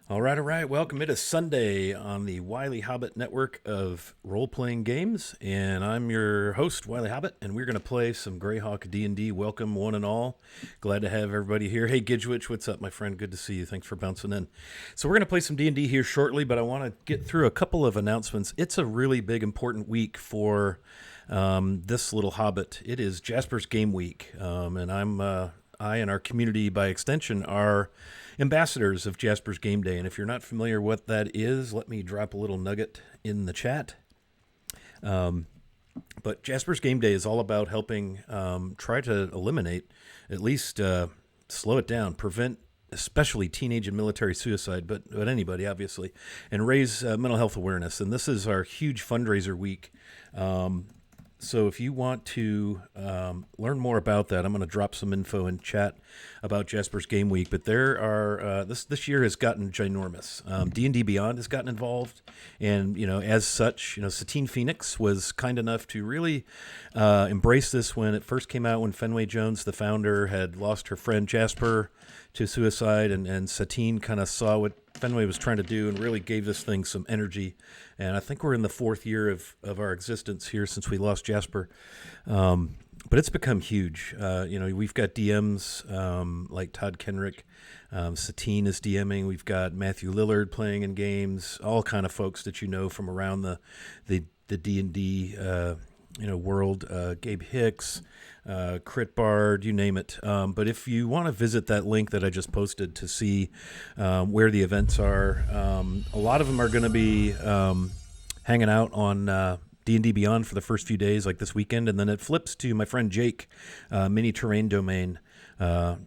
All right, all right. Welcome. It is Sunday on the Wiley Hobbit network of role-playing games, and I'm your host, Wiley Hobbit, and we're going to play some Greyhawk D&D. Welcome, one and all. Glad to have everybody here. Hey, Gidgewich, what's up, my friend? Good to see you. Thanks for bouncing in. So we're going to play some D&D here shortly, but I want to get through a couple of announcements. It's a really big, important week for this little Hobbit. It is Jasper's Game Week, and I and our community, by extension, are ambassadors of Jasper's Game Day. And if you're not familiar what that is, let me drop a little nugget in the chat. But Jasper's Game Day is all about helping try to eliminate, at least slow it down, prevent especially teenage and military suicide, but anybody, obviously, and raise mental health awareness. And this is our huge fundraiser week. So if you want to learn more about that, I'm going to drop some info in chat about Jasper's Game Week. But there are this year has gotten ginormous. D&D Beyond has gotten involved, and as such, Satine Phoenix was kind enough to really embrace this when it first came out. When Fenway Jones, the founder, had lost her friend Jasper to suicide, and Satine kind of saw what Fenway was trying to do and really gave this thing some energy. And I think we're in the fourth year of our existence here since we lost Jasper. But it's become huge. We've got DMs like Todd Kenrick. Satine is DMing. We've got Matthew Lillard playing in games, all kind of folks that from around the D&D world, Gabe Hicks, Crit Bard, you name it. But if you want to visit that link that I just posted to see where the events are, a lot of them are going to be hanging out on D&D Beyond for the first few days, like this weekend, and then it flips to my friend Jake, Mini Terrain Domain.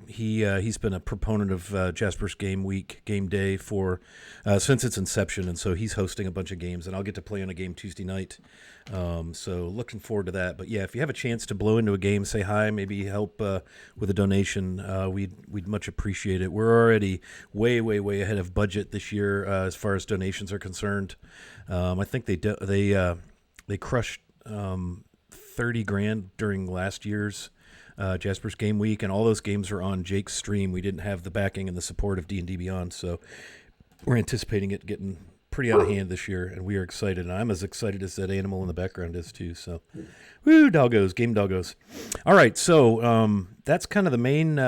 He's been a proponent of Jasper's Game Day for since its inception, and so he's hosting a bunch of games, and I'll get to play on a game Tuesday night. So looking forward to that. But yeah, if you have a chance to blow into a game, say hi, maybe help with a donation, we'd much appreciate it. We're already way ahead of budget this year as far as donations are concerned. I think they crushed $30,000 during last year's Jasper's Game Week, and all those games are on Jake's stream. We didn't have the backing and the support of D&D Beyond, so we're anticipating it getting pretty out of hand this year, and we are excited. And I'm as excited as that animal in the background is too. So, woo, doggos, game doggos. All right, so that's kind of the main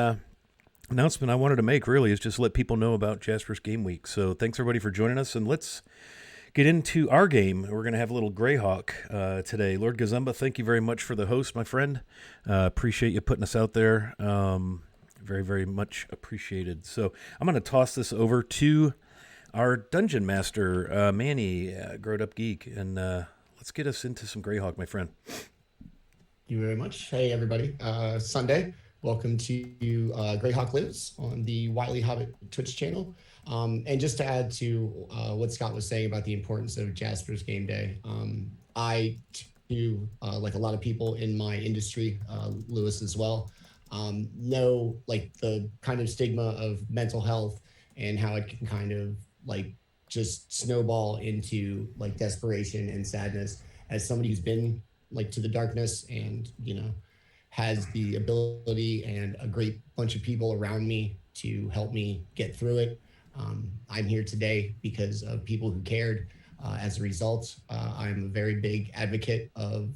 announcement I wanted to make. Really, is just let people know about Jasper's Game Week. So, thanks everybody for joining us, and let's get into our game. We're going to have a little Greyhawk today. Lord Gazumba, thank you very much for the host, my friend. Appreciate you putting us out there. Very much appreciated. So I'm going to toss this over to our dungeon master, Manny, Growed Up Geek, and let's get us into some Greyhawk, my friend. Thank you very much. Hey, everybody. Sunday. Welcome to Greyhawk Lives on the Wiley Hobbit Twitch channel. And just to add to what Scott was saying about the importance of Jasper's Game Day, I too, like a lot of people in my industry, Lewis as well, know like the kind of stigma of mental health and how it can kind of like just snowball into like desperation and sadness. As somebody who's been like to the darkness and has the ability and a great bunch of people around me to help me get through it. I'm here today because of people who cared. As a result, I'm a very big advocate of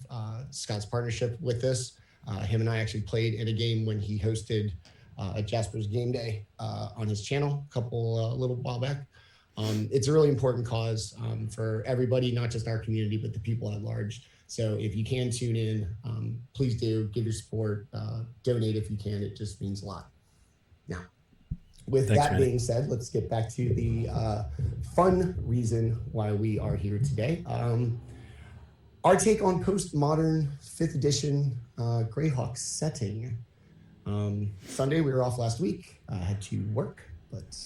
Scott's partnership with this. Him and I actually played in a game when he hosted a Jasper's Game Day on his channel a little while back. It's a really important cause for everybody, not just our community, but the people at large. So if you can tune in, please do give your support, donate if you can. It just means a lot. Now, with Thanks, that Manny. being said, let's get back to the fun reason why we are here today. Our take on postmodern 5th edition Greyhawk setting. Sunday, we were off last week. I had to work, but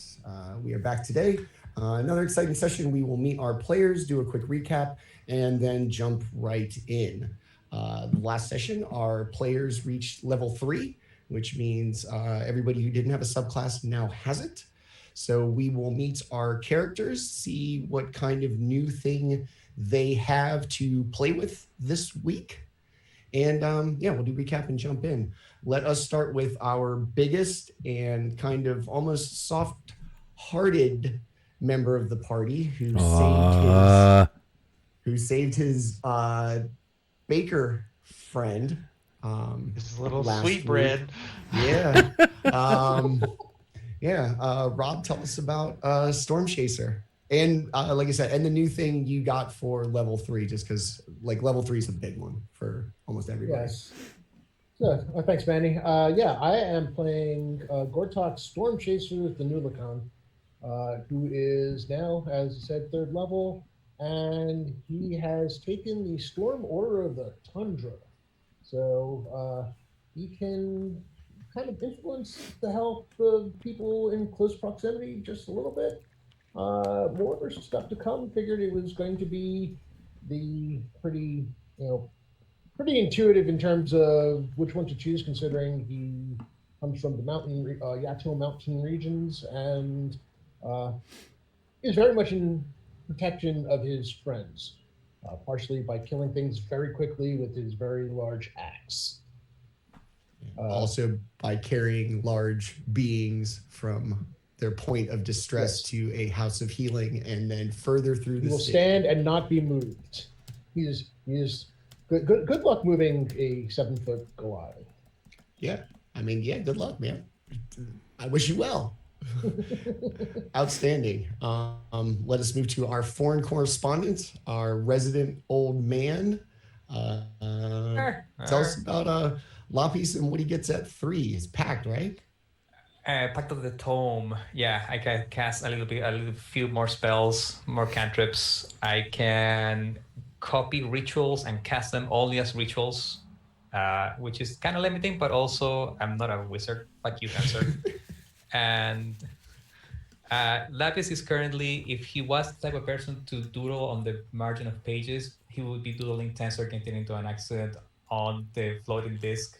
we are back today. Another exciting session. We will meet our players, do a quick recap, and then jump right in. The last session, our players reached level 3, which means everybody who didn't have a subclass now has it. So we will meet our characters, see what kind of new thing they have to play with this week. And we'll do recap and jump in. Let us start with our biggest and kind of almost soft-hearted member of the party Uh, who saved his baker friend This little last week. sweetbread. Yeah. Um, yeah. Rob, tell us about Storm Chaser. And like I said, and the new thing you got for level 3, just because like level 3 is a big one for almost everybody. Yes. So, thanks, Manny. Yeah, I am playing Gortok Storm Chaser with the Nulicon, who is now, as you said, 3rd level, and he has taken the Storm Order of the Tundra. So he can kind of influence the health of people in close proximity just a little bit. More stuff to come. Figured it was going to be the pretty, pretty intuitive in terms of which one to choose, considering he comes from the Yato mountain regions and is very much in protection of his friends, partially by killing things very quickly with his very large axe. Also by carrying large beings from their point of distress to a house of healing and then further through the He will city. stand and not be moved. He is good luck moving a 7-foot Goliath. Yeah. I mean, yeah, good luck, man. I wish you well. Outstanding. Let us move to our foreign correspondent, our resident old man. Tell us about Lapis and what he gets at 3. It's packed, right? Pact of the Tome. Yeah, I can cast a few more spells, more cantrips. I can copy rituals and cast them only as rituals, which is kind of limiting, but also I'm not a wizard like you, Tensor. And Lapis is currently, if he was the type of person to doodle on the margin of pages, he would be doodling Tensor getting into an accident on the floating disc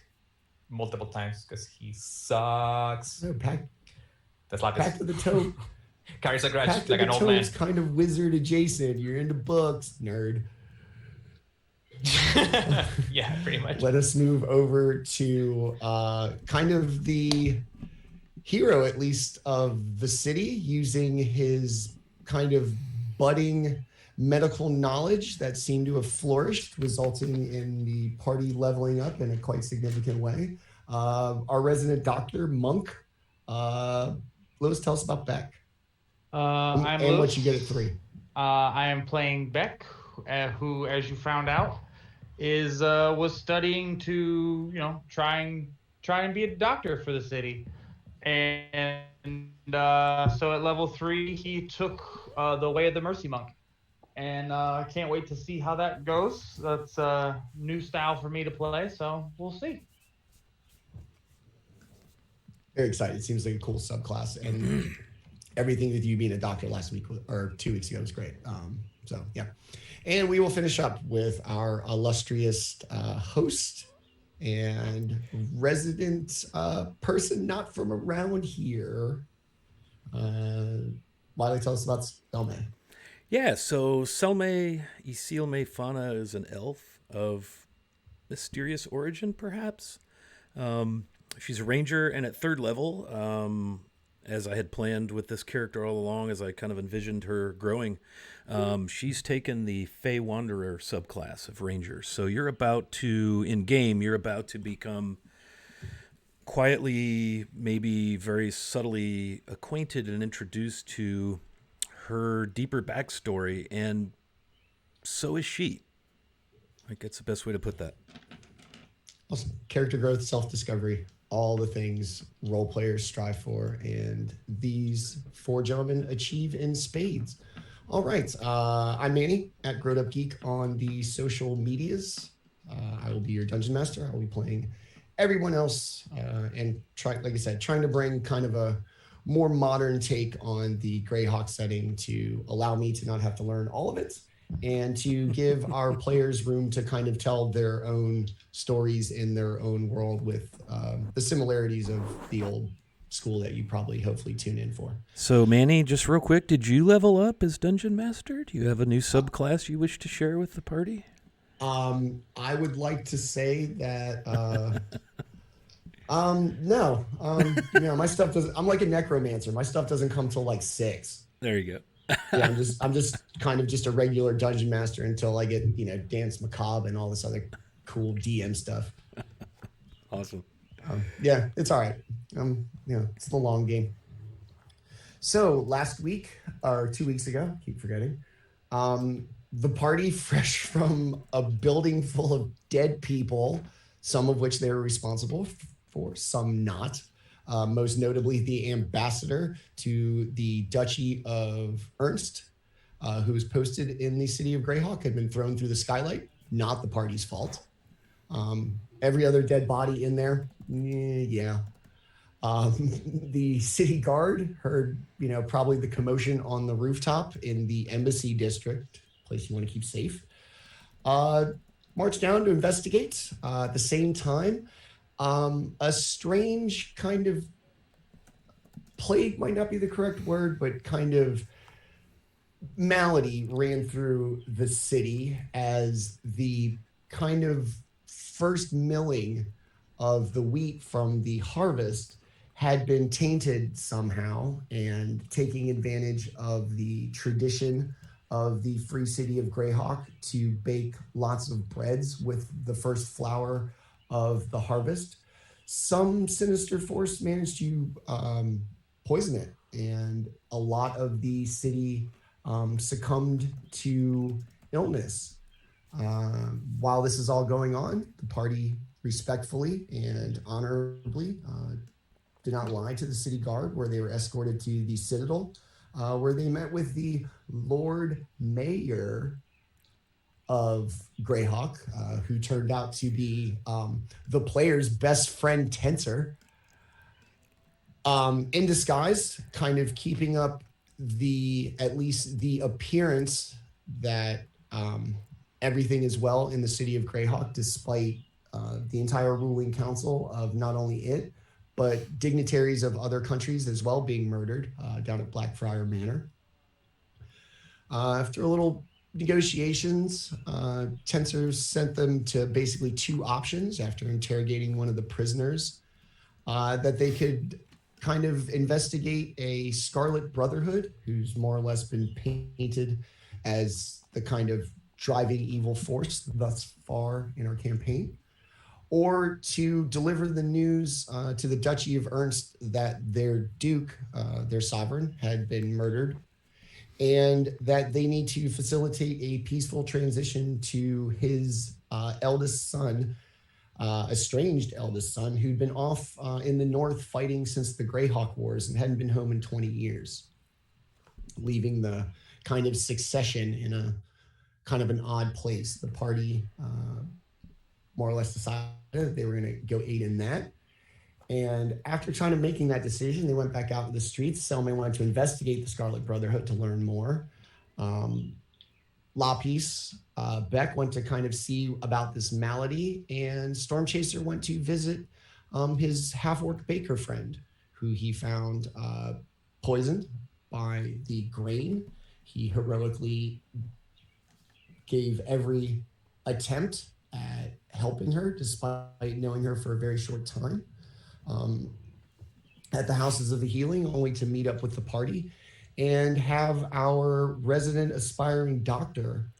multiple times because he sucks. No, That's Lapis. Pact of the Tome. Carries a grudge Pact like of an the old man. Tome's kind of wizard adjacent. You're into books, nerd. Yeah, pretty much. Let us move over to kind of the hero, at least, of the city, using his kind of budding medical knowledge that seemed to have flourished, resulting in the party leveling up in a quite significant way. Our resident doctor, Monk. Lewis, tell us about Beck. I'm and Lewis. what you get at 3. I am playing Beck, who, as you found out, was studying to try and be a doctor for the city, and so at level 3 he took the way of the Mercy Monk, and I can't wait to see how that goes. That's a new style for me to play, so we'll see. Very excited. It seems like a cool subclass, and everything with you being a doctor last week or 2 weeks ago was great. So yeah, and we will finish up with our illustrious host and resident person not from around here. Wiley, tell us about Selme. Yeah, so Selme Isilme Fauna is an elf of mysterious origin, perhaps. She's a ranger, and at 3rd level, as I had planned with this character all along, as I kind of envisioned her growing, she's taken the Fey Wanderer subclass of rangers. So you're about to become quietly, maybe very subtly acquainted and introduced to her deeper backstory, and so is she. I think that's the best way to put that. Awesome. Character growth, self-discovery, all the things role players strive for, and these 4 gentlemen achieve in spades. All right. I'm Manny at Growed Up Geek on the social medias. I will be your dungeon master. I will be playing everyone else and like I said, trying to bring kind of a more modern take on the Greyhawk setting to allow me to not have to learn all of it, and to give our players room to kind of tell their own stories in their own world with the similarities of the old school that you probably hopefully tune in for. So Manny, just real quick, did you level up as Dungeon Master? Do you have a new subclass you wish to share with the party? I would like to say that no. My stuff doesn't. I'm like a necromancer. My stuff doesn't come till like 6. There you go. Yeah, I'm just kind of just a regular dungeon master until I get, Dance Macabre and all this other cool DM stuff. Awesome. Yeah, it's all right. It's the long game. So last week or 2 weeks ago, keep forgetting, the party, fresh from a building full of dead people, some of which they were responsible for, some not. Most notably, the ambassador to the Duchy of Ernst, who was posted in the city of Greyhawk, had been thrown through the skylight. Not the party's fault. Every other dead body in there, yeah. The city guard heard, probably the commotion on the rooftop in the embassy district, place you want to keep safe. Marched down to investigate. At the same time, a strange kind of plague might not be the correct word, but kind of malady ran through the city as the kind of first milling of the wheat from the harvest had been tainted somehow, and taking advantage of the tradition of the free city of Greyhawk to bake lots of breads with the first flour of the harvest. Some sinister force managed to poison it, and a lot of the city succumbed to illness. While this is all going on, the party respectfully and honorably did not lie to the city guard, where they were escorted to the Citadel, where they met with the Lord Mayor of Greyhawk, who turned out to be the player's best friend, Tensor, in disguise, kind of keeping up at least the appearance that everything is well in the city of Greyhawk, despite the entire ruling council of not only it, but dignitaries of other countries as well being murdered down at Blackfriar Manor. After a little negotiations, Tensor sent them to basically two options after interrogating one of the prisoners, that they could kind of investigate a Scarlet Brotherhood, who's more or less been painted as the kind of driving evil force thus far in our campaign, or to deliver the news to the Duchy of Ernst that their duke, their sovereign, had been murdered, and that they need to facilitate a peaceful transition to his eldest son, estranged eldest son, who'd been off in the north fighting since the Greyhawk Wars and hadn't been home in 20 years, leaving the kind of succession in a kind of an odd place. The party more or less decided that they were going to go aid in that. And after trying to making that decision, they went back out to the streets. Selmy wanted to investigate the Scarlet Brotherhood to learn more. Lapis, Beck went to kind of see about this malady, and Stormchaser went to visit his half-orc baker friend, who he found poisoned by the grain. He heroically gave every attempt at helping her, despite knowing her for a very short time, at the Houses of the Healing, only to meet up with the party and have our resident aspiring doctor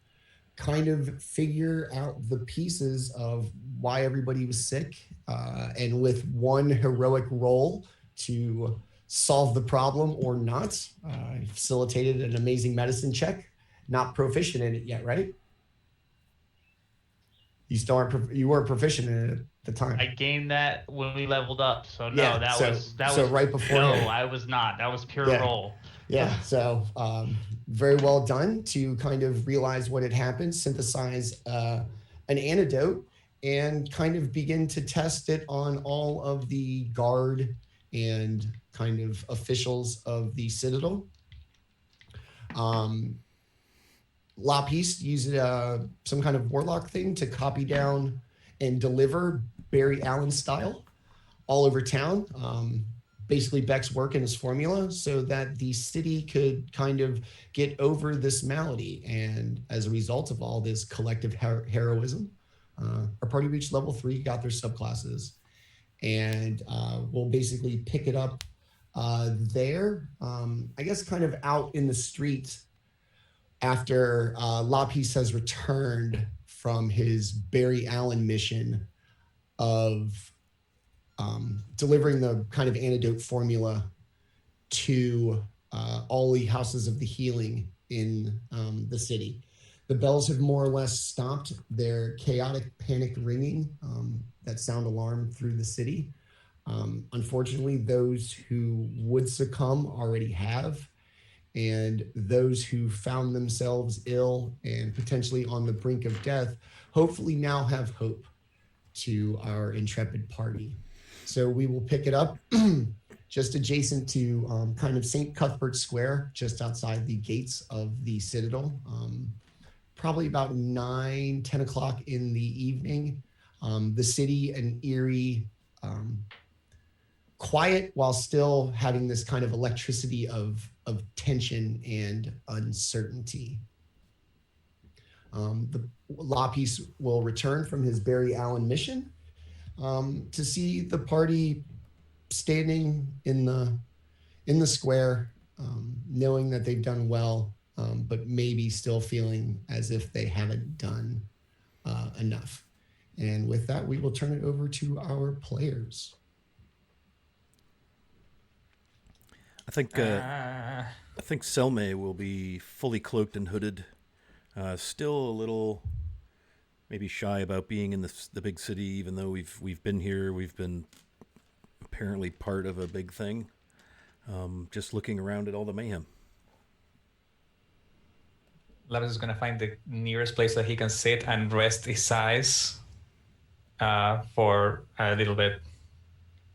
kind of figure out the pieces of why everybody was sick, and with one heroic roll to solve the problem or not, facilitated an amazing medicine check. Not proficient in it yet, right? You weren't proficient in it at the time. I gained that when we leveled up, so no, Yeah, that was right before. No, I was not. That was pure roll. Yeah, so very well done to kind of realize what had happened, synthesize an antidote, and kind of begin to test it on all of the guard and kind of officials of the Citadel. Lapis used some kind of warlock thing to copy down and deliver Barry Allen style all over town. Basically Beck's work and his formula, so that the city could kind of get over this malady. And as a result of all this collective heroism, our party reached level 3, got their subclasses, and we'll basically pick it up there. I guess kind of out in the streets after Lapis has returned from his Barry Allen mission of delivering the kind of antidote formula to all the houses of the healing in the city. The bells have more or less stopped their chaotic panic ringing that sound alarm through the city. Unfortunately, those who would succumb already have, and those who found themselves ill and potentially on the brink of death hopefully now have hope to our intrepid party. So we will pick it up just adjacent to kind of St. Cuthbert Square, just outside the gates of the Citadel, probably about 10 o'clock in the evening. The city, an eerie, quiet while still having this kind of electricity of tension and uncertainty. The Lapis will return from his Barry Allen mission to see the party standing in the square, knowing that they've done well, but maybe still feeling as if they haven't done enough. And with that, we will turn it over to our players. I think Selme will be fully cloaked and hooded. Still a little maybe shy about being in the big city, even though we've been here. We've been apparently part of a big thing. Just looking around at all the mayhem. Levis is going to find the nearest place that he can sit and rest his eyes for a little bit,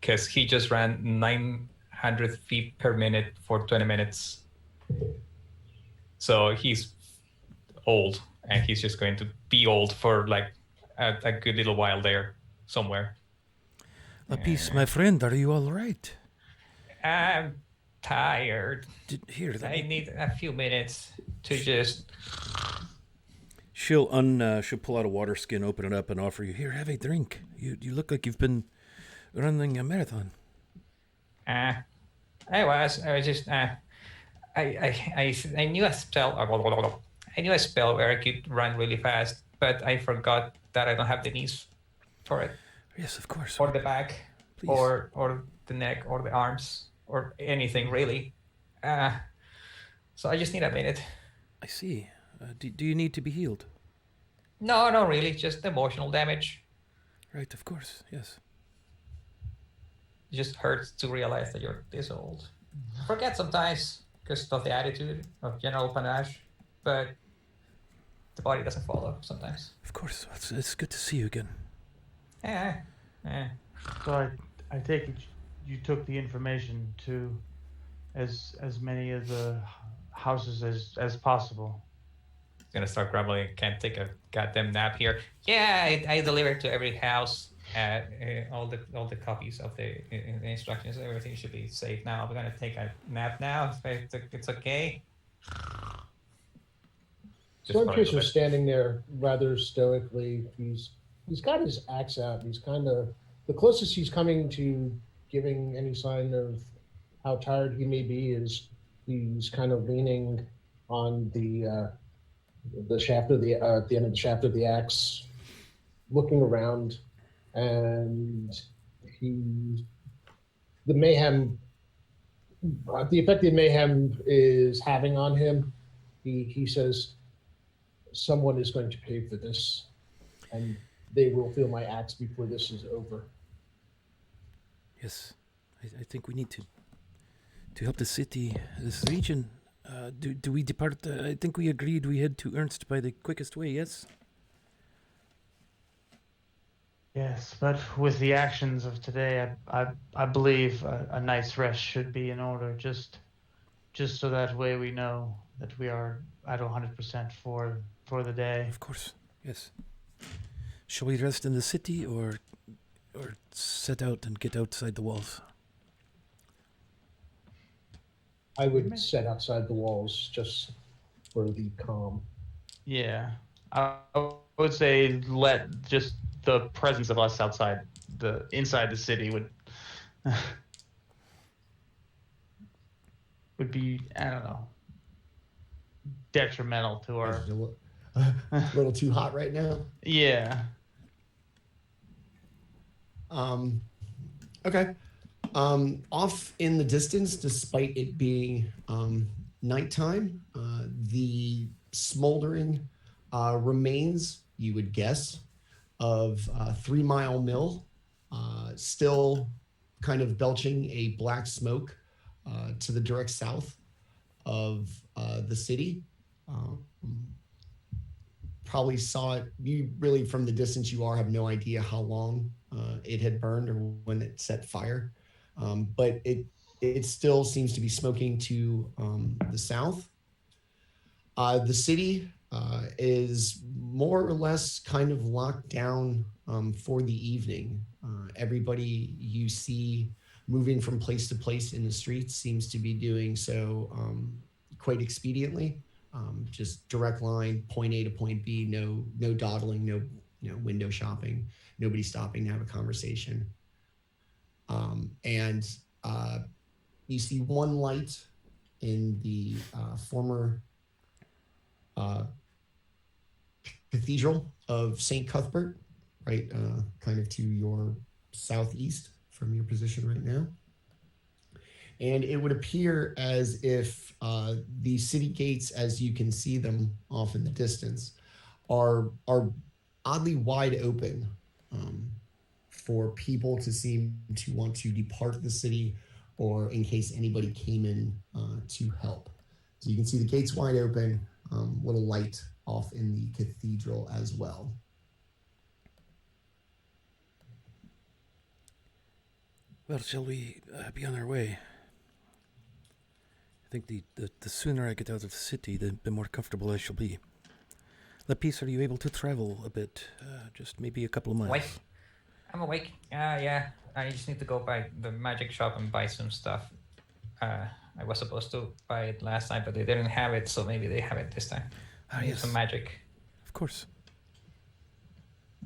because he just ran 900 feet per minute for 20 minutes. So he's old, and he's just going to be old for like a good little while there somewhere. Lapis, my friend, are you all right? I'm tired. I need a few minutes to just... She'll pull out a water skin, open it up, and offer you, here, have a drink. You look like you've been running a marathon. I was just I knew a spell. I knew a spell where I could run really fast, but I forgot that I don't have the knees for it. Yes, of course. Or the back, Please. or the neck, or the arms, or anything really. So I just need a minute. I see. Do you need to be healed? No, not really. Just emotional damage. Right, of course. Yes. It just hurts to realize that you're this old. I forget sometimes because of the attitude of General Panache, but the body doesn't follow sometimes. Of course. It's good to see you again. Yeah. So I take it you took the information to as many of the houses as possible. Gonna start grumbling. Can't take a goddamn nap here. Yeah, I delivered to every house all the copies of the instructions. Everything should be safe now. We're gonna take a nap now. It's okay. Stormchaser's standing there rather stoically. He's got his axe out. He's kind of the closest he's coming to giving any sign of how tired he may be is he's kind of leaning on the shaft of the at the end of the shaft of the axe, looking around, and the effect the mayhem is having on him. He says, "Someone is going to pay for this, and they will feel my axe before this is over." Yes, I think we need to help the city, this region. Do we depart? I think we agreed we head to Ernst by the quickest way, yes? Yes, but with the actions of today, I believe a night's rest should be in order, just so that way we know that we are at 100% for the day. Of course, yes. Shall we rest in the city or set out and get outside the walls? I would set outside the walls just for the calm. Yeah, I would say let just the presence of us inside the city would be, I don't know, detrimental to her. A little too hot right now. Yeah. Okay. Off in the distance, despite it being nighttime, the smoldering remains, you would guess, of 3 Mile Mill, still kind of belching a black smoke to the direct south of the city. Probably saw it. You really, from the distance you are, have no idea how long it had burned or when it set fire. But it still seems to be smoking to the south. The city is more or less kind of locked down for the evening. Everybody you see moving from place to place in the streets seems to be doing so quite expediently. Just direct line, point A to point B, no dawdling, no window shopping, nobody stopping to have a conversation. And you see one light in the former Cathedral of St. Cuthbert, right, kind of to your southeast from your position right now. And it would appear as if the city gates, as you can see them off in the distance, are oddly wide open for people to seem to want to depart the city, or in case anybody came in to help. So you can see the gates wide open, little light off in the cathedral as well. Well, shall we be on our way? I think the sooner I get out of the city, the more comfortable I shall be. Lapis, are you able to travel a bit? Just maybe a couple of miles? Awake. I'm awake. Yeah. I just need to go by the magic shop and buy some stuff. I was supposed to buy it last time, but they didn't have it, so maybe they have it this time. I need some magic. Of course.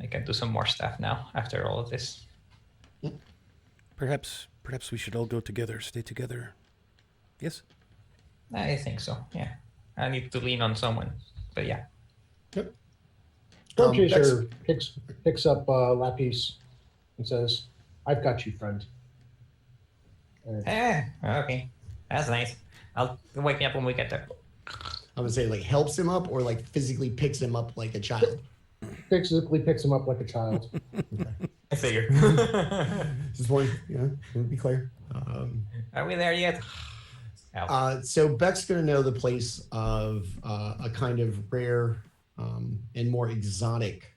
I can do some more stuff now after all of this. Perhaps we should all go together, stay together. Yes? I think so, yeah. I need to lean on someone, but yeah. Yep. Storm Chaser picks up Lapis and says, "I've got you, friend." Okay. That's nice. I'll wake me up when we get there. I would say like helps him up or like physically picks him up like a child. Physically picks him up like a child. Okay. I figure. Just want to be clear. Are we there yet? So Beck's going to know the place of a kind of rare and more exotic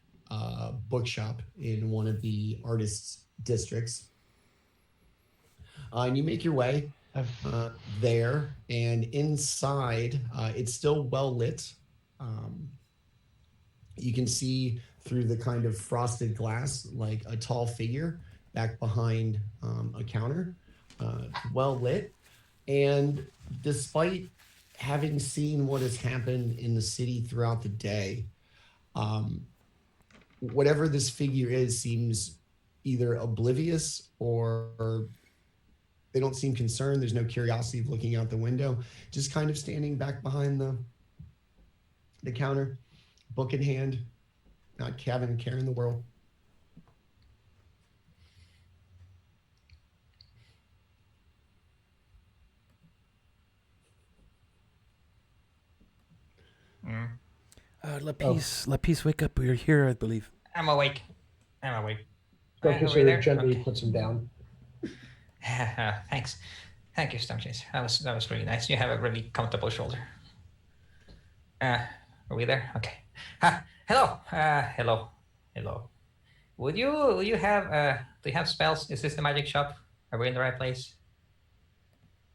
bookshop in one of the artists' districts. And you make your way there, and inside, it's still well lit. You can see through the kind of frosted glass, like a tall figure back behind a counter, well lit. And despite having seen what has happened in the city throughout the day, whatever this figure is seems either oblivious or they don't seem concerned. There's no curiosity of looking out the window, just kind of standing back behind the counter, book in hand, not having a care in the world. Lapis, wake up. We're here, I believe. I'm awake. Storm Chaser gently puts him down. Thanks. Thank you, Storm Chaser. That was really nice. You have a really comfortable shoulder. Are we there? Okay. Hello. Hello. Would you have do you have spells? Is this the magic shop? Are we in the right place?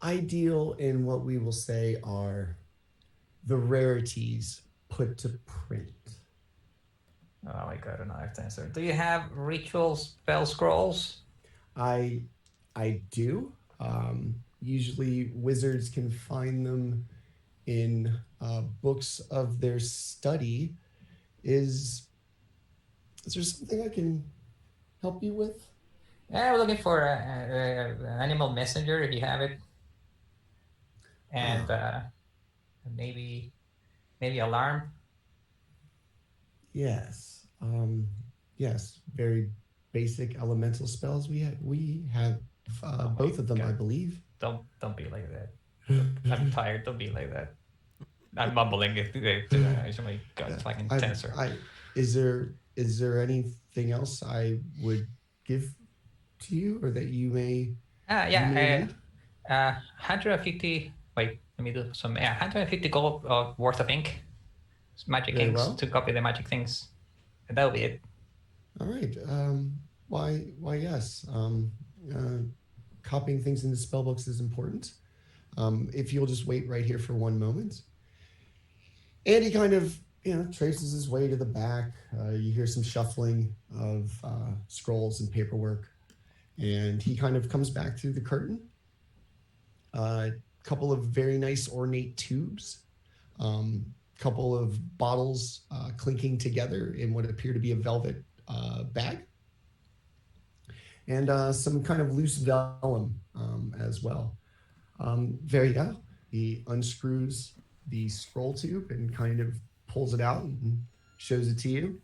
I deal in what we will say are the rarities put to print. Oh my god, another answer. Do you have ritual spell scrolls? I do. Usually wizards can find them in books of their study. Is there something I can help you with? Yeah, we're looking for an animal messenger if you have it. And maybe Maybe alarm. Yes. Yes. Very basic elemental spells. We have Oh my both of them, I God. believe. Don't be like that. I'm tired. Don't be like that. I'm mumbling it today. Oh my God, Yeah. fucking I, tensor. is there anything else I would give to you, or that you may need? 150. Wait, let me do some. Yeah, 150 gold worth of ink, magic Very inks well. to copy the magic things. And that'll be it. All right. Why, yes. Copying things into spell books is important. If you'll just wait right here for one moment. And he kind of, traces his way to the back. You hear some shuffling of scrolls and paperwork. And he kind of comes back through the curtain. A couple of very nice ornate tubes. Couple of bottles clinking together in what appear to be a velvet bag. And some kind of loose vellum as well. He unscrews the scroll tube and kind of pulls it out and shows it to you.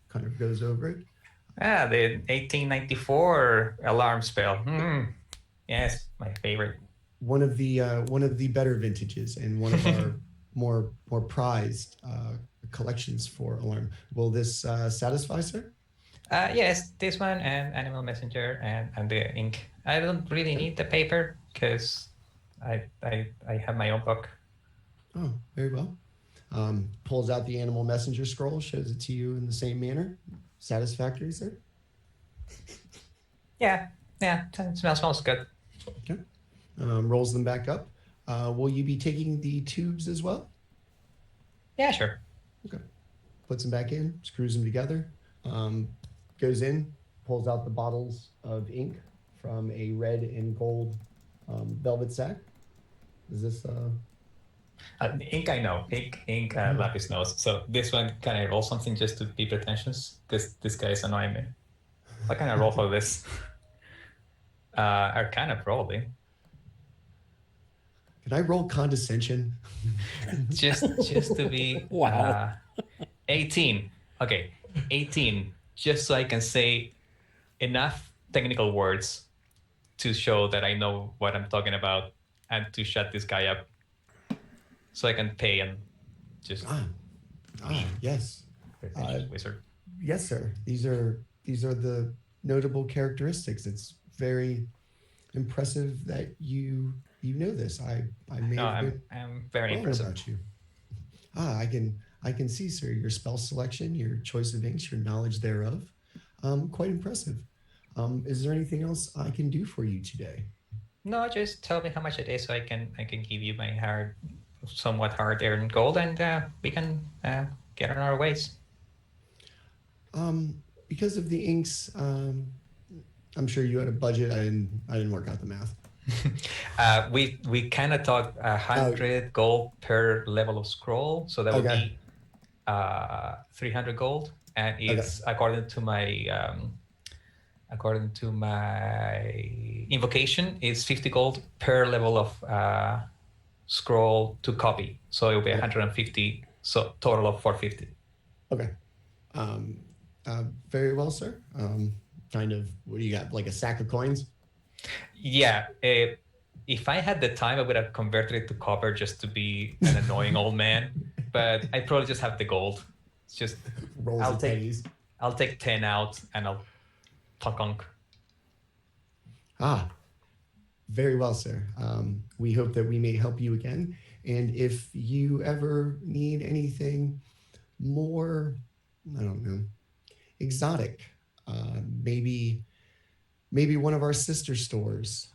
Kind of goes over it. The 1894 alarm spell. Yes, my favorite. One of the better vintages and one of our more prized collections for alarm. Will this satisfy, sir? Yes, this one and Animal Messenger and the ink. I don't really need the paper because I have my own book. Oh, very well. Pulls out the Animal Messenger scroll, shows it to you in the same manner. Satisfactory, sir? Yeah, it smells good. Okay. Rolls them back up. Will you be taking the tubes as well? Yeah, sure. Okay. Puts them back in, screws them together, goes in, pulls out the bottles of ink from a red and gold velvet sack. Is this... ink, I know. Ink, lapis knows. So this one, can I roll something just to be pretentious? Because this guy is annoying me. What can I roll for this? Arcana, probably. Can I roll condescension? just to be... Wow. 18. Okay, 18. Just so I can say enough technical words to show that I know what I'm talking about and to shut this guy up. So I can pay and just Yes. wizard. Yes, sir. These are the notable characteristics. It's very impressive that you know this. I may have been I'm very wrong impressive. about you. I can see, sir, your spell selection, your choice of inks, your knowledge thereof. Quite impressive. Is there anything else I can do for you today? No, just tell me how much it is so I can give you my somewhat hard-earned gold, and we can get on our ways. Because of the inks, I'm sure you had a budget. I didn't work out the math. We kind of thought 100 gold per level of scroll, so that would be 300 gold, and it's according to my invocation, it's 50 gold per level of scroll to copy, so it'll be 150, so total of 450. Okay. Very well, sir. Kind of, what do you got, like a sack of coins? Yeah, if I had the time, I would have converted it to copper just to be an annoying old man, but I probably just have the gold. It's just Rolls of pennies. I'll take 10 out and I'll tonk. Very well, sir. We hope that we may help you again. And if you ever need anything more, I don't know, exotic, maybe one of our sister stores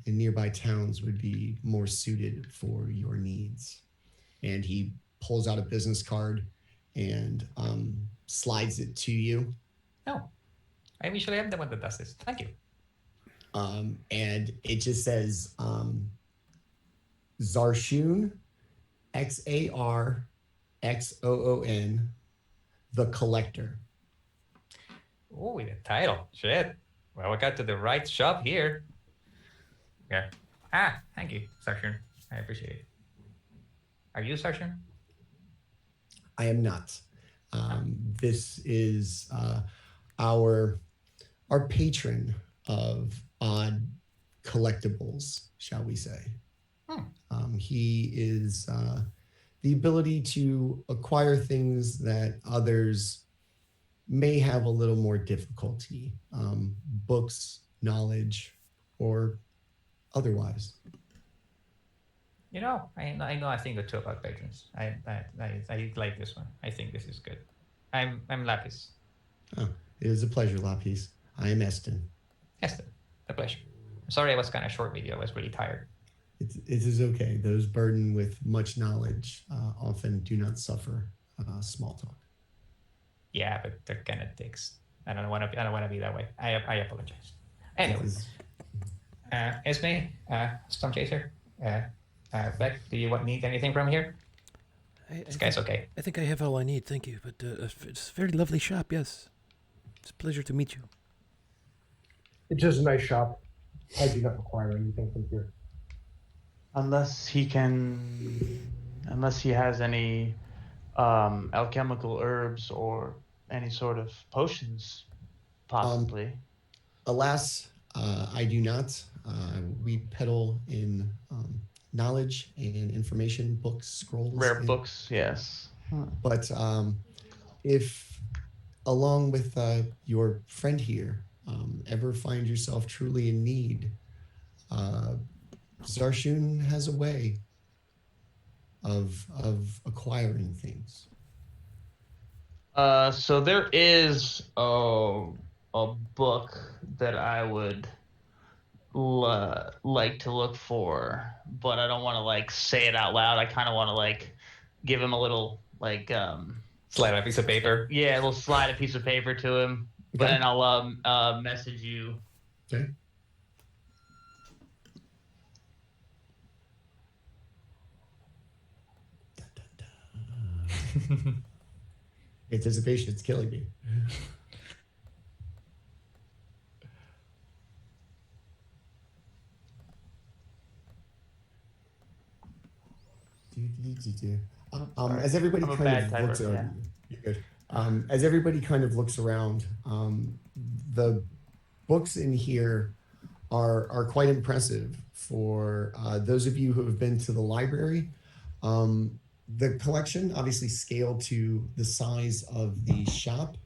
in nearby towns would be more suited for your needs. And he pulls out a business card and slides it to you. No, I usually am the one that does this. Thank you. And it just says Zarshun, XARXOON, the Collector. Oh, with a title. Shit. Well, we got to the right shop here. Yeah. Thank you, Sarshun. I appreciate it. Are you Sarshun? I am not. This is our patron of odd collectibles, shall we say. He is the ability to acquire things that others may have a little more difficulty, books, knowledge, or otherwise. You know, I know a thing or two about patrons. I like this one. I think this is good. I'm Lapis. Oh, it is a pleasure, Lapis. I am Eston. Eston, a pleasure. Sorry, I was kind of short with you. I was really tired. It is okay. Those burdened with much knowledge often do not suffer small talk. Yeah, but they're kind of dicks. I don't want to be that way. I apologize. Anyway, Esme, Storm Chaser, Beck, do you need anything from here? This guy's okay. I think I have all I need, thank you. But it's a very lovely shop, yes. It's a pleasure to meet you. It is a nice shop. I do not require anything from here. Unless he has any alchemical herbs or any sort of potions, possibly. Alas, I do not. We peddle in knowledge and information, books, scrolls. Rare books, yes. But if, along with your friend here, ever find yourself truly in need, Zarshun has a way of acquiring things. So there is a book that I would like to look for, but I don't want to like say it out loud. I kind of want to like give him a little like slide a piece of paper. Yeah, we'll slide a piece of paper to him, but then I'll message you. Okay. Anticipation, it's killing me. As everybody kind of looks around, you're good. As everybody kind of looks around, the books in here are quite impressive for those of you who have been to the library. The collection obviously scaled to the size of the shop.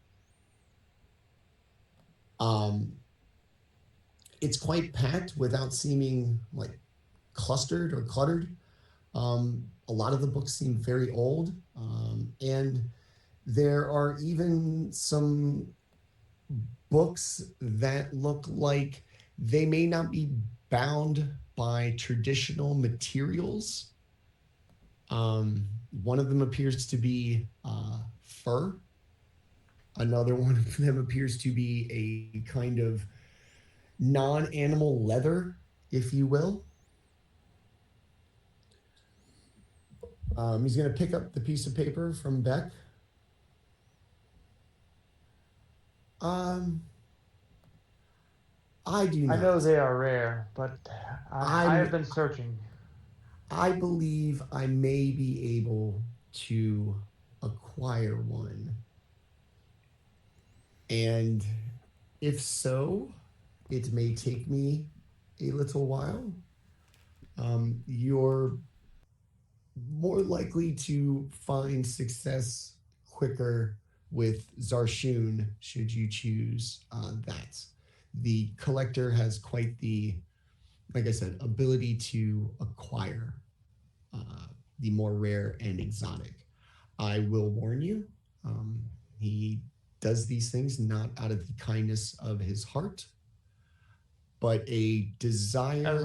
It's quite packed without seeming like clustered or cluttered. A lot of the books seem very old, and there are even some books that look like they may not be bound by traditional materials. One of them appears to be fur. Another one of them appears to be a kind of non-animal leather, if you will. He's going to pick up the piece of paper from Beck. I do not. I know they are rare, but I have been searching. I believe I may be able to acquire one. And if so, it may take me a little while. You're more likely to find success quicker with Zarshun should you choose that. The collector has quite the, like I said, ability to acquire the more rare and exotic. I will warn you, he does these things not out of the kindness of his heart, but a desire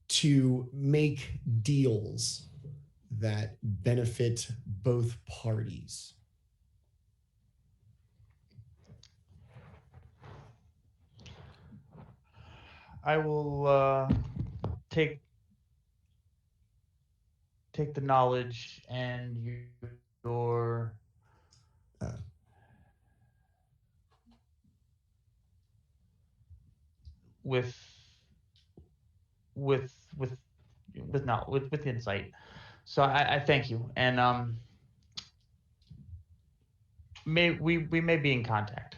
to make deals that benefit both parties. I will take the knowledge and your with insight. So I thank you, and we may be in contact.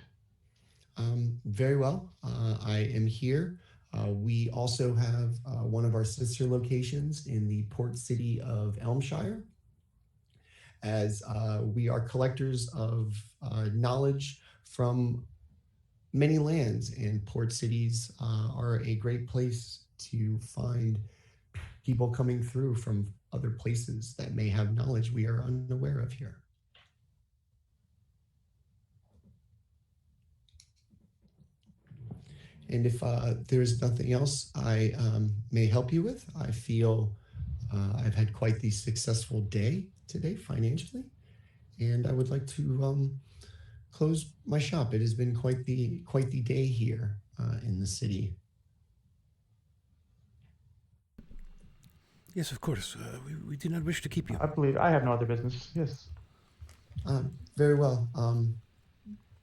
Very well. I am here. We also have one of our sister locations in the port city of Elmshire, as we are collectors of knowledge from many lands, and port cities are a great place to find people coming through from other places that may have knowledge we are unaware of here. And if there's nothing else I may help you with, I feel I've had quite the successful day today financially, and I would like to close my shop. It has been quite the day here in the city. Yes, of course. We do not wish to keep you. I believe I have no other business. Yes. Very well.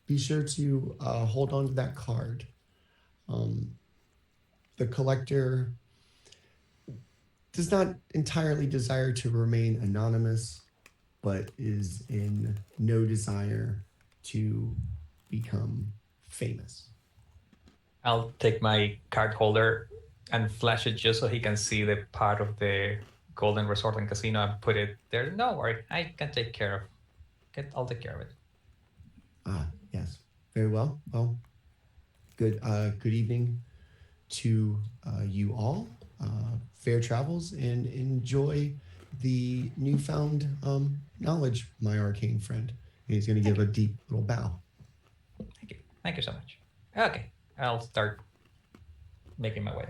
Be sure to hold on to that card. The collector does not entirely desire to remain anonymous, but is in no desire to become famous. I'll take my card holder and flash it just so he can see the part of the Golden Resort and Casino and put it there. No worry, I can take care of it. I'll take care of it. Yes. Very well. Well, good evening to you all. Fair travels, and enjoy the newfound knowledge, my arcane friend. And he's going to give a deep little bow. Thank you. Thank you so much. Okay, I'll start making my way.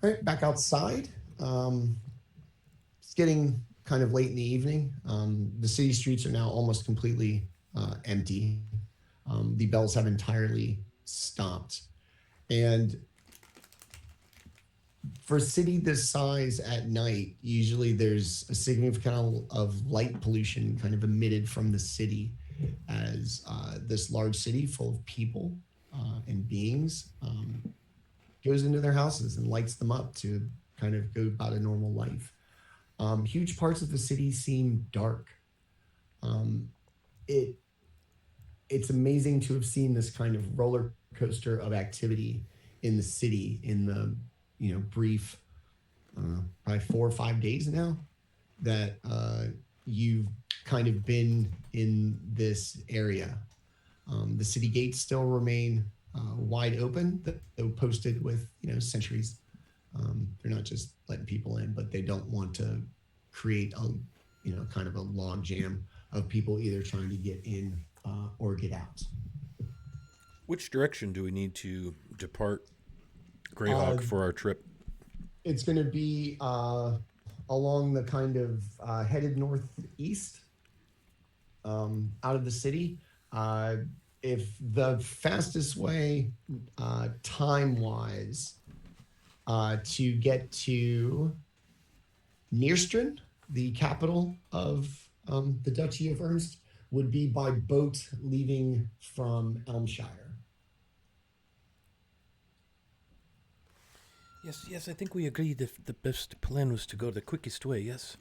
All right, back outside. It's getting kind of late in the evening. The city streets are now almost completely empty. The bells have entirely stopped. And for a city this size at night, usually there's a significant amount of light pollution kind of emitted from the city, as this large city full of people and beings goes into their houses and lights them up to kind of go about a normal life. Huge parts of the city seem dark. It's amazing to have seen this kind of roller coaster of activity in the city in the brief probably 4 or 5 days now that you've kind of been in this area. The city gates still remain wide open, though posted with sentries. They're not just letting people in, but they don't want to create a kind of a log jam of people either trying to get in or get out. Which direction do we need to depart Greyhawk for our trip? It's going to be along the kind of headed northeast out of the city. If the fastest way time-wise to get to Neerstrand, the capital of the Duchy of Ernst, would be by boat leaving from Elmshire. Yes, I think we agreed that the best plan was to go the quickest way, yes.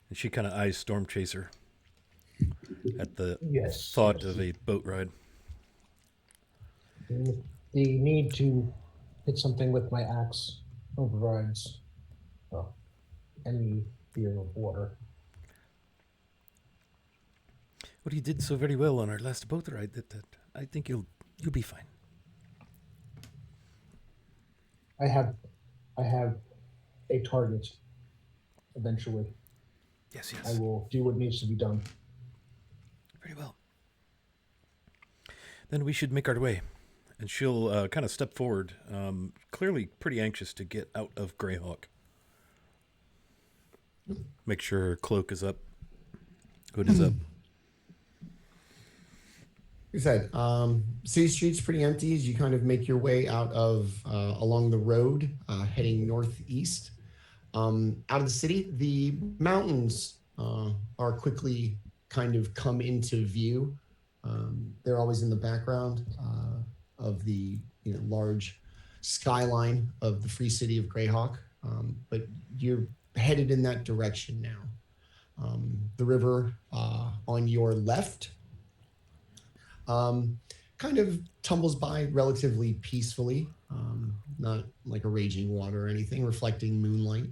And she kind of eyes Storm Chaser at the thought of a boat ride. The need to hit something with my axe overrides any fear of water. Well, you did so very well on our last boat ride that I think you'll be fine. I have a target eventually. Yes. I will do what needs to be done. Very well. Then we should make our way. And she'll kind of step forward, clearly pretty anxious to get out of Greyhawk. Make sure her cloak is up, hood is up. Like I said, city street's pretty empty as you kind of make your way out of along the road heading northeast. Out of the city, the mountains are quickly kind of come into view. They're always in the background of the large skyline of the free city of Greyhawk. But you're headed in that direction now. The river on your left kind of tumbles by relatively peacefully, not like a raging water or anything, reflecting moonlight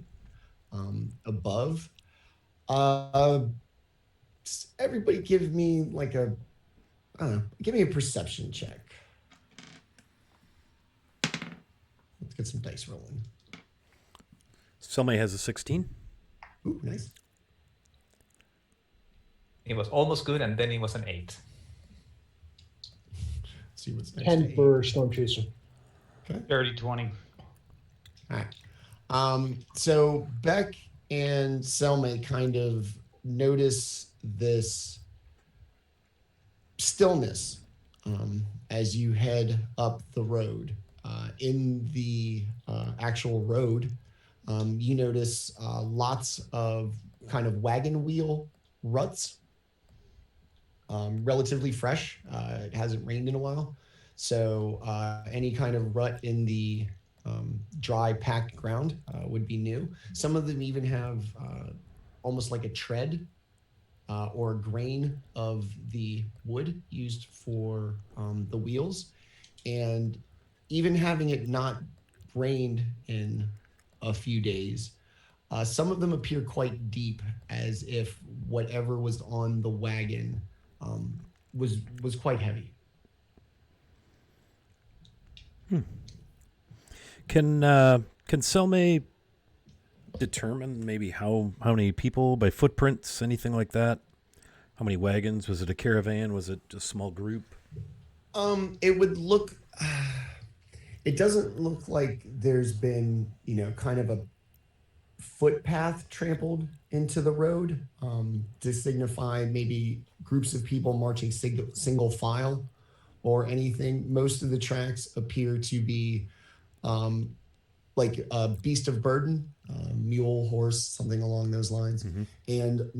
above. Everybody give me like a, I don't know, give me a perception check. Let's get some dice rolling. Selma has a 16. Ooh, nice. It was almost good, and then it was an 8. Let's see what's next. 10 for Storm Chaser. Okay. Dirty 20. All right. So Beck and Selma kind of notice this stillness as you head up the road. In the actual road, you notice lots of kind of wagon wheel ruts, relatively fresh. It hasn't rained in a while. So any kind of rut in the dry, packed ground would be new. Some of them even have almost like a tread or a grain of the wood used for the wheels. And even having it not rained in a few days, some of them appear quite deep, as if whatever was on the wagon was quite heavy. Can Selma determine maybe how many people by footprints, anything like that? How many wagons? Was it a caravan? Was it a small group? It would look. It doesn't look like there's been, kind of a footpath trampled into the road to signify maybe groups of people marching single file or anything. Most of the tracks appear to be like a beast of burden, mule, horse, something along those lines, and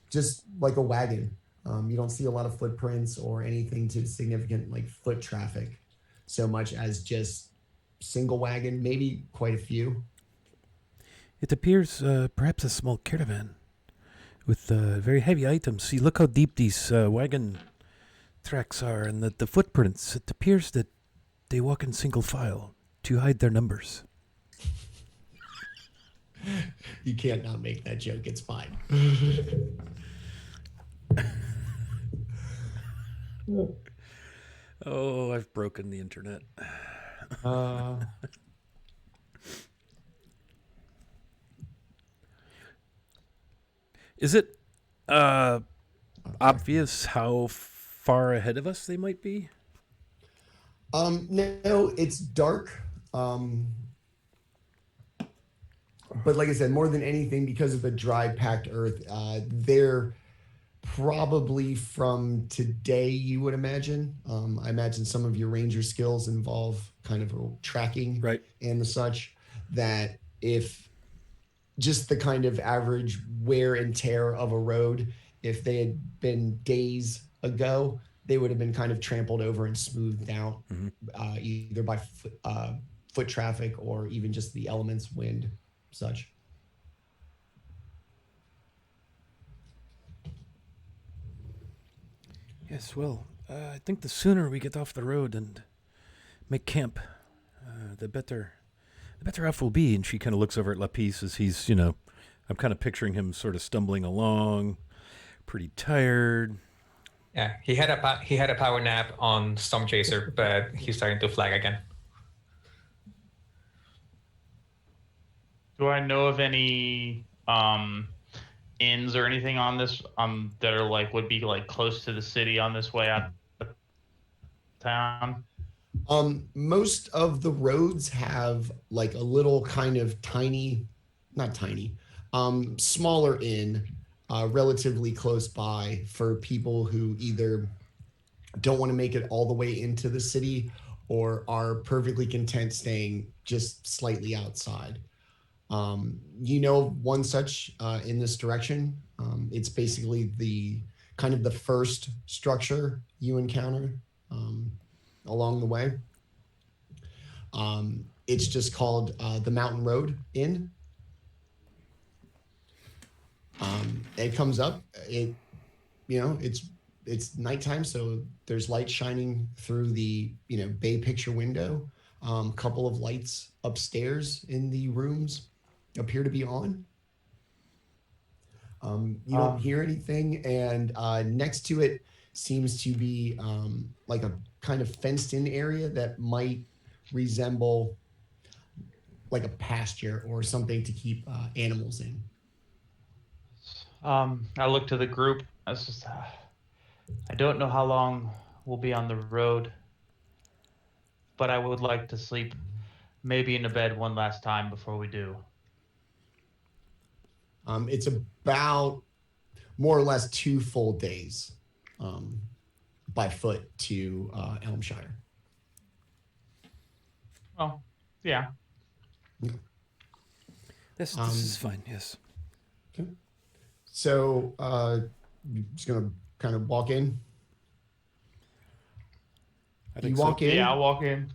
just like a wagon. You don't see a lot of footprints or anything to significant like foot traffic, so much as just single wagon, maybe quite a few. It appears perhaps a small caravan with very heavy items. See, look how deep these wagon tracks are, and the footprints. It appears that they walk in single file to hide their numbers. You can't not make that joke. It's fine. Oh, I've broken the internet. Is it obvious how far ahead of us they might be? No, it's dark. But like I said, more than anything, because of the dry, packed earth, they're probably from today, you would imagine. I imagine some of your ranger skills involve kind of tracking, right, and the such, that if just the kind of average wear and tear of a road, if they had been days ago, they would have been kind of trampled over and smoothed out, either by foot traffic or even just the elements, wind, such. Yes, well, I think the sooner we get off the road and make camp, the better off we'll be. And she kind of looks over at Lapis as he's, I'm kind of picturing him sort of stumbling along, pretty tired. Yeah, he had a power nap on Storm Chaser, but he's starting to flag again. Do I know of any inns or anything on this that are would be close to the city on this way out of town? Most of the roads have like a little kind of smaller inn, relatively close by, for people who either don't want to make it all the way into the city or are perfectly content staying just slightly outside. One such in this direction. It's basically the kind of the first structure you encounter along the way. It's just called the Mountain Road Inn. It comes up. It's nighttime, so there's light shining through the bay picture window. Couple of lights upstairs in the rooms appear to be on. You don't hear anything, and next to it seems to be like a kind of fenced-in area that might resemble like a pasture or something to keep animals in. I look to the group. I don't know how long we'll be on the road, but I would like to sleep maybe in a bed one last time before we do. It's about more or less 2 full days by foot to Elmshire. Oh, yeah. This is fine. Yes. Okay. So you're just gonna kind of walk in. You walk in. Yeah, I'll walk in.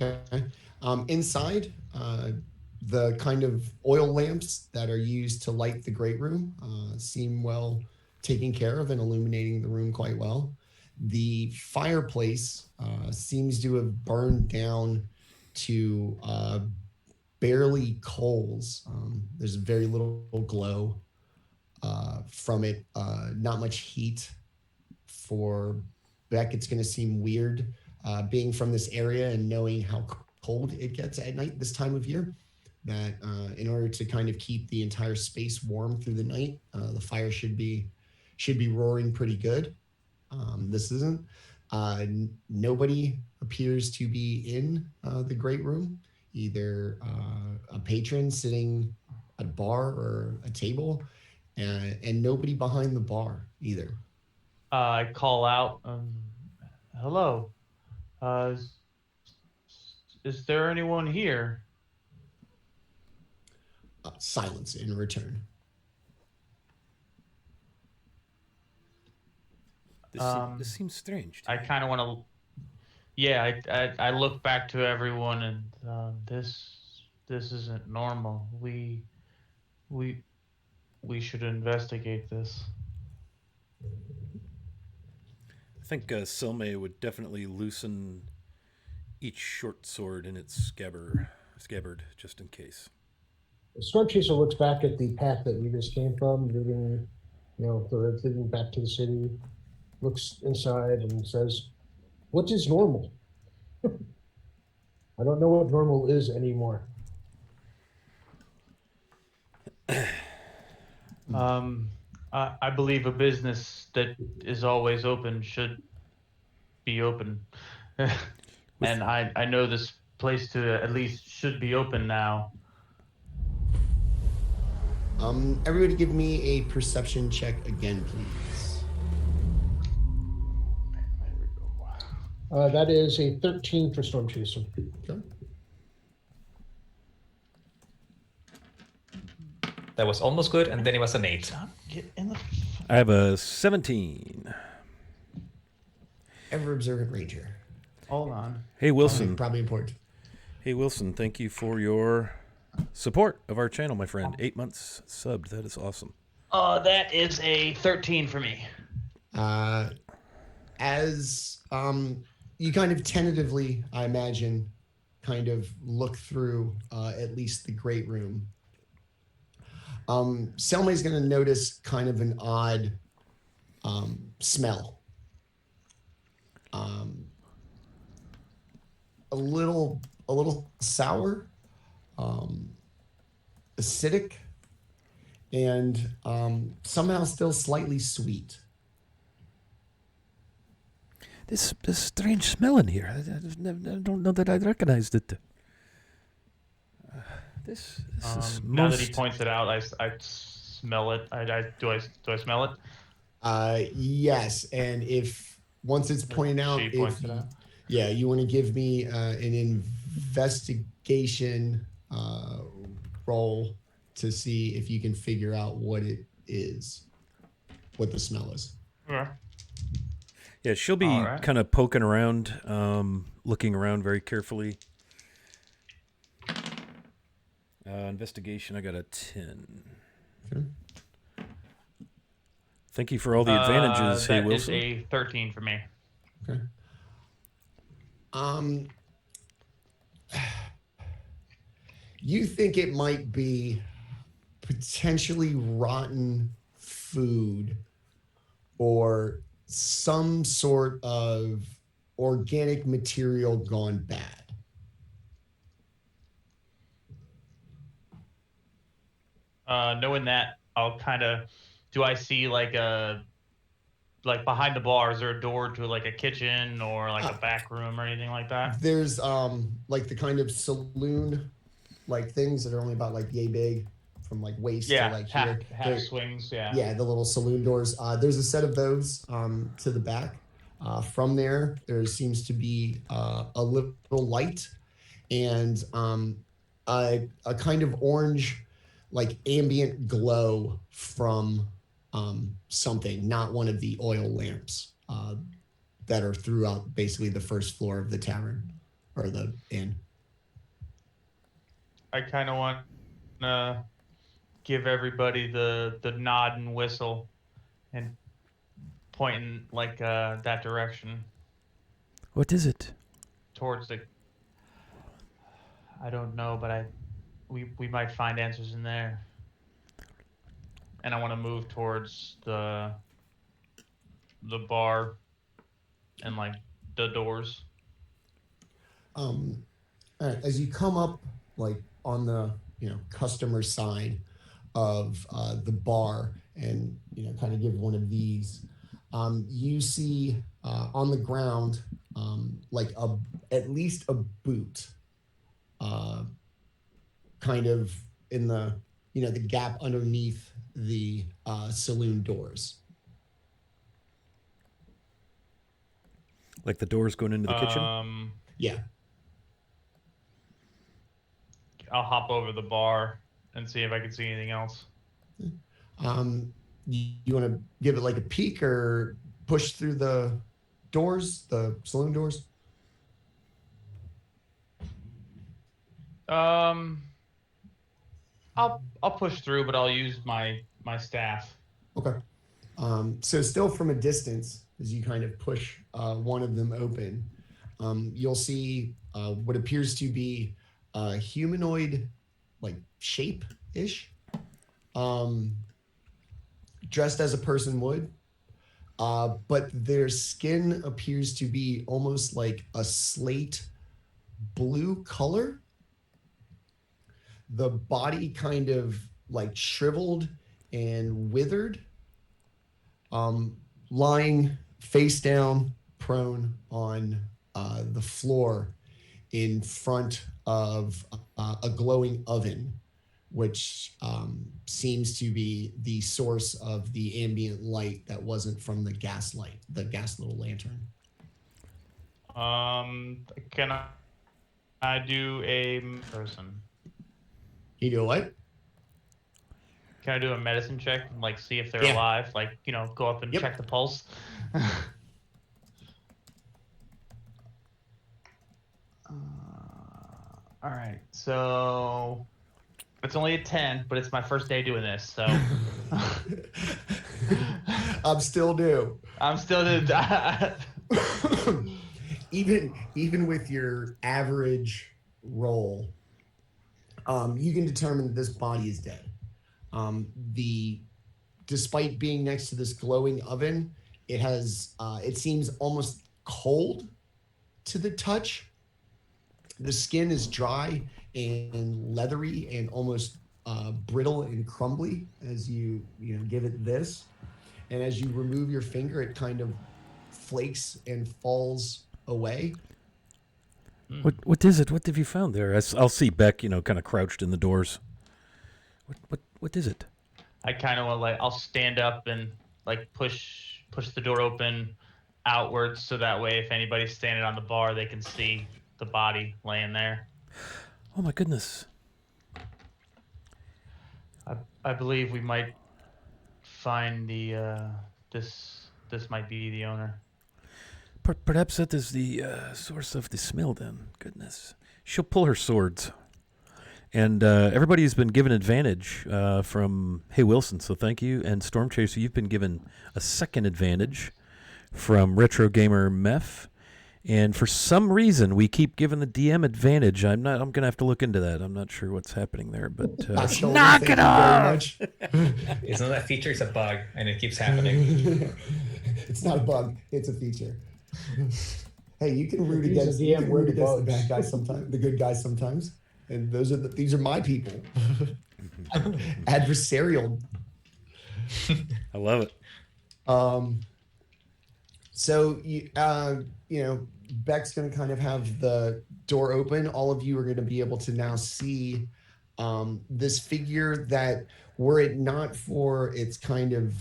Okay. Inside, the kind of oil lamps that are used to light the great room seem well taken care of and illuminating the room quite well. The fireplace seems to have burned down to barely coals. There's very little glow from it. Not much heat. For Beck, it's going to seem weird being from this area and knowing how cold it gets at night this time of year, that in order to kind of keep the entire space warm through the night, the fire should be roaring pretty good. This isn't. Nobody appears to be in the great room, either a patron sitting at a bar or a table, and nobody behind the bar either. I call out, hello. Is there anyone here? Silence in return. This seems strange. I kind of want to. Yeah, I look back to everyone, and this isn't normal. We should investigate this. I think Selme would definitely loosen each short sword in its scabbard just in case. Storm Chaser looks back at the path that you just came from, leading back to the city, looks inside and says, "What is normal? I don't know what normal is anymore." I believe a business that is always open should be open. And I know this place to at least should be open now. Everybody give me a perception check again, please. That is a 13 for Storm Chaser. Okay. That was almost good, and then it was an 8. I have a 17. Ever observant ranger. Hold on. Hey, Wilson. Probably important. Hey, Wilson, thank you for your support of our channel, my friend. 8 months subbed. That is awesome. That is a 13 for me. As you kind of tentatively, I imagine, kind of look through at least the great room, Selmay's going to notice kind of an odd smell. A little sour, acidic, and somehow still slightly sweet. This strange smell in here. I don't know that I recognized it. This is now that he points it out, I smell it. Do I smell it? Yes, and if once it's pointed out, She points it out. Yeah, you want to give me an investigation roll to see if you can figure out what it is, what the smell is. Yeah. Yeah, she'll be kind of poking around, looking around very carefully. Investigation, I got a 10. Okay. Thank you for all the advantages, hey That is Wilson. a 13 for me. Okay. You think it might be potentially rotten food or some sort of organic material gone bad. Knowing that, I'll kind of. Do I see like behind the bar? Is there a door to like a kitchen or like a back room or anything like that? There's like the kind of saloon like things that are only about like yay big from like waist to like here. half swings. Yeah. Yeah, the little saloon doors. There's a set of those to the back. From there seems to be a little light and a kind of orange, like ambient glow from something, not one of the oil lamps that are throughout basically the first floor of the tavern or the inn. I kind of want to give everybody the nod and whistle and pointing like that direction What is it? towards the. I don't know, but we might find answers in there. And I want to move towards the bar and like the doors. All right, as you come up like on the customer side of the bar and kind of give one of these, you see on the ground like at least a boot kind of in the the gap underneath the saloon doors. Like the doors going into the kitchen? Yeah. I'll hop over the bar and see if I can see anything else. You want to give it like a peek or push through the doors, the saloon doors? I'll push through, but I'll use my staff. Okay. So still from a distance, as you kind of push one of them open, you'll see what appears to be a humanoid, like shape-ish, dressed as a person would, but their skin appears to be almost like a slate blue color. The body kind of like shriveled and withered, lying face down, prone on the floor in front of a glowing oven, which seems to be the source of the ambient light that wasn't from the gas little lantern. Can I do a person? You do what? Can I do a medicine check and like see if they're Yeah. alive? Like, go up and Yep. check the pulse. All right, so it's only a 10, but it's my first day doing this, so I'm still new. I'm still Even with your average roll, you can determine that this body is dead. Despite being next to this glowing oven, it seems almost cold to the touch. The skin is dry and leathery and almost brittle and crumbly as you give it this. And as you remove your finger, it kind of flakes and falls away. What is it? What have you found there? I'll see Beck, kind of crouched in the doors. What is it? I kind of want I'll stand up and like push the door open outwards so that way if anybody's standing on the bar they can see the body laying there. Oh my goodness. I believe we might find the this might be the owner. Perhaps that is the source of the smell then. Goodness. She'll pull her swords And everybody's been given advantage from Hey Wilson, so thank you. And Storm Chaser, you've been given a second advantage from Retro Gamer Meth. And for some reason, we keep giving the DM advantage. I'm gonna have to look into that. I'm not sure what's happening there, but knock it off. It's not a feature; it's a bug, and it keeps happening. It's not a bug; it's a feature. Hey, you can root He's a against DM with the bugs. bad guys sometimes, the good guys sometimes, and these are my people. Adversarial. I love it. So you know, Beck's going to kind of have the door open. All of you are going to be able to now see this figure that, were it not for its kind of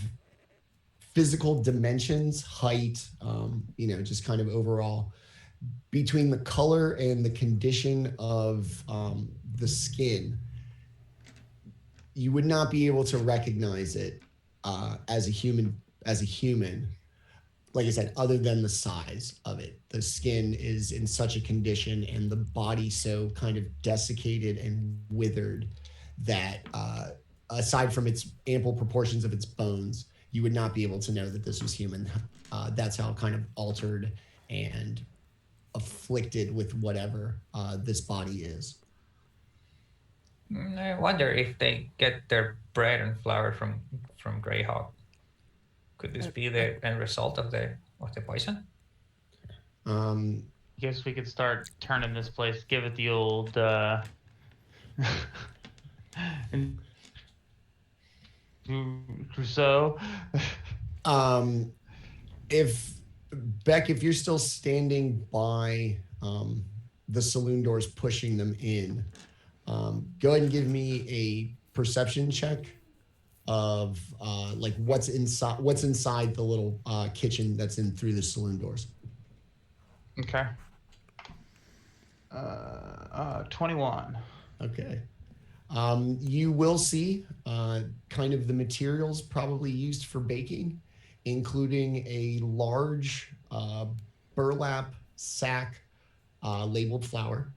physical dimensions, height, you know, just kind of overall, between the color and the condition of the skin, you would not be able to recognize it as a human. Like I said, other than the size of it, the skin is in such a condition and the body so kind of desiccated and withered that aside from its ample proportions of its bones, you would not be able to know that this was human. That's how kind of altered and afflicted with whatever this body is. I wonder if they get their bread and flour from Greyhawk. Could this be the end result of the poison? I guess we could start turning this place. Give it the old. Trousseau. If Beck, if you're still standing by the saloon doors, pushing them in, go ahead and give me a perception check of like what's inside the little kitchen that's in through the saloon doors. Okay. 21. Okay. You will see kind of the materials probably used for baking, including a large burlap sack labeled flour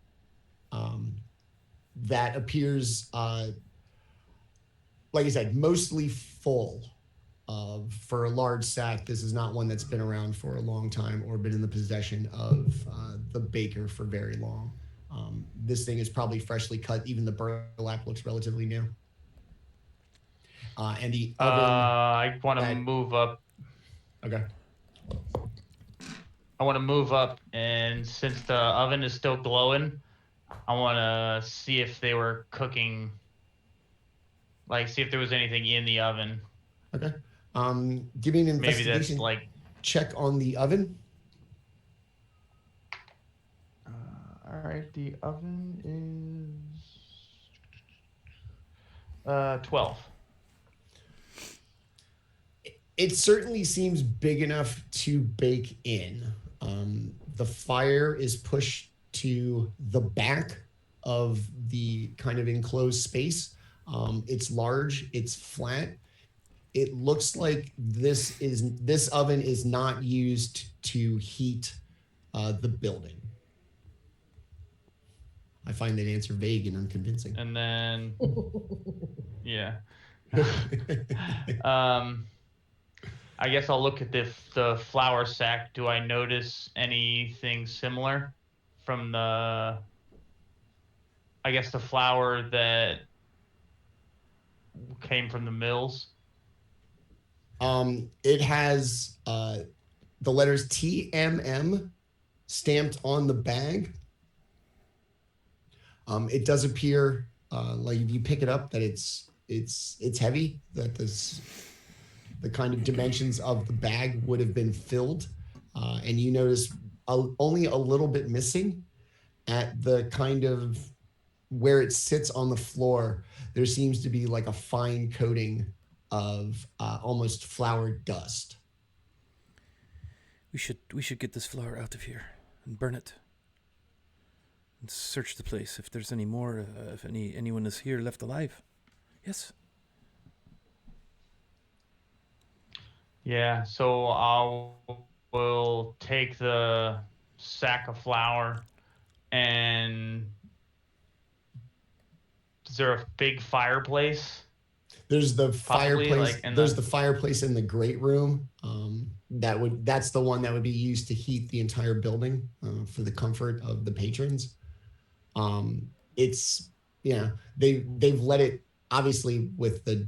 that appears, like I said, mostly full of, for a large sack. This is not one that's been around for a long time or been in the possession of the baker for very long. This thing is probably freshly cut. Even the burlap looks relatively new. And the oven. I want to move up. Okay. I want to move up, and since the oven is still glowing, I want to see if they were cooking. Like, see if there was anything in the oven. Okay. Give me an Maybe investigation that's like. check on the oven. All right, the oven is 12. It certainly seems big enough to bake in. The fire is pushed to the back of the kind of enclosed space. It's large, it's flat. It looks like this oven is not used to heat the building. I find that answer vague and unconvincing. And then, yeah. I guess I'll look at the flour sack. Do I notice anything similar from the, I guess, the flour that came from the mills? It has the letters TMM stamped on the bag. It does appear like if you pick it up that it's heavy, that the kind of dimensions of the bag would have been filled, and you notice only a little bit missing at the kind of where it sits on the floor. There seems to be like a fine coating of almost flour dust. We should get this flour out of here and burn it. And search the place if there's any more, if anyone is here left alive. Yes. Yeah, so we'll take the sack of flour and there a big fireplace? There's the Possibly, fireplace. like, in There's the- the fireplace in the great room. That's the one that would be used to heat the entire building for the comfort of the patrons. It's they've let it, obviously with the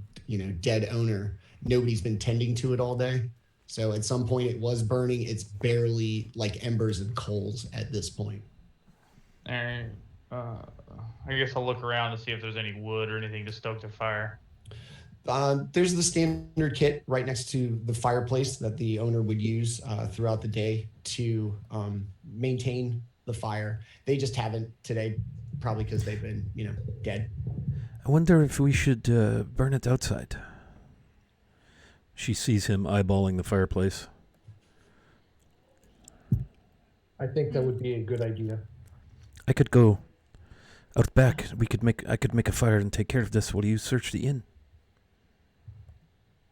dead owner. Nobody's been tending to it all day, so at some point it was burning. It's barely like embers and coals at this point. And I guess I'll look around to see if there's any wood or anything to stoke the fire. There's the standard kit right next to the fireplace that the owner would use throughout the day to maintain the fire. They just haven't today, probably because they've been, dead. I wonder if we should burn it outside. She sees him eyeballing the fireplace. I think that would be a good idea. I could go out back. I could make a fire and take care of this while you search the inn.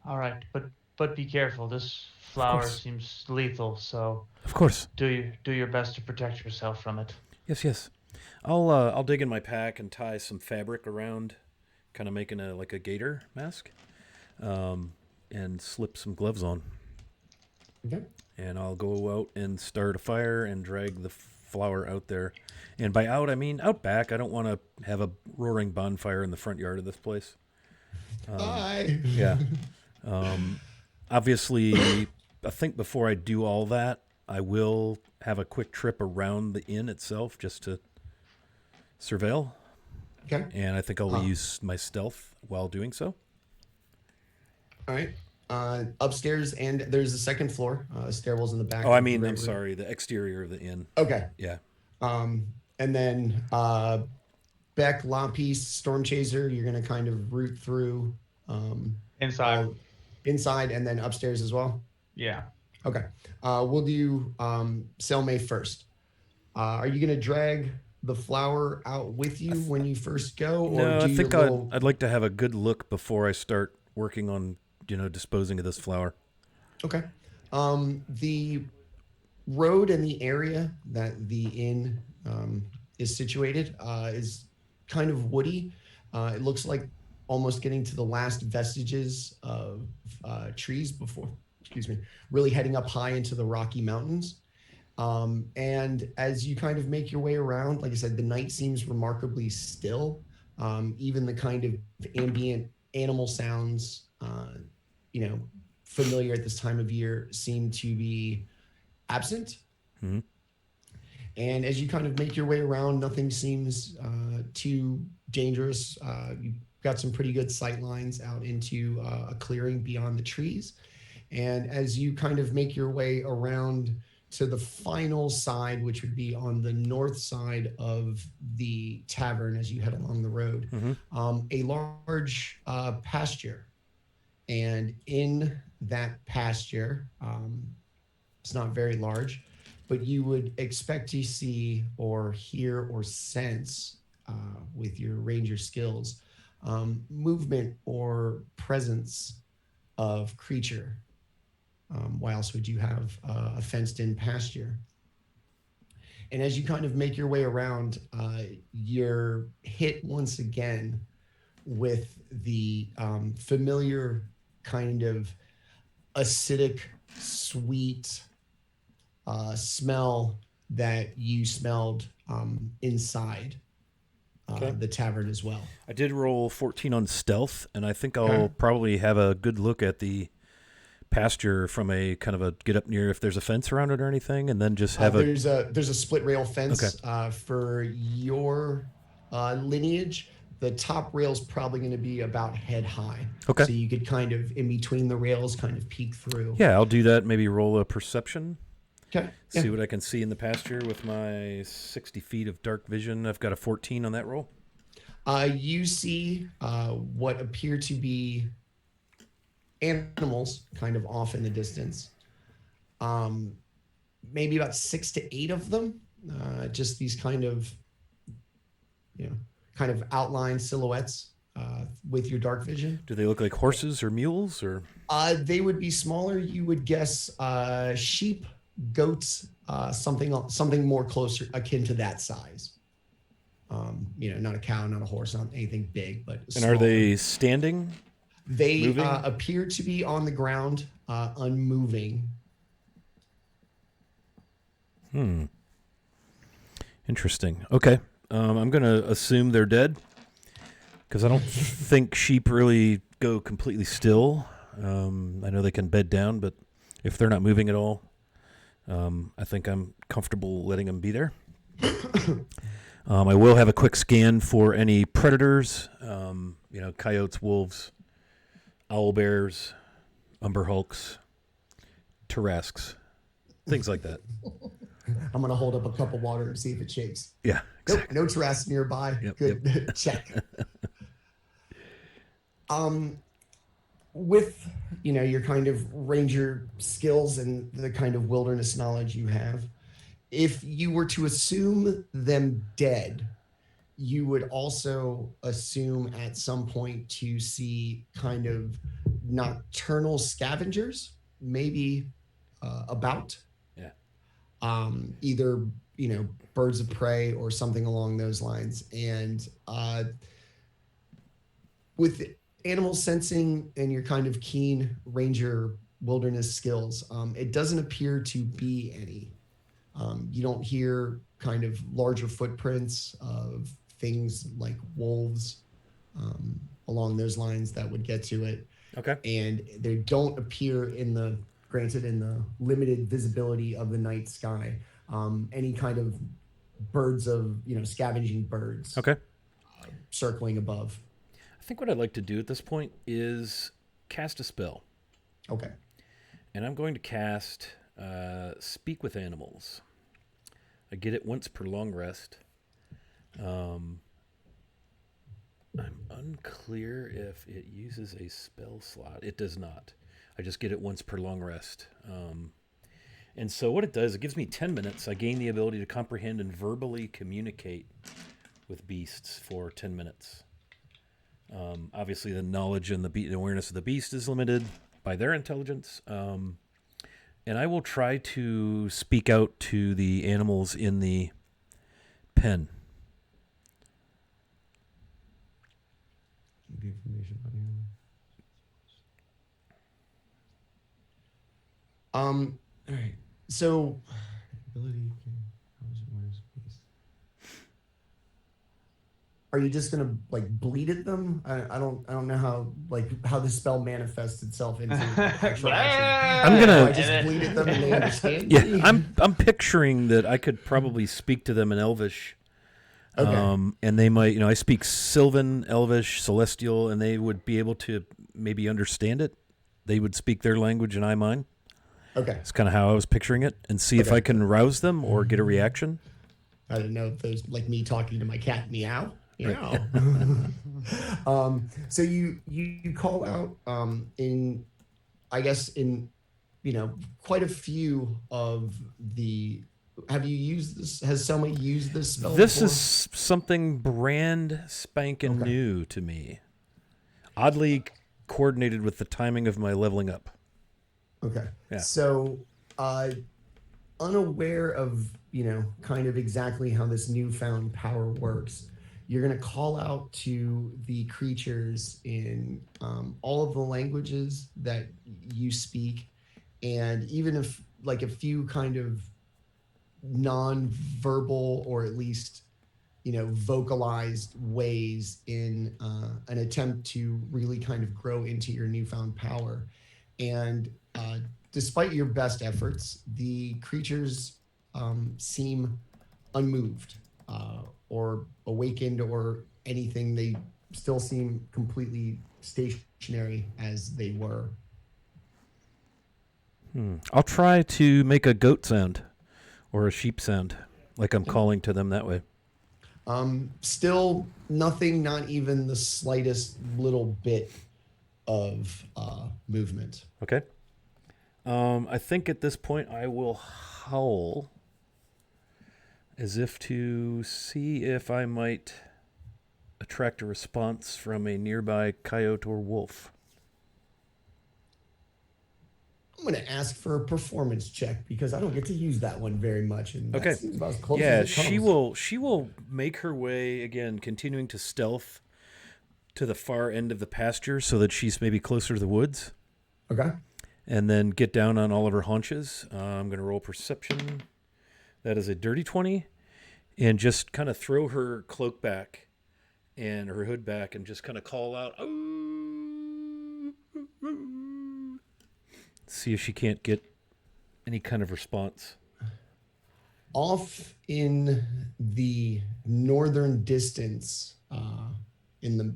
All right, but be careful. This flower course. seems lethal, so Of course. do your best to protect yourself from it. Yes. I'll dig in my pack and tie some fabric around, kind of making a gator mask, and slip some gloves on. Okay. And I'll go out and start a fire and drag the flower out there. And by out, I mean out back. I don't want to have a roaring bonfire in the front yard of this place. Bye. Yeah. Obviously, I think before I do all that, I will have a quick trip around the inn itself just to surveil. Okay. And I think I'll use my stealth while doing so. All right. Upstairs, and there's the second floor. Stairwells in the back. Oh, I mean, I'm sorry, the exterior of the inn. Okay. Yeah. And then Beck, Lapice, Storm Chaser, you're going to kind of root through Inside. inside and then upstairs as well. Yeah. Okay. We'll do Selmay first. Are you going to drag the flower out with you when you first go? Or No, do I think your little... I'd like to have a good look before I start working on, disposing of this flower. Okay. The road and the area that the inn is situated is kind of woody. It looks like almost getting to the last vestiges of trees before, really heading up high into the Rocky Mountains. And as you kind of make your way around, like I said, the night seems remarkably still. Even the kind of ambient animal sounds, familiar at this time of year seem to be absent. Mm-hmm. And as you kind of make your way around, nothing seems too dangerous. You've got some pretty good sight lines out into a clearing beyond the trees. And as you kind of make your way around to the final side, which would be on the north side of the tavern as you head along the road, a large pasture. And in that pasture, it's not very large, but you would expect to see or hear or sense with your ranger skills, movement or presence of creature. Why else would you have a fenced-in pasture? And as you kind of make your way around, you're hit once again with the familiar kind of acidic, sweet smell that you smelled inside the tavern as well. I did roll 14 on stealth, and I think I'll probably have a good look at the pasture from a kind of a get up near if there's a fence around it or anything, and then just have there's a split rail fence for your lineage. The top rail's probably going to be about head high. Okay. So you could kind of, in between the rails, kind of peek through. Yeah, I'll do that. Maybe roll a perception. Okay. See what I can see in the pasture with my 60 feet of dark vision. I've got a 14 on that roll. You see what appear to be animals kind of off in the distance. Maybe about 6 to 8 of them. Just these kind of outline silhouettes with your dark vision. Do they look like horses or mules or? They would be smaller. You would guess sheep, goats, something more closer akin to that size. not a cow, not a horse, not anything big, but And are they standing? They moving? Appear to be on the ground, unmoving. Interesting. Okay. I'm going to assume they're dead because I don't think sheep really go completely still. I know they can bed down, but if they're not moving at all, I think I'm comfortable letting them be there. I will have a quick scan for any predators, coyotes, wolves, owl bears, umber hulks, Tarasques, things like that. I'm gonna hold up a cup of water and see if it shakes. Yeah, exactly. Nope, no Tarasque nearby. Yep, Good. Check. With your kind of ranger skills and the kind of wilderness knowledge you have, if you were to assume them dead, you would also assume at some point to see kind of nocturnal scavengers, maybe about. Yeah. Either, birds of prey or something along those lines. And with animal sensing and your kind of keen ranger wilderness skills, it doesn't appear to be any. You don't hear kind of larger footprints of things like wolves along those lines that would get to it. Okay. And they don't appear in the limited visibility of the night sky, any kind of birds of, scavenging birds. Okay. Circling above. I think what I'd like to do at this point is cast a spell. Okay. And I'm going to cast Speak with Animals. I get it once per long rest. I'm unclear if it uses a spell slot. It does not. I just get it once per long rest. And so what it does, it gives me 10 minutes. I gain the ability to comprehend and verbally communicate with beasts for 10 minutes. Obviously, the knowledge and the awareness of the beast is limited by their intelligence. And I will try to speak out to the animals in the pen. All right. So, are you just gonna bleed at them? I don't know how the spell manifests itself into actual action. I'm gonna. I just bleed at them and they understand. Yeah, me? I'm picturing that I could probably speak to them in Elvish. Okay. And they might, I speak Sylvan, Elvish, Celestial, and they would be able to maybe understand it. They would speak their language and I mine. Okay. That's kind of how I was picturing it, and see if I can rouse them or get a reaction. I didn't know if there's like me talking to my cat, meow. Meow. So you call out in quite a few of the. Have you used this? Has someone used this spell This before? is something brand spanking new to me. Oddly coordinated with the timing of my leveling up. Okay. Yeah. So, unaware of, kind of exactly how this newfound power works, you're going to call out to the creatures in all of the languages that you speak. And even if a few kind of non-verbal or at least, vocalized ways in an attempt to really kind of grow into your newfound power. And despite your best efforts, the creatures seem unmoved or awakened or anything. They still seem completely stationary as they were. I'll try to make a goat sound or a sheep sound, like I'm calling to them that way. Still nothing, not even the slightest little bit of movement. Okay. I think at this point I will howl as if to see if I might attract a response from a nearby coyote or wolf. I'm going to ask for a performance check because I don't get to use that one very much, and that Okay. seems about as close Yeah, as it she comes. will make her way again, continuing to stealth to the far end of the pasture so that she's maybe closer to the woods, Okay. and then get down on all of her haunches. I'm going to roll perception. That is a dirty 20, and just kind of throw her cloak back and her hood back and just kind of call out, "Ooh, ooh, ooh." See if she can't get any kind of response. Off in the northern distance, in the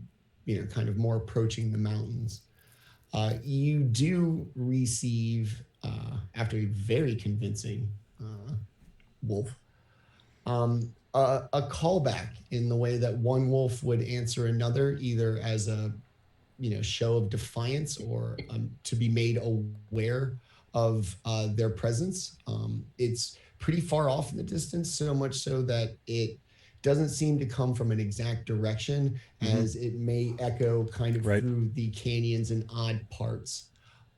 kind of more approaching the mountains, you do receive, after a very convincing wolf, a callback in the way that one wolf would answer another, either as a show of defiance or to be made aware of their presence. It's pretty far off in the distance, so much so that it doesn't seem to come from an exact direction, as it may echo kind of Right. through the canyons and odd parts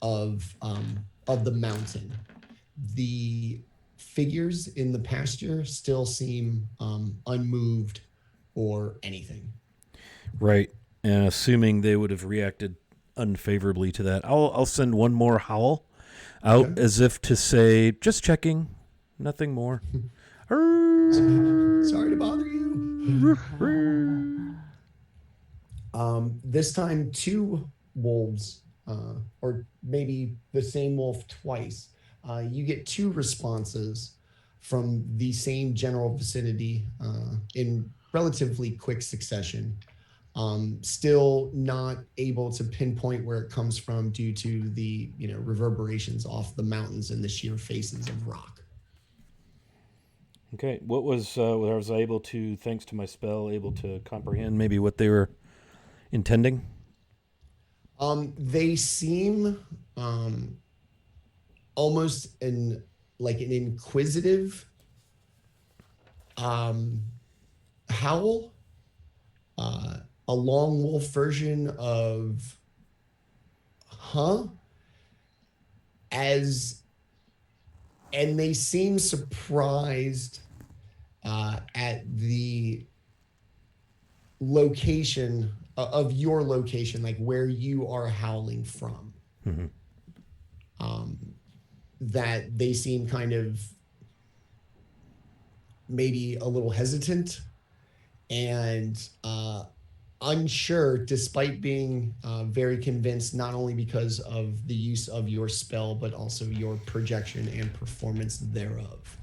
of the mountain. The figures in the pasture still seem unmoved or anything. Right. And assuming they would have reacted unfavorably to that, I'll send one more howl out Okay. as if to say, just checking, nothing more. Sorry to bother you. This time, two wolves, or maybe the same wolf twice. You get two responses from the same general vicinity in relatively quick succession. Still not able to pinpoint where it comes from due to the reverberations off the mountains and the sheer faces of rock. Okay. What was I able to, thanks to my spell, able to comprehend maybe what they were intending? They seem almost an inquisitive howl, a long wolf version of and they seem surprised at the location of your location, like where you are howling from. That they seem kind of maybe a little hesitant and unsure, despite being very convinced, not only because of the use of your spell, but also your projection and performance thereof.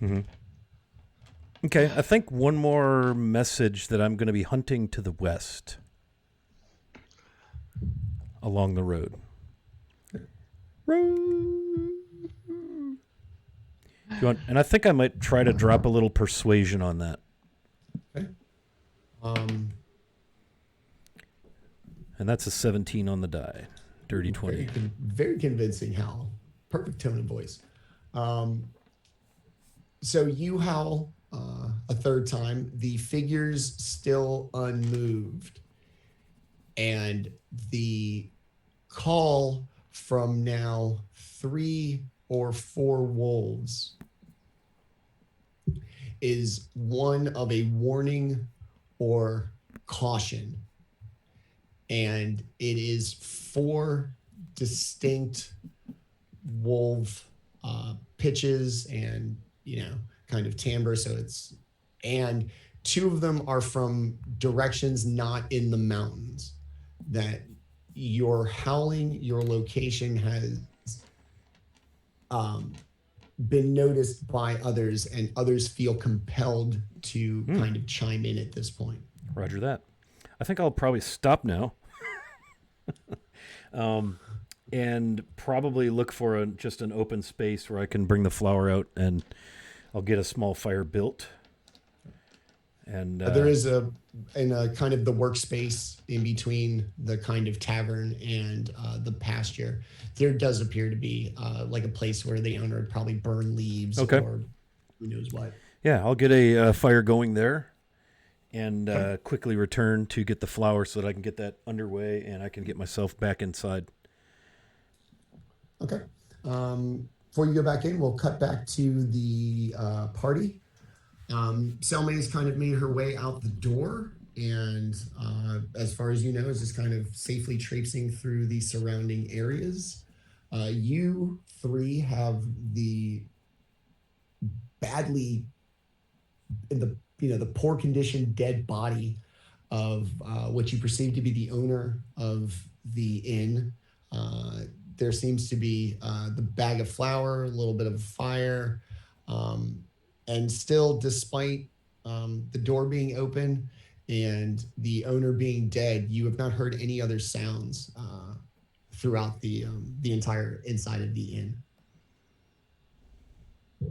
Okay. I think one more message that I'm going to be hunting to the west along the road. Do you want, and I think I might try to drop a little persuasion on that. Okay. And that's a 17 on the die. Dirty 20. Very convincing howl. Perfect tone of voice. So you howl a third time. The figure's still unmoved. And the call from now 3 or 4 wolves is one of a warning or caution. And it is 4 distinct wolf pitches and kind of timbre. So and 2 of them are from directions not in the mountains. That your howling, your location has been noticed by others, and others feel compelled to kind of chime in at this point. Roger that. I think I'll probably stop now. And probably look for just an open space where I can bring the flower out, and I'll get a small fire built. And there is a kind of the workspace in between the kind of tavern and the pasture. There does appear to be like a place where the owner would probably burn leaves or who knows what. Yeah, I'll get a fire going there, and quickly return to get the flower so that I can get that underway and I can get myself back inside. Okay. Before you go back in, we'll cut back to the party. Selmay's kind of made her way out the door, and as far as you know, is just kind of safely traipsing through the surrounding areas. You three have the badly in the poor condition dead body of what you perceive to be the owner of the inn. There seems to be the bag of flour, a little bit of fire, and still, despite the door being open and the owner being dead, you have not heard any other sounds throughout the entire inside of the inn.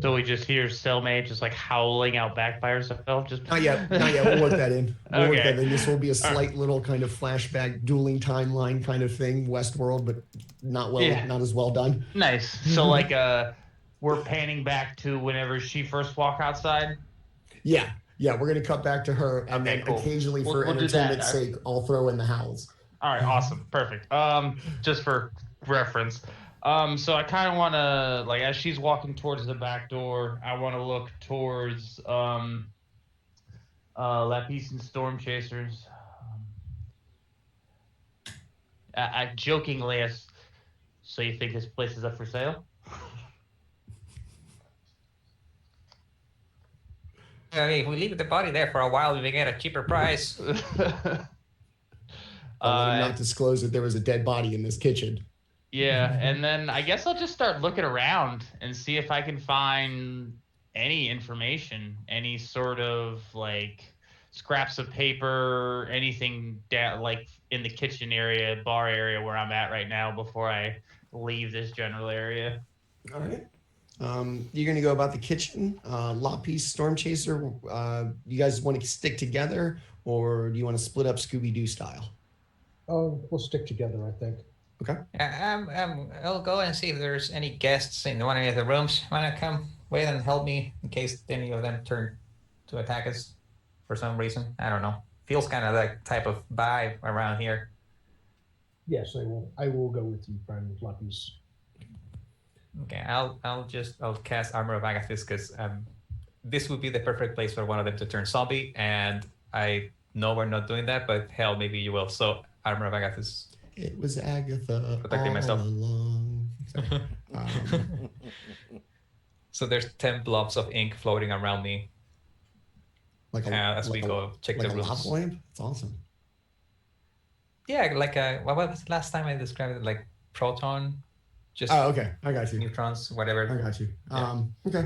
So we just hear Cellmate just like howling out back by herself. Just Not yet. We'll work that in. We'll work Okay. that in. This will be a slight little kind of flashback, dueling timeline kind of thing, Westworld, but not as well done. Nice. So like we're panning back to whenever she first walked outside. Yeah, we're gonna cut back to her, and Okay, then cool. occasionally, We'll for do that. entertainment's sake, I'll throw in the howls. All right, awesome, perfect. Just for reference. So I kind of want to, like, as she's walking towards the back door, I want to look towards Lapis and Storm Chasers. I jokingly asked, so you think this place is up for sale? I mean, if we leave the body there for a while, we may get a cheaper price. I'll let him not disclose that there was a dead body in this kitchen. Yeah, and then I guess I'll just start looking around and see if I can find any information, any sort of like scraps of paper, anything like in the kitchen area, bar area where I'm at right now before I leave this general area. All right. You're going to go about the kitchen. Lapis, Storm Chaser, you guys want to stick together, or do you want to split up Scooby-Doo style? We'll stick together, I think. Okay. I'll go and see if there's any guests in one of the rooms. Wanna come with and help me in case any of them turn to attack us for some reason? I don't know. Feels kind of like type of vibe around here. Yes, I will go with you, friend Lapis. Okay, I'll cast Armor of Agathis because this would be the perfect place for one of them to turn zombie, and I know we're not doing that, but hell, maybe you will. So Armor of Agathis. It was Agatha Protecting all myself. along. So there's 10 blobs of ink floating around me as we go check the like a rooms. lava lamp? It's awesome. Yeah, like what was the last time I described it? Like proton, just okay, I got you. neutrons, whatever. I got you. Yeah. Okay.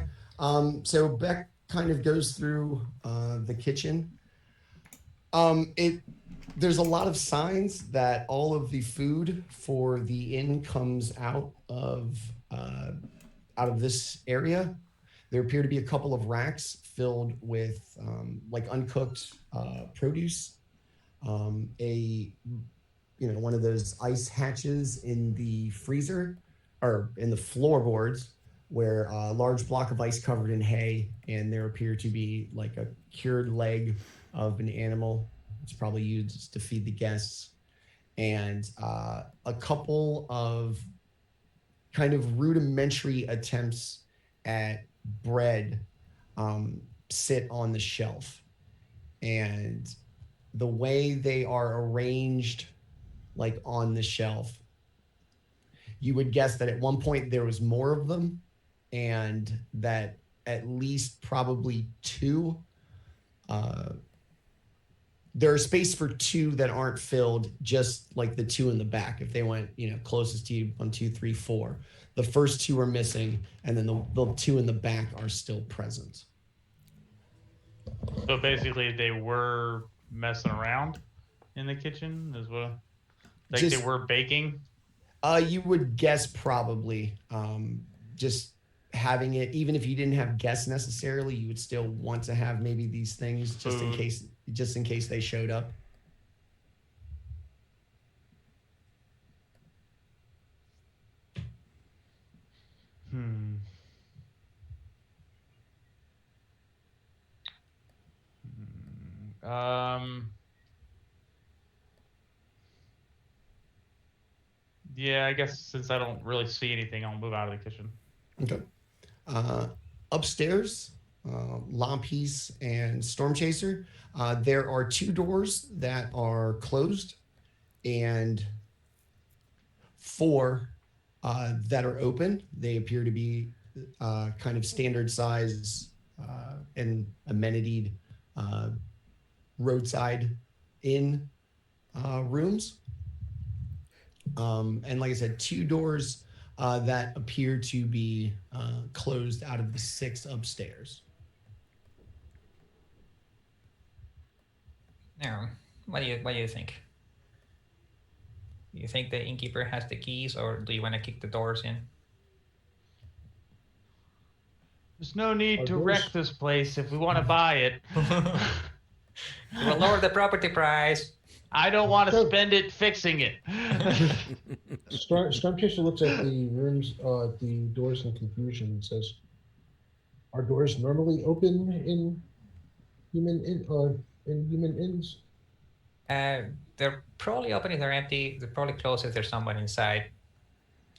So Beck kind of goes through the kitchen. There's a lot of signs that all of the food for the inn comes out of this area. There appear to be a couple of racks filled with like uncooked produce. One of those ice hatches in the freezer or in the floorboards where a large block of ice covered in hay, and there appear to be like a cured leg of an animal. It's probably used to feed the guests, and a couple of kind of rudimentary attempts at bread sit on the shelf. And the way they are arranged, like on the shelf, you would guess that at one point there was more of them, and that at least probably two there's space for two that aren't filled, just like the two in the back. If they went, closest to you, 1, 2, 3, 4. The first two are missing, and then the two in the back are still present. So basically, they were messing around in the kitchen, is what? Like they were baking. You would guess probably. Just having it, even if you didn't have guests necessarily, you would still want to have maybe these things just in case they showed up. Yeah, I guess since I don't really see anything, I'll move out of the kitchen. Okay. Upstairs, Lampiece and Storm Chaser, there are 2 doors that are closed and 4 that are open. They appear to be kind of standard size and amenitied roadside inn rooms. And like I said, 2 doors that appear to be closed out of the 6 upstairs. Now, what do you think? You think the innkeeper has the keys, or do you want to kick the doors in? There's no need Are to those- wreck this place if we want to buy it. We'll lower the property price. I don't want to So- spend it fixing it. Storm Chaser looks at the rooms, the doors in confusion, and says, "Are doors normally open in human inns?" They're probably open if they're empty. They're probably closed if there's someone inside.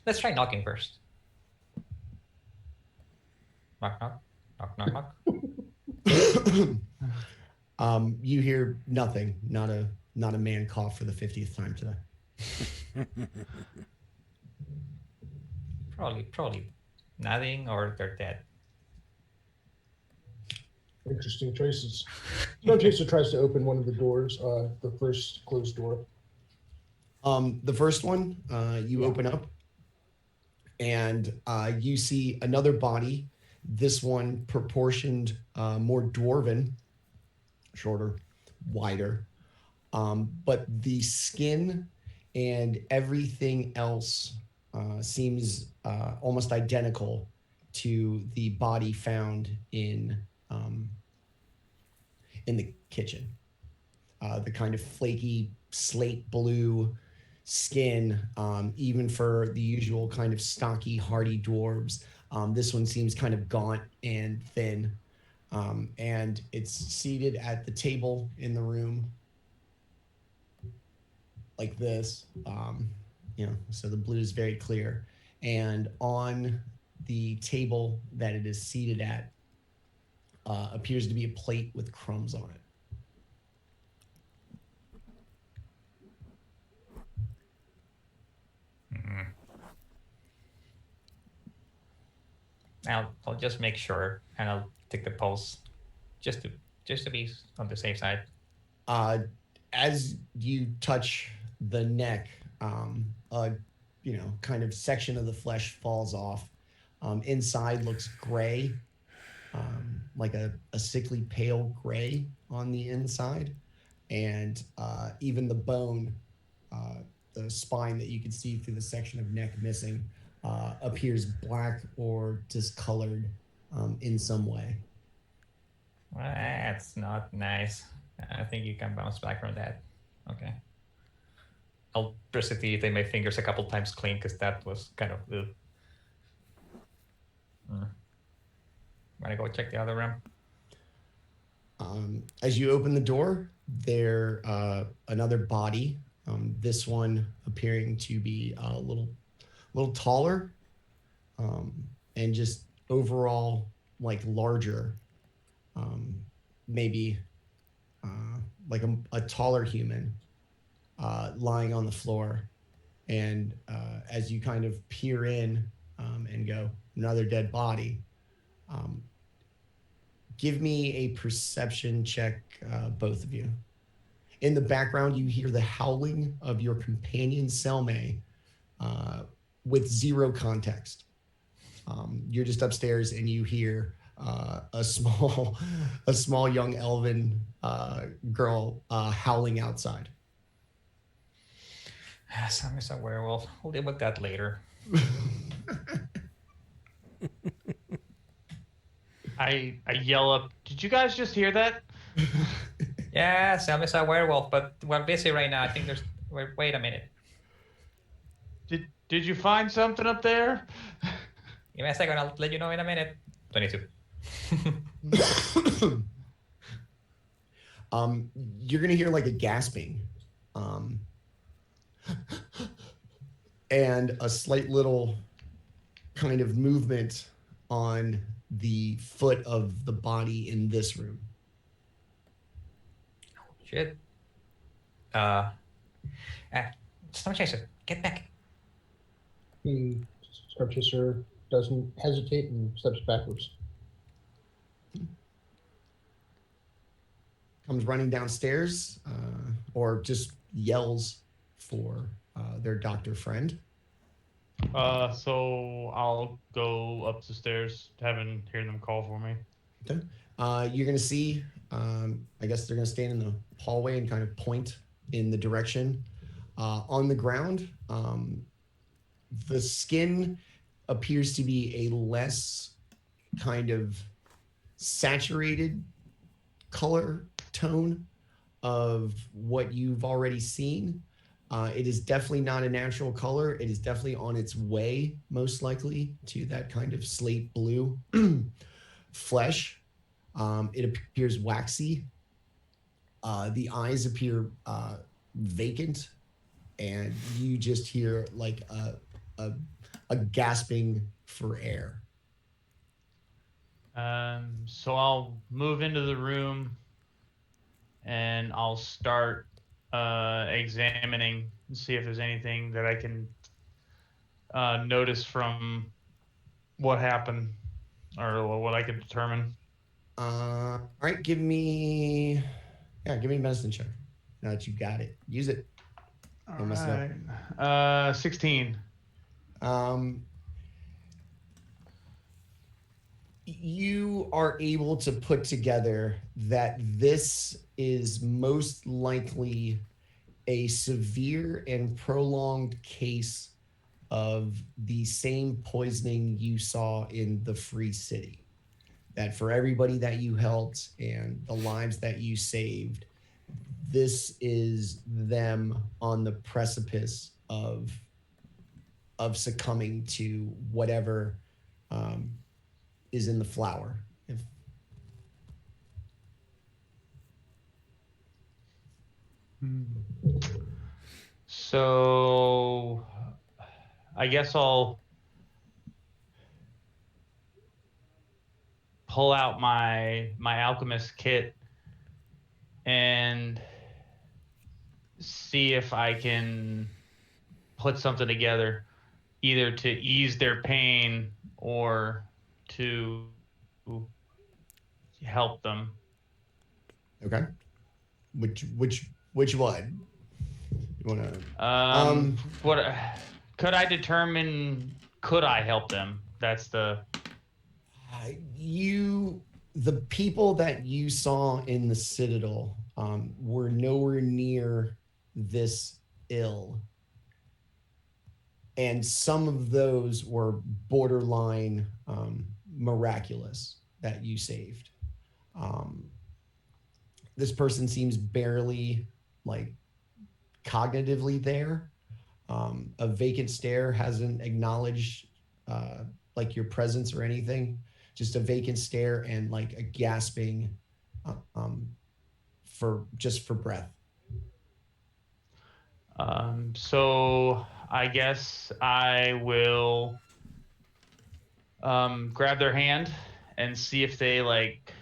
Let's try knocking first. Knock, knock. Knock, knock, knock. You hear nothing. Not a man cough for the 50th time today. Probably nothing, or they're dead. Interesting choices. Storm Chaser tries to open one of the doors, the first closed door. The first one, you open up and you see another body. This one proportioned more dwarven, shorter, wider. But the skin and everything else seems almost identical to the body found in the kitchen. The kind of flaky slate blue skin, even for the usual kind of stocky, hardy dwarves. This one seems kind of gaunt and thin. And it's seated at the table in the room like this, so the blue is very clear. And on the table that it is seated at appears to be a plate with crumbs on it. I'll just make sure, and I'll take the pulse, just to be on the safe side. As you touch the neck, kind of section of the flesh falls off. Inside looks gray, like a sickly pale gray on the inside, and even the bone, the spine that you can see through the section of neck missing, appears black or discolored in some way. Well, that's not nice. I think you can bounce back from that. Okay. I'll precipitate my fingers a couple times clean, because that was kind of ugh. Want to go check the other room? As you open the door, there another body. This one appearing to be a little taller, and just overall like larger, maybe like a taller human, lying on the floor. And as you kind of peer in and go, another dead body, give me a perception check, both of you. In the background, you hear the howling of your companion Selmay, with zero context. You're just upstairs and you hear a small young elven girl howling outside. Sam is a werewolf. We'll deal with that later. I yell up, "Did you guys just hear that?" Yeah, Sam is a werewolf, but we're busy right now. I think there's... Wait a minute. Did you find something up there? Give me a second. I'll let you know in a minute. 22. You're gonna hear like a gasping, and a slight little kind of movement on the foot of the body in this room. Shit. Storm Chaser, get back. The Storm Chaser doesn't hesitate and steps backwards. Comes running downstairs, or just yells for their doctor friend. So I'll go up the stairs, hearing them call for me. Okay. You're gonna see. I guess they're gonna stand in the hallway and kind of point in the direction. On the ground, the skin appears to be a less kind of saturated color tone of what you've already seen. It is definitely not a natural color. It is definitely on its way, most likely, to that kind of slate blue flesh. It appears waxy. The eyes appear vacant, and you just hear like a gasping for air. So I'll move into the room and I'll start examining and see if there's anything that I can notice from what happened or what I can determine. All right, give me a medicine check. Now that you got it, use it. All right. 16. You are able to put together that this is most likely a severe and prolonged case of the same poisoning you saw in the Free City. That for everybody that you helped and the lives that you saved, this is them on the precipice of succumbing to whatever is in the flower. So I guess I'll pull out my alchemist kit and see if I can put something together, either to ease their pain or to help them. Okay. Which one? You wanna? What could I determine? Could I help them? That's the. The people that you saw in the Citadel were nowhere near this ill, and some of those were borderline miraculous that you saved. This person seems barely like cognitively there. A vacant stare hasn't acknowledged like your presence or anything. Just a vacant stare and like a gasping for breath. So I guess I will grab their hand and see if they like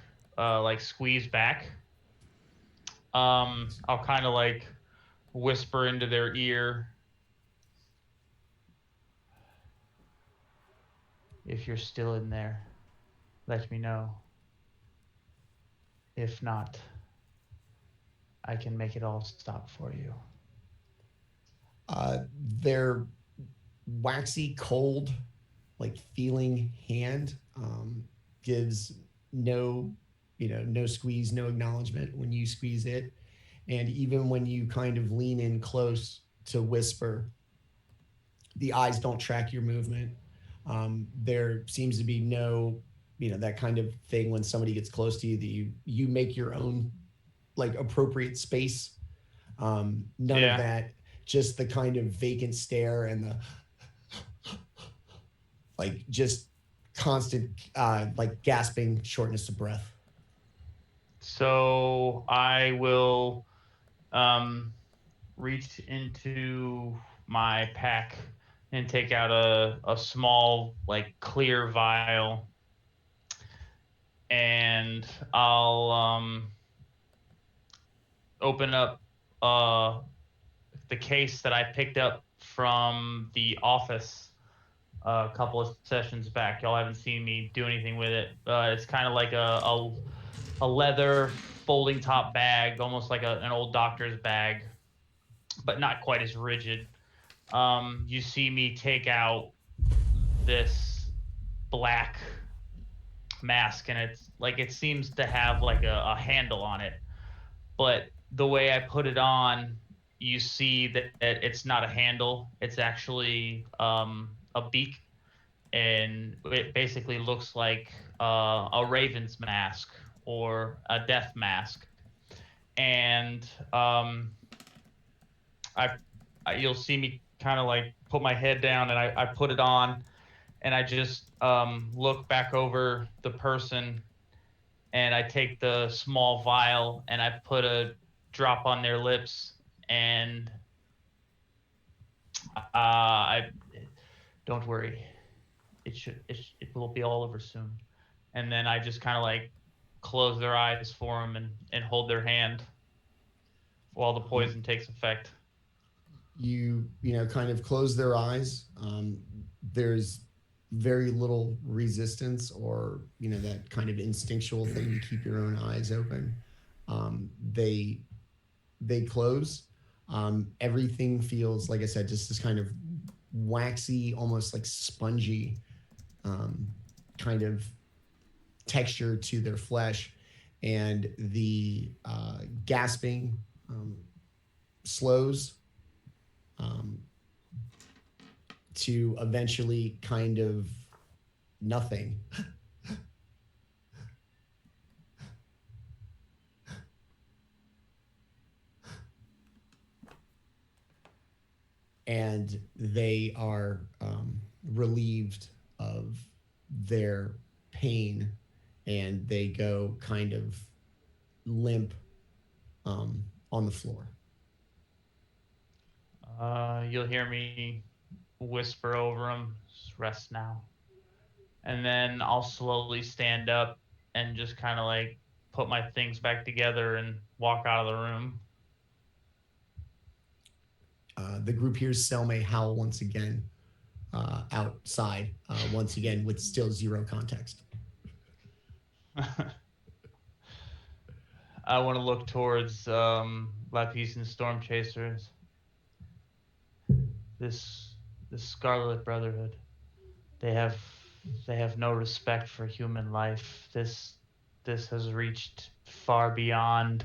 squeeze back. I'll kind of like whisper into their ear, if you're still in there, let me know. If not, I can make it all stop for you. Their waxy cold, like feeling hand gives no squeeze, no acknowledgement when you squeeze it. And even when you kind of lean in close to whisper, the eyes don't track your movement. There seems to be no, that kind of thing when somebody gets close to you that you make your own like appropriate space. None of that, just the kind of vacant stare and the like just constant like gasping, shortness of breath. So I will reach into my pack and take out a small, like, clear vial, and I'll open up the case that I picked up from the office a couple of sessions back. Y'all haven't seen me do anything with it. It's kind of like a leather folding top bag, almost like an old doctor's bag, but not quite as rigid. You see me take out this black mask, and it's like it seems to have like a handle on it, but the way I put it on, you see that it's not a handle. It's actually a beak, and it basically looks like a raven's mask or a death mask. And you'll see me kind of like put my head down, and I put it on, and I just look back over the person, and I take the small vial and I put a drop on their lips, and I don't worry, it will be all over soon. And then I just kind of like close their eyes for them and hold their hand while the poison takes effect. You know, kind of close their eyes. There's very little resistance, or that kind of instinctual thing to keep your own eyes open. They close. Everything feels, like I said, just this kind of waxy, almost like spongy kind of texture to their flesh, and the gasping slows to eventually kind of nothing. And they are relieved of their pain, and they go kind of limp on the floor. You'll hear me whisper over them, "Just rest now." And then I'll slowly stand up and just kind of like put my things back together and walk out of the room. The group hears Selma howl once again outside, once again with still zero context. I want to look towards Lapis and Storm Chasers. This Scarlet Brotherhood, they have no respect for human life. This has reached far beyond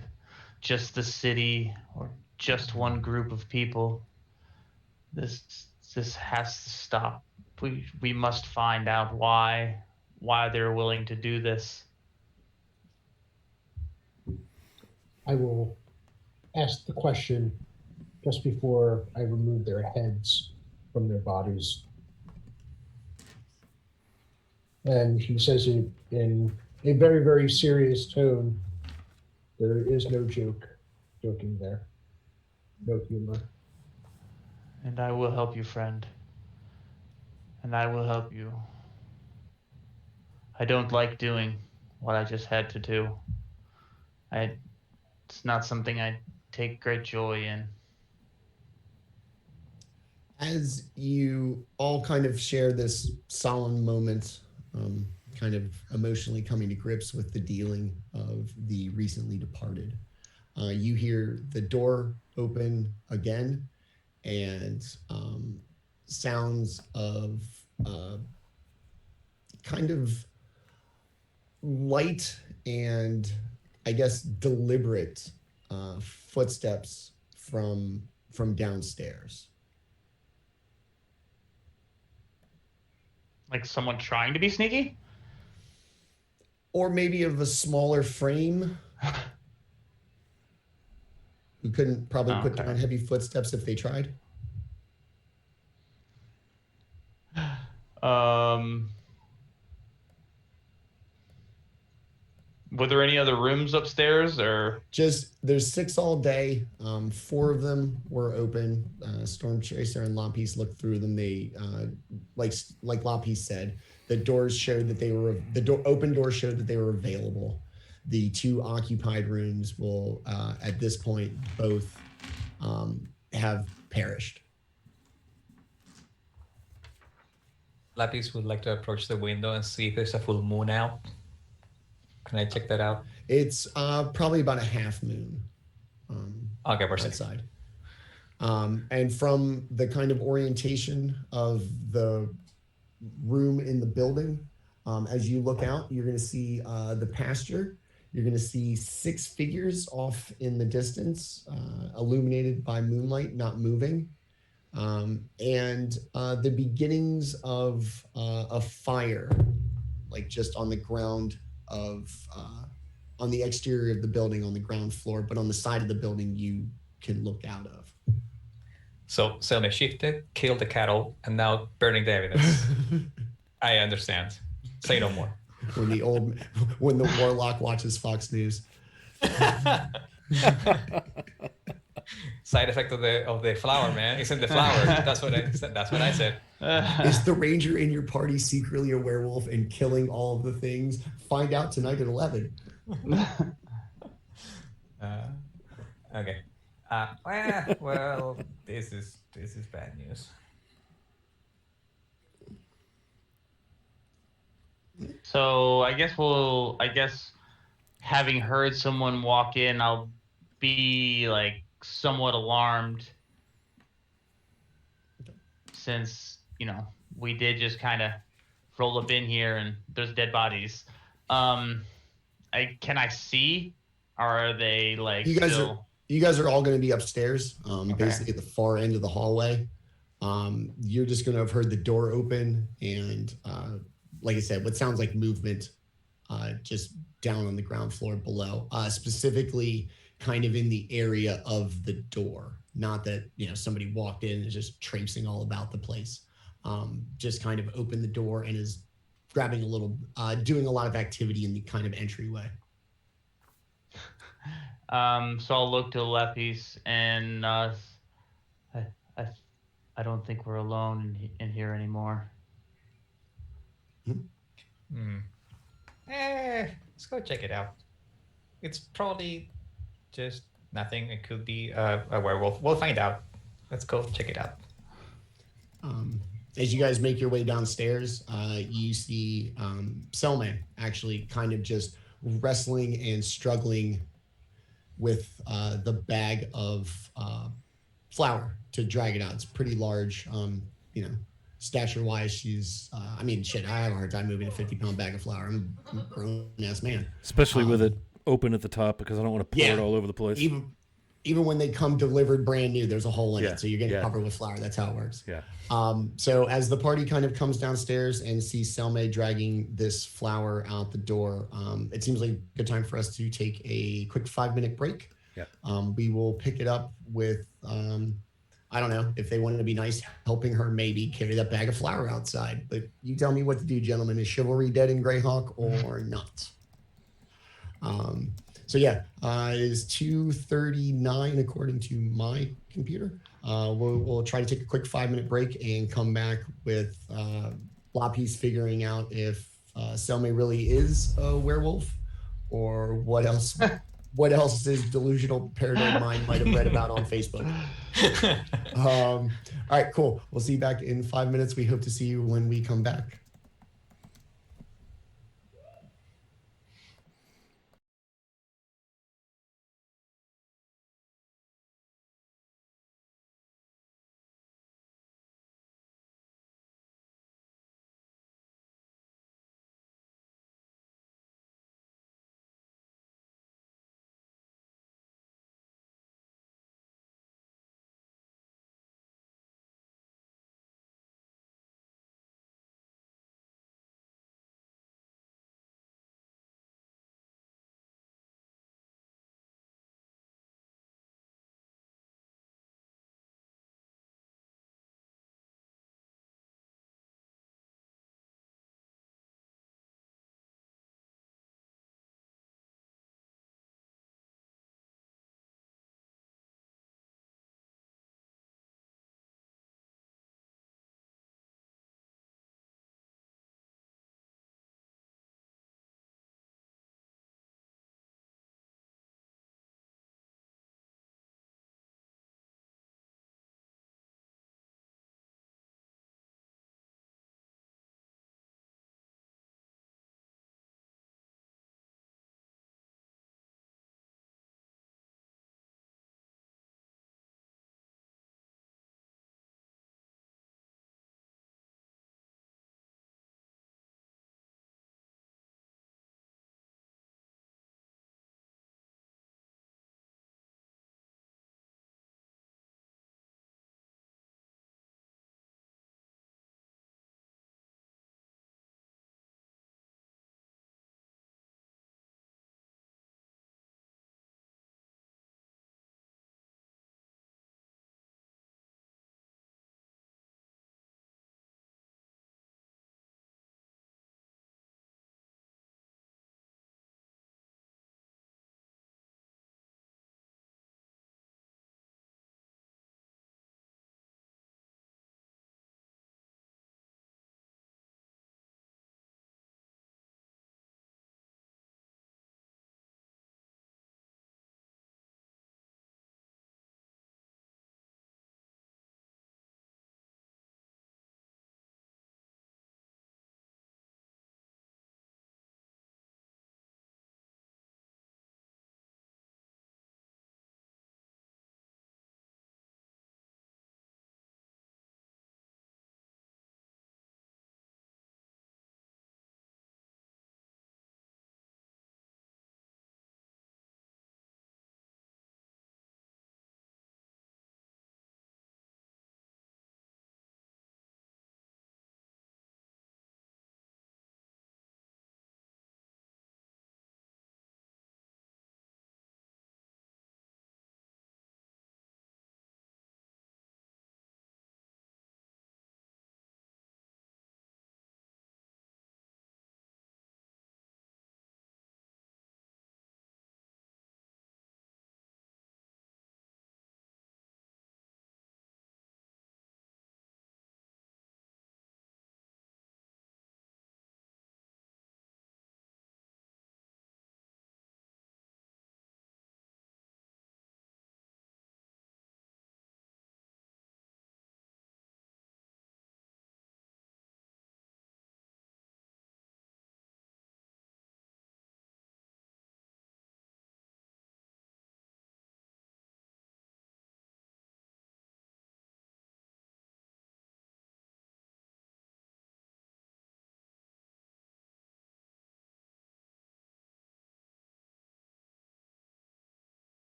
just the city or just one group of people. This has to stop. We must find out why they're willing to do this. I will ask the question just before I remove their heads from their bodies. And he says it in a very, very serious tone. There is no joking there. No humor. And I will help you, friend. And I will help you. I don't like doing what I just had to do. It's not something I take great joy in. As you all kind of share this solemn moment, kind of emotionally coming to grips with the dealing of the recently departed, you hear the door open again, and sounds of kind of light and, I guess, deliberate footsteps from downstairs. Like someone trying to be sneaky? Or maybe of a smaller frame, who couldn't probably put down heavy footsteps if they tried. Were there any other rooms upstairs, or Just there's 6 all day. 4 of them were open. Storm Chaser and Lapice looked through them. They like Lapice said, the doors showed that they were open doors showed that they were available. The 2 occupied rooms will at this point both have perished. Lapis would like to approach the window and see if there's a full moon out. Can I check that out? It's probably about a half moon. Okay, perfect. Outside. And from the kind of orientation of the room in the building, as you look out, you're going to see the pasture. You're going to see 6 figures off in the distance, illuminated by moonlight, not moving. And the beginnings of a fire, like just on the ground on the exterior of the building on the ground floor, but on the side of the building you can look out of. So Selma shifted, killed the cattle, and now burning the evidence. I understand. Say no more. When the warlock watches Fox News. Side effect of the flower, man. It's in the flower. That's what I said. That's what I said. Is the ranger in your party secretly a werewolf and killing all of the things? Find out tonight at 11. Okay. Well, this is bad news. so I guess having heard someone walk in, I'll be like somewhat alarmed, since we did just kind of roll up in here and there's dead bodies. Can I see, or are they like You guys still? You guys are all going to be upstairs, Okay. basically at the far end of the hallway. You're just going to have heard the door open and, like I said, what sounds like movement just down on the ground floor below, specifically kind of in the area of the door. Not that, somebody walked in and is just traipsing all about the place. Just kind of opened the door and is grabbing doing a lot of activity in the kind of entryway. So I'll look to Lepis and I don't think we're alone in here anymore. Let's go check it out. It's probably just nothing. It could be a werewolf. We'll find out. Let's go check it out. As you guys make your way downstairs, you see Selma actually kind of just wrestling and struggling with the bag of flour to drag it out. It's pretty large, stature-wise. She's, I have a hard time moving a 50-pound bag of flour. I'm a grown-ass man. Especially with it open at the top, because I don't want to pour it all over the place. Even when they come delivered brand new, there's a hole in Yeah, it, so you're getting yeah. covered with flour. That's how it works. Yeah. So as the party kind of comes downstairs and sees Selma dragging this flour out the door, it seems like a good time for us to take a quick 5-minute break. Yeah. We will pick it up with, I don't know, if they wanted to be nice, helping her maybe carry that bag of flour outside. But you tell me what to do, gentlemen. Is chivalry dead in Greyhawk or not? So yeah, it is 2:39 according to my computer. We'll try to take a quick 5-minute break and come back with Lapice figuring out if Selma really is a werewolf or what else. What else his delusional paranoid mind might have read about on Facebook. All right, cool. We'll see you back in 5 minutes. We hope to see you when we come back.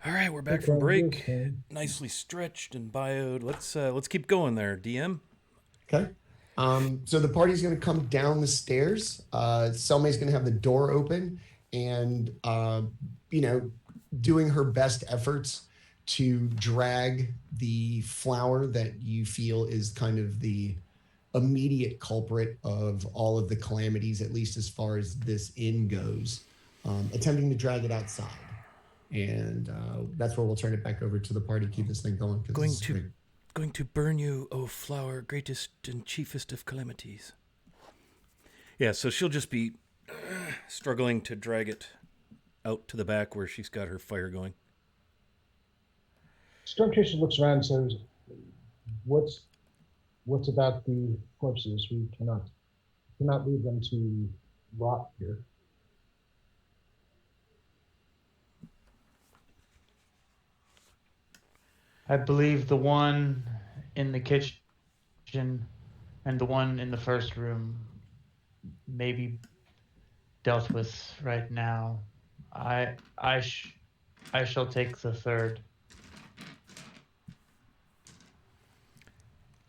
All right, we're back from break. Nicely stretched and bioed. Let's keep going there, DM. Okay. So the party's going to come down the stairs. Selmay's going to have the door open and, doing her best efforts to drag the flower that you feel is kind of the immediate culprit of all of the calamities, at least as far as this inn goes, attempting to drag it outside. And that's where we'll turn it back over to the party, keep this thing going. Going to burn you, O flower, greatest and chiefest of calamities. Yeah, so she'll just be struggling to drag it out to the back where she's got her fire going. Stormchaser looks around and says, what's about the corpses? We cannot leave them to rot here. I believe the one in the kitchen and the one in the first room may be dealt with right now. I shall take the third.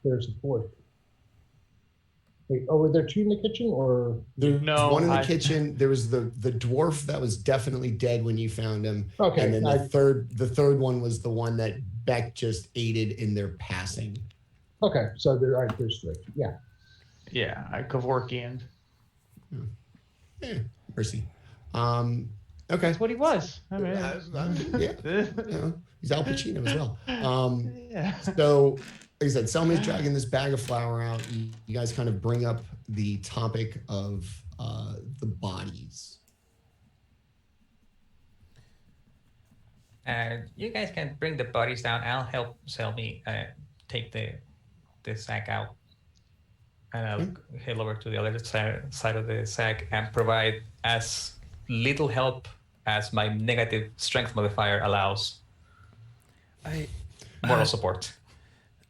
There's the fourth. Wait, were there two in the kitchen, or there's one in the I- kitchen? There was the dwarf that was definitely dead when you found him. Okay, And then the third one was the one that Beck just aided in their passing. okay? So there's three. Yeah. Yeah, Kevorkian. Mercy. Okay. That's what he was. I mean, Yeah. He's Al Pacino as well. yeah. So, like I said, Selma's dragging this bag of flour out. You guys kind of bring up the topic of the bodies. You guys can bring the bodies down. I'll help Selmy take the sack out. And I'll head over to the other side of the sack and provide as little help as my negative strength modifier allows. Moral support.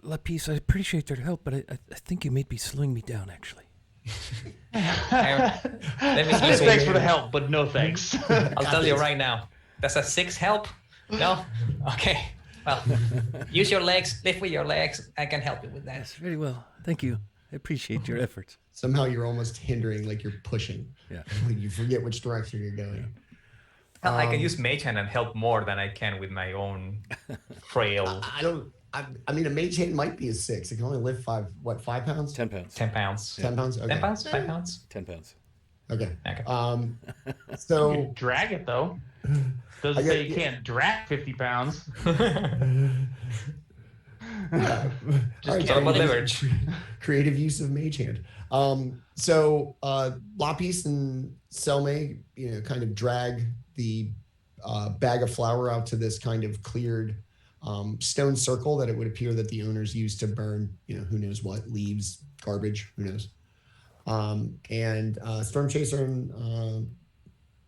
Lapis, I appreciate your help, but I think you may be slowing me down, actually. Thanks for the help, but no thanks. I'll tell you right now. That's a 6 help? No? Okay. Well, use your legs. Lift with your legs. I can help you with that. Yes, very well. Thank you. I appreciate your efforts. Somehow you're almost hindering, like you're pushing. Yeah. Like you forget which direction you're going. Hell, I can use Mage Hand and help more than I can with my own frail. I mean, a mage hand might be a 6. It can only lift 5 pounds? 10 pounds. 10 pounds. 10 pounds? Okay. 10 pounds? 5 pounds? 10 pounds. Okay. Okay. You So can drag it though. Doesn't say you can't drag 50 pounds. Just talk about leverage. Creative use of mage hand. So Lapis and Selme, kind of drag the bag of flour out to this kind of cleared stone circle that it would appear that the owners used to burn, who knows what, leaves, garbage, who knows. And Stormchaser and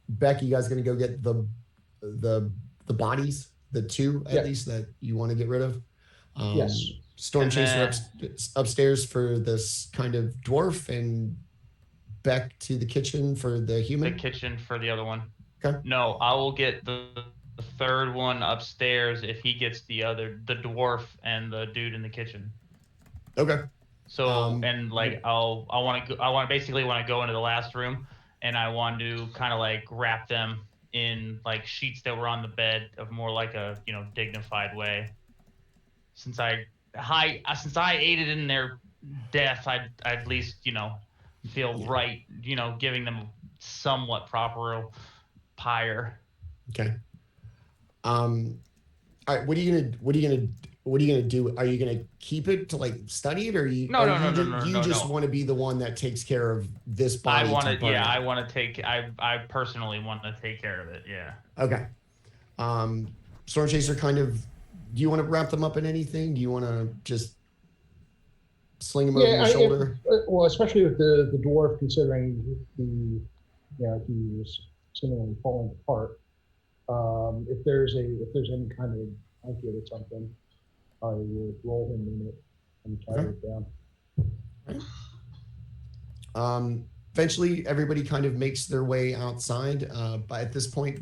Beck, you guys going to go get the bodies, the 2 at least that you want to get rid of? Yes. Stormchaser upstairs for this kind of dwarf, and Beck to the kitchen for the human. The kitchen for the other one. Okay. No, I will get the third one upstairs if he gets the dwarf and the dude in the kitchen. Okay. So I want to basically want to go into the last room, and I want to kind of like wrap them in like sheets that were on the bed of more like a dignified way. Since I aided in their death, I'd at least feel right, giving them somewhat proper pyre. Okay. All right. What are you gonna do? Are you gonna keep it to like study it, or you? No. You just want to be the one that takes care of this body. I personally want to take care of it. Yeah. Okay. Stormchaser, kind of. Do you want to wrap them up in anything? Do you want to just sling them over your shoulder? Well, especially with the dwarf, considering he was seemingly falling apart. If there's any kind of blanket or something, I will roll him in it and carry it down. Eventually, everybody kind of makes their way outside. But at this point,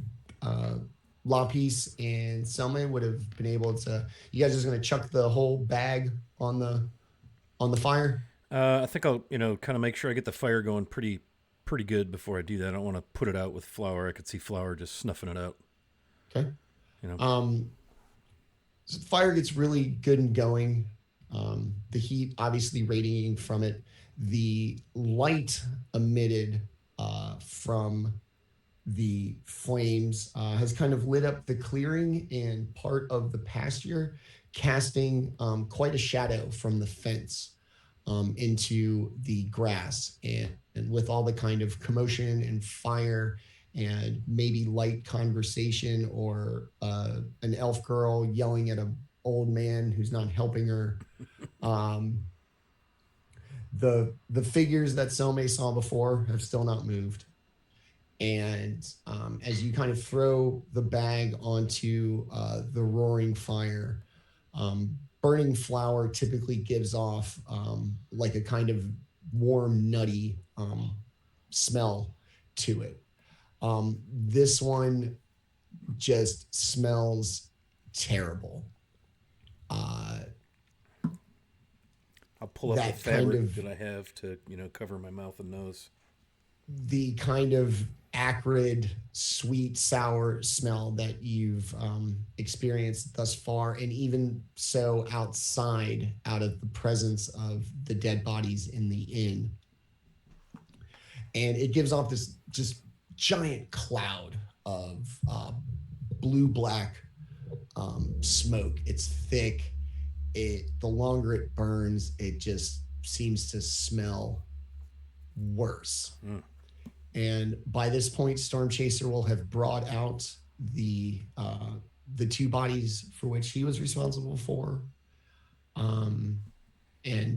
Lapis and Selma would have been able to. You guys are just gonna chuck the whole bag on the fire. I think I'll, kind of make sure I get the fire going pretty good before I do that. I don't want to put it out with flour. I could see flour just snuffing it out. Okay. You know. So the fire gets really good and going. The heat obviously radiating from it. The light emitted from the flames has kind of lit up the clearing and part of the pasture, casting quite a shadow from the fence into the grass. And with all the kind of commotion and fire and maybe light conversation or an elf girl yelling at an old man who's not helping her. The figures that Selma saw before have still not moved. And as you kind of throw the bag onto the roaring fire, burning flour typically gives off like a kind of warm, nutty smell to it. This one just smells terrible. I'll pull up the that fabric kind of- that I have to, cover my mouth and nose. The kind of acrid, sweet, sour smell that you've experienced thus far, and even so outside, out of the presence of the dead bodies in the inn. And it gives off this just giant cloud of blue-black smoke. It's thick. The longer it burns, it just seems to smell worse. And by this point, Storm Chaser will have brought out the two bodies for which he was responsible for. And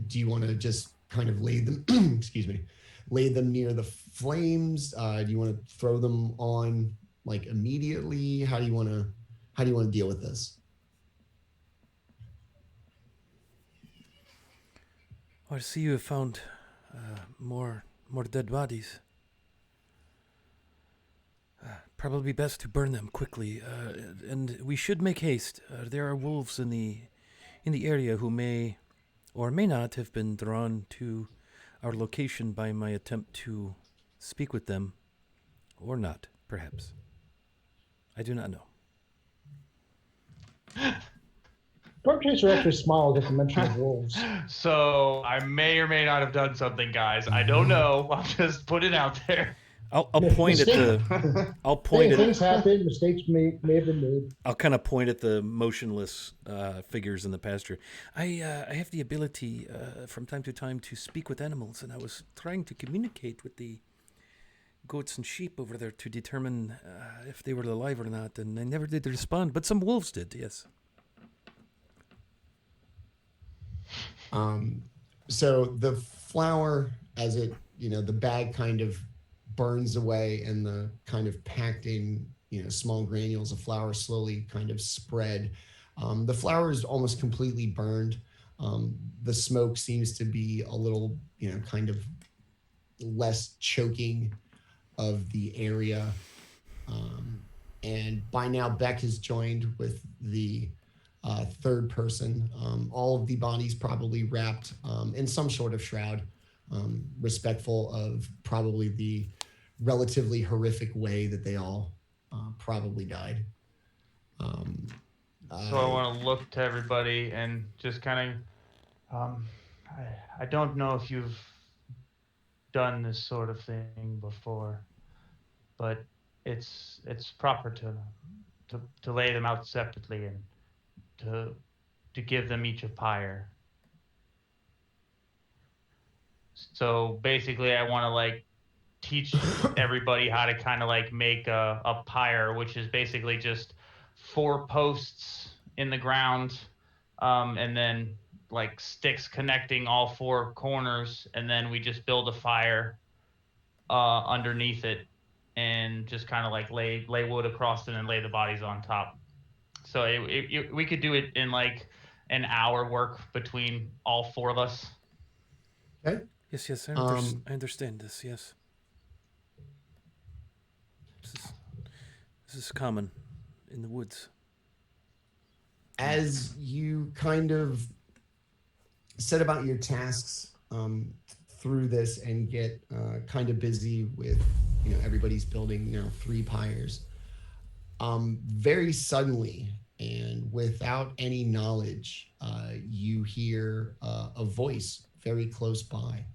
do you want to just kind of lay them, excuse me, lay them near the flames? Do you want to throw them on like immediately? How do you want to deal with this? I see you have found more dead bodies. Probably best to burn them quickly, and we should make haste. There are wolves in the area who may or may not have been drawn to our location by my attempt to speak with them, or not, perhaps. I do not know. Storm Chaser actually smiled at the mention of wolves. So I may or may not have done something, guys. I don't know. I'll just put it out there. I'll point at the. I'll point at. Things happen. Mistakes may have been made. I'll kind of point at the motionless figures in the pasture. I have the ability from time to time to speak with animals, and I was trying to communicate with the goats and sheep over there to determine if they were alive or not, and they never did respond. But some wolves did, yes. So the flour, as it, the bag kind of burns away and the kind of packed in, small granules of flour slowly kind of spread. The flour is almost completely burned. The smoke seems to be a little, kind of less choking of the area. And by now Beck has joined with the third person. All of the bodies probably wrapped in some sort of shroud, respectful of probably the relatively horrific way that they all probably died. So I want to look to everybody and just kind of, I don't know if you've done this sort of thing before, but it's proper to lay them out separately and to give them each a pyre. So basically I want to teach everybody how to kind of make a pyre, which is basically just 4 posts in the ground, and then sticks connecting all 4 corners, and then we just build a fire underneath it and just kind of lay wood across it and lay the bodies on top. So we could do it in an hour work between all 4 of us. Okay. Yes, I understand this, yes. This is common. in the woods. As you kind of set about your tasks through this and get kind of busy with, everybody's building now 3 pyres. Very suddenly and without any knowledge, you hear a voice very close by.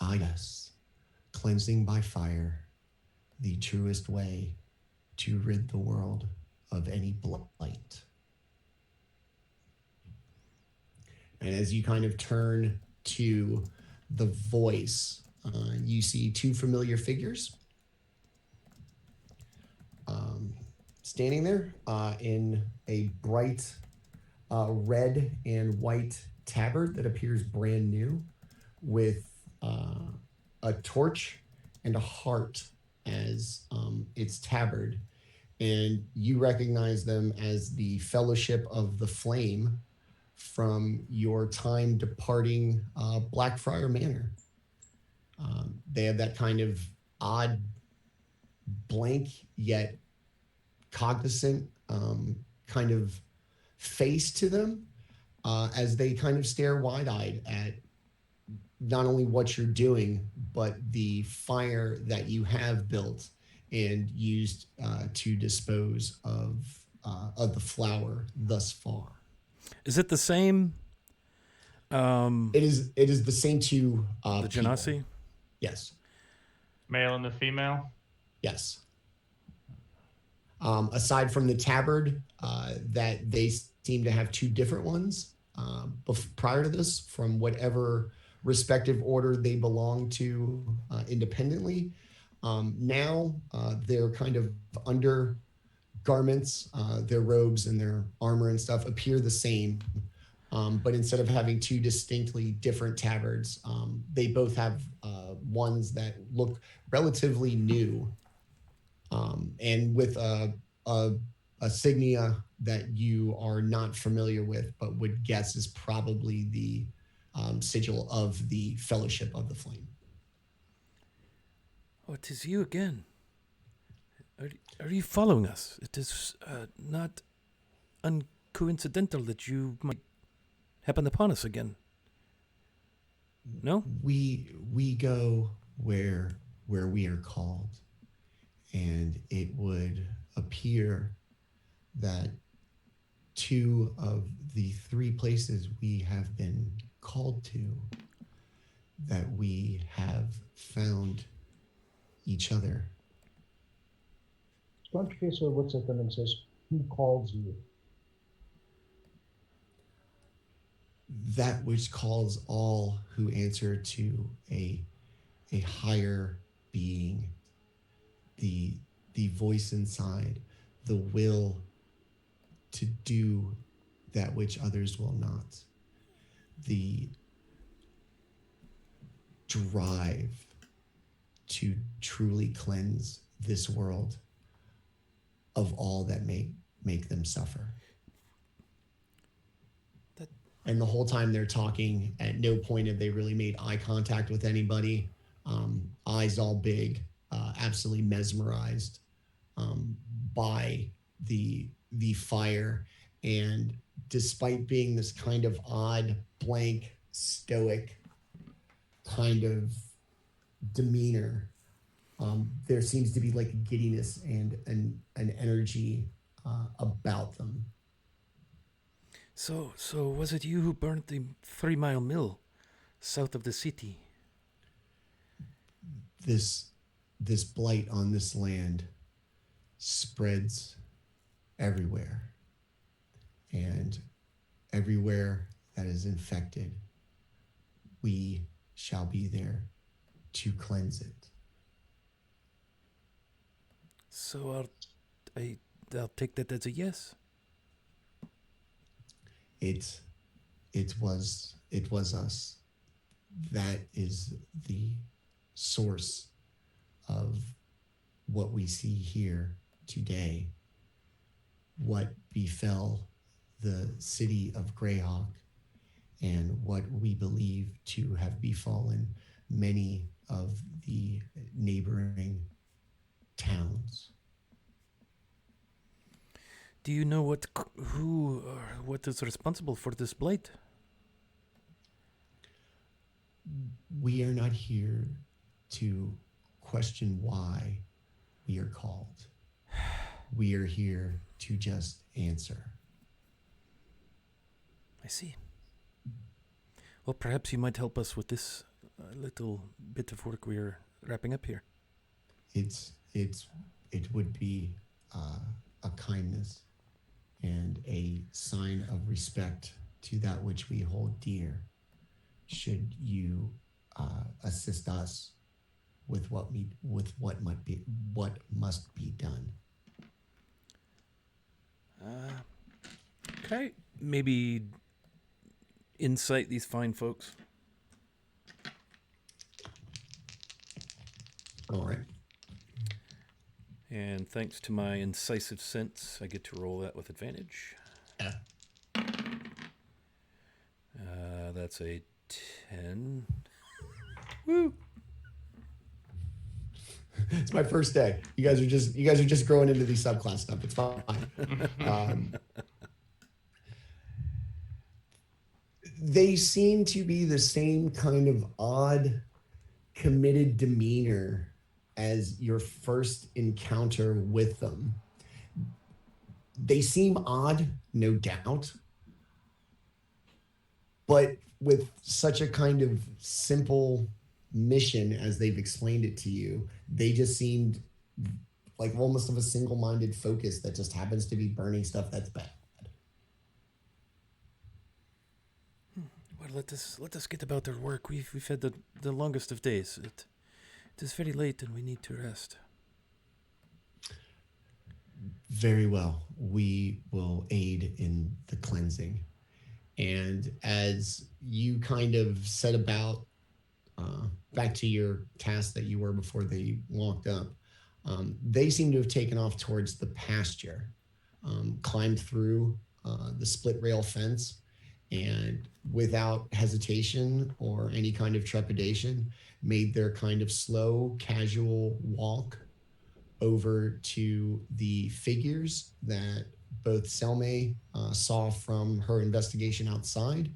Ah, yes, cleansing by fire, the truest way to rid the world of any blight. And as you kind of turn to the voice, you see 2 familiar figures standing there in a bright red and white tabard that appears brand new, with a torch and a heart as its tabard. And you recognize them as the Fellowship of the Flame from your time departing Blackfriar Manor. They have that kind of odd, blank yet cognizant kind of face to them as they kind of stare wide-eyed at not only what you're doing, but the fire that you have built and used to dispose of the flower thus far. Is it the same? It is the same 2 The Genasi? people. Yes. Male and the female. Yes. Aside from the tabard, that they seem to have 2 different ones prior to this, from whatever respective order they belong to independently. Now their kind of undergarments, their robes and their armor and stuff appear the same. But instead of having 2 distinctly different tabards, they both have ones that look relatively new, and with a signia that you are not familiar with, but would guess is probably the sigil of the Fellowship of the Flame. Oh, it is you again. Are you following us? It is not uncoincidental that you might happen upon us again. No? We go where we are called, and it would appear that 2 of the 3 places we have been called to, that we have found each other. Storm Chaser looks at them and says, "Who calls you?" That which calls all who answer to a higher being, the voice inside, the will to do that which others will not, the drive to truly cleanse this world of all that make them suffer. And the whole time they're talking, at no point have they really made eye contact with anybody. Eyes all big, absolutely mesmerized by the fire. And despite being this kind of odd, blank, stoic kind of demeanor, there seems to be like a giddiness and an energy about them. So was it you who burned the 3 Mile Mill south of the city? This blight on this land spreads everywhere, and everywhere that is infected, we shall be there to cleanse it. So I'll take that as a yes. It was us. That is the source of what we see here today. What befell the city of Greyhawk, and what we believe to have befallen many of the neighboring towns. Do you know who or what is responsible for this blight? We are not here to question why we are called. We are here to just answer. I see. Well, perhaps you might help us with this little bit of work we are wrapping up here. It would be a kindness and a sign of respect to that which we hold dear. Should you assist us with what must be done? Can I maybe insight these fine folks? All right. And thanks to my incisive sense, I get to roll that with advantage. Yeah. That's a 10. Woo! It's my first day. You guys are just growing into these subclass stuff. It's fine. They seem to be the same kind of odd, committed demeanor as your first encounter with them. They seem odd, no doubt, but with such a kind of simple mission as they've explained it to you, they just seemed like almost of a single-minded focus that just happens to be burning stuff that's bad. Well, let us get about our work. We've had the longest of days. It is very late and we need to rest. Very well. We will aid in the cleansing. And as you kind of set about back to your task that you were before they walked up, they seem to have taken off towards the pasture, climbed through the split rail fence, and without hesitation or any kind of trepidation, made their kind of slow, casual walk over to the figures that both Selme saw from her investigation outside,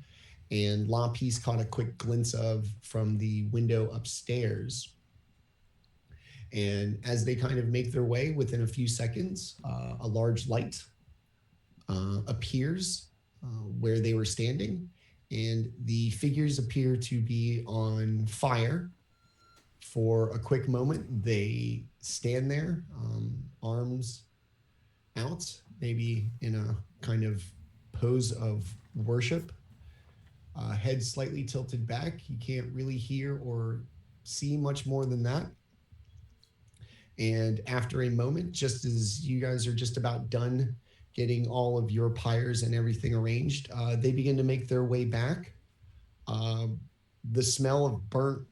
and La Peace caught a quick glimpse of from the window upstairs. And as they kind of make their way, within a few seconds, a large light appears where they were standing, and the figures appear to be on fire. For a quick moment, they stand there, arms out, maybe in a kind of pose of worship, head slightly tilted back. You can't really hear or see much more than that. And after a moment, just as you guys are just about done getting all of your pyres and everything arranged, they begin to make their way back. The smell of burnt,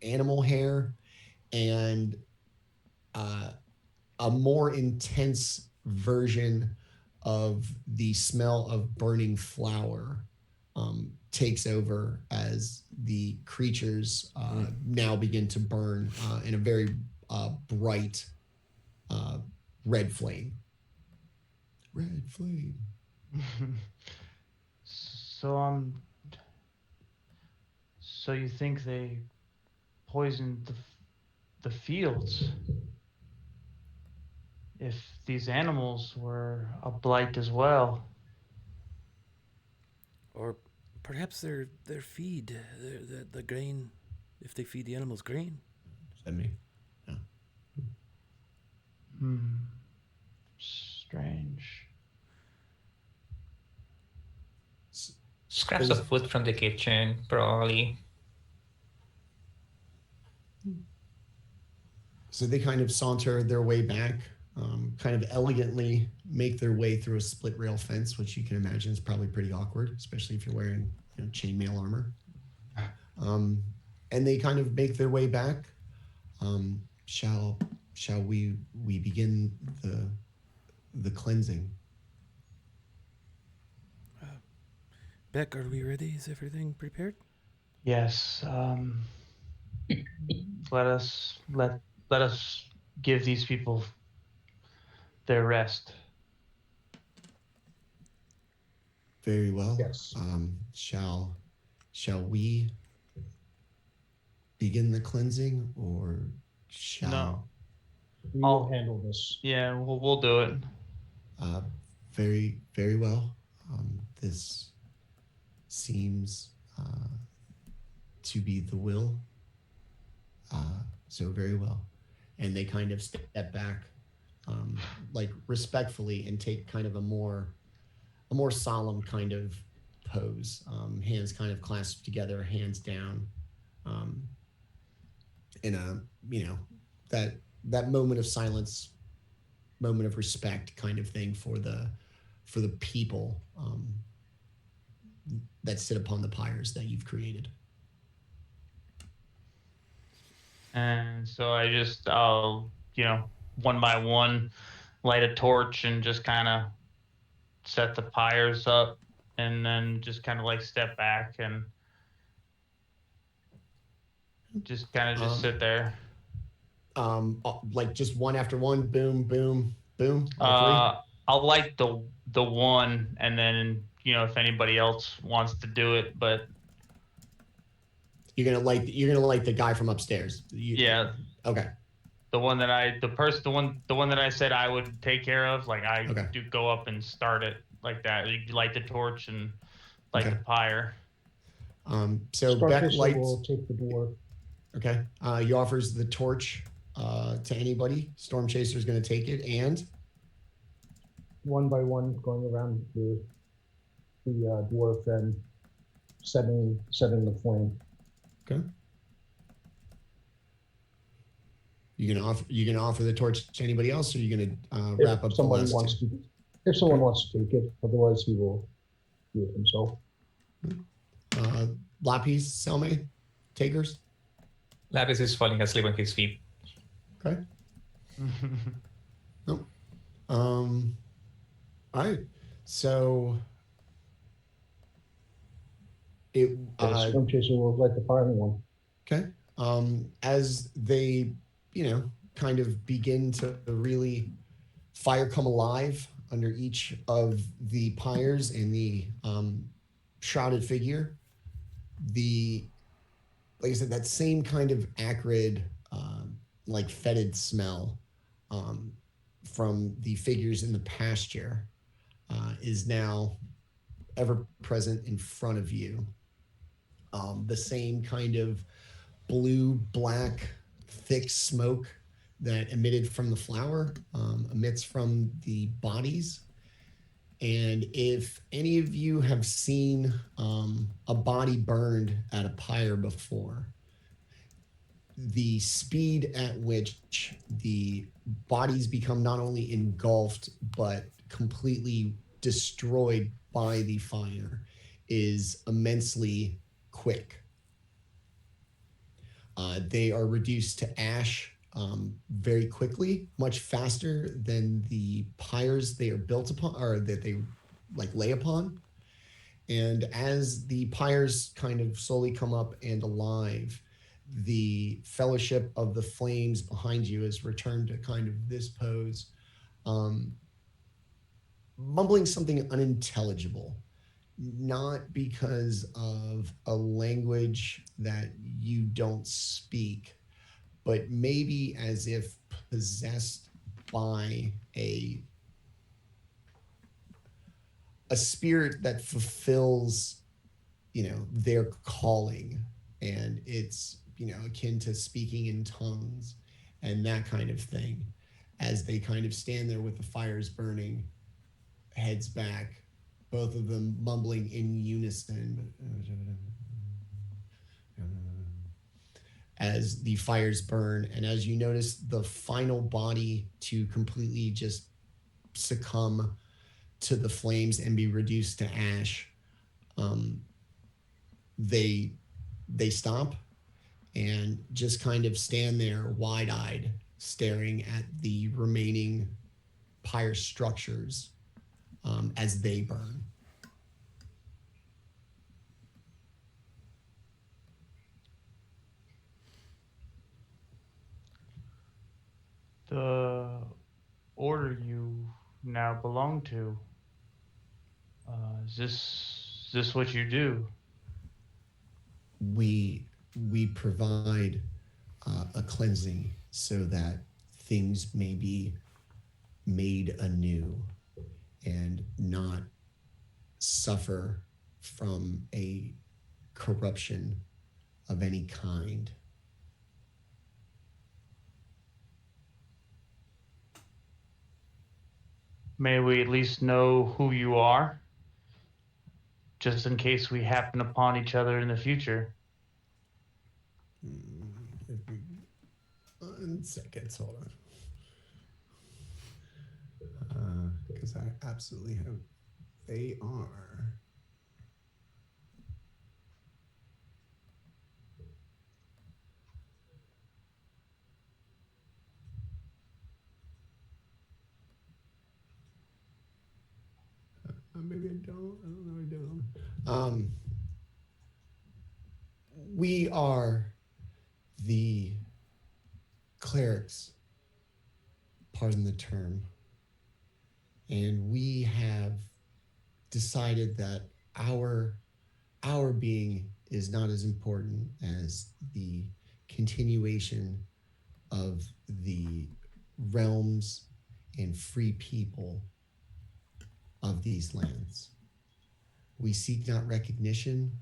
animal hair and a more intense version of the smell of burning flour takes over as the creatures now begin to burn in a very bright red flame. Red flame. So you think they poisoned the fields? If these animals were a blight as well. Or perhaps their feed, the grain, if they feed the animals grain. Is that me? Yeah. Strange. Scraps of food from the kitchen, probably. So they kind of saunter their way back, kind of elegantly make their way through a split rail fence, which you can imagine is probably pretty awkward, especially if you're wearing chainmail armor. And they kind of make their way back. Shall we begin the cleansing? Beck, are we ready? Is everything prepared? Yes. Let us give these people their rest. Very well. Yes. Shall we begin the cleansing, or shall? No. We will handle this. Yeah, we'll do it. Very, very well. This seems to be the will. So very well. And they kind of step back, like respectfully, and take kind of a more solemn kind of pose. Hands kind of clasped together, hands down, in a that moment of silence, moment of respect, kind of thing for the people that sit upon the pyres that you've created. And so I just, one by one, light a torch and just kind of set the pyres up, and then just kind of like step back and just kind of sit there. Like just one after one, boom, boom, boom. All three. I'll light the one, and then if anybody else wants to do it, but You're gonna light the guy from upstairs. yeah. Okay. The one that I said I would take care of, like I Okay. do go up and start it like that. You light the torch and light the pyre. So Star Beck Chaser lights. will take the door. Okay. He offers the torch to anybody. Storm Chaser is going to take it, and One by one, going around the dwarf and setting the flame. okay. You gonna offer the torch to anybody else, or are you gonna wrap up If someone the last wants two? to, if someone wants to take it, otherwise he will do it himself. Lapis, Selme, takers. Lapis is falling asleep on his feet. Okay. Nope. All right. So it Storm Chaser will light the fire one. okay. As they, kind of begin to really fire come alive under each of the pyres and the shrouded figure, like I said, that same kind of acrid, like fetid smell from the figures in the pasture is now ever present in front of you. The same kind of blue, black, thick smoke that emitted from the flower emits from the bodies. And if any of you have seen a body burned at a pyre before, the speed at which the bodies become not only engulfed but completely destroyed by the fire is immensely quick. They are reduced to ash very quickly, much faster than the pyres they are built upon, or that they lay upon. And as the pyres kind of slowly come up and alive, the fellowship of the flames behind you is returned to kind of this pose, mumbling something unintelligible, not because of a language that you don't speak, but maybe as if possessed by a spirit that fulfills, their calling. And it's, akin to speaking in tongues and that kind of thing, as they kind of stand there with the fires burning, heads back, both of them mumbling in unison as the fires burn. And as you notice the final body to completely just succumb to the flames and be reduced to ash, they stop and just kind of stand there wide-eyed, staring at the remaining pyre structures as they burn. The order you now belong to Is this what you do? We provide a cleansing so that things may be made anew and not suffer from a corruption of any kind. May we at least know who you are, just in case we happen upon each other in the future. 1 second, hold on. Because I absolutely have. They are. Maybe I don't. I don't know. I don't. We are the clerics, pardon the term, and we have decided that our being is not as important as the continuation of the realms and free people of these lands. We seek not recognition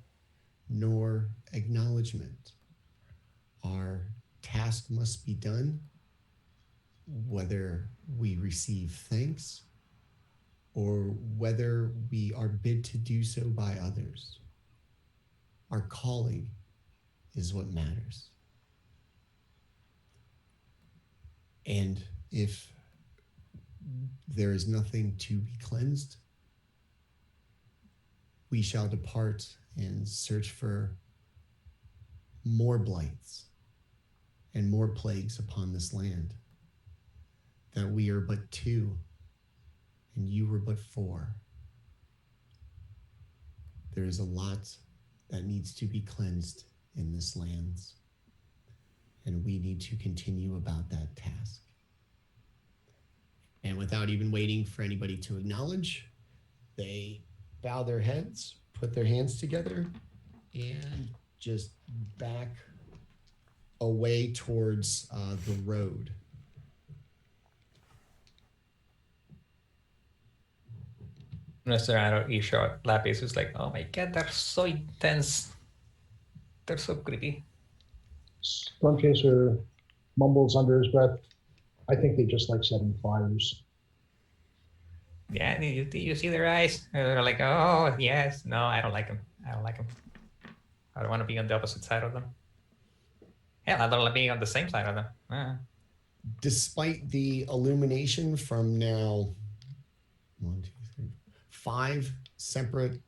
nor acknowledgement. Our task must be done, whether we receive thanks or whether we are bid to do so by others. Our calling is what matters. And if there is nothing to be cleansed, we shall depart and search for more blights and more plagues upon this land. That we are but two, and you were but four. There is a lot that needs to be cleansed in this land, and we need to continue about that task. And without even waiting for anybody to acknowledge, they bow their heads, put their hands together, and just back away towards the road. Mr. Arrow earshot, Lapis is like, oh my god, they're so intense. They're so creepy. Storm Chaser mumbles under his breath, I think they just like setting fires. Yeah, do you see their eyes? They're like, oh, yes. No, I don't like them. I don't like them. I don't want to be on the opposite side of them. Hell, I don't like being on the same side of them. Despite the illumination from now 1, 2, 3, 5 separate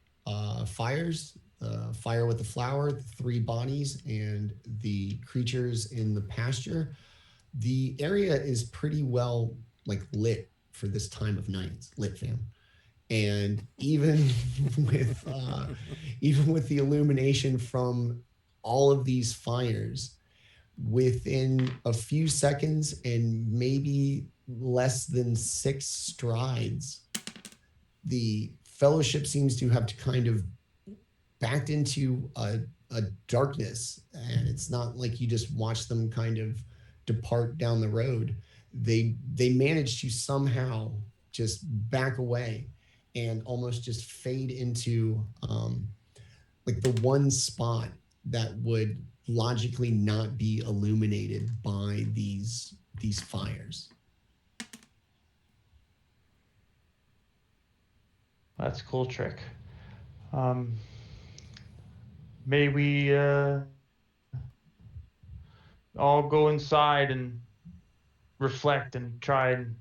fires, the fire with the flower, the 3 bodies, and the creatures in the pasture, the area is pretty well lit for this time of night. It's lit, fam. And even with the illumination from all of these fires, within a few seconds and maybe less than 6 strides, the fellowship seems to have to kind of backed into a darkness, and it's not like you just watch them kind of depart down the road. They managed to somehow just back away and almost just fade into the one spot that would logically not be illuminated by these fires. That's a cool trick. May we all go inside and reflect and try and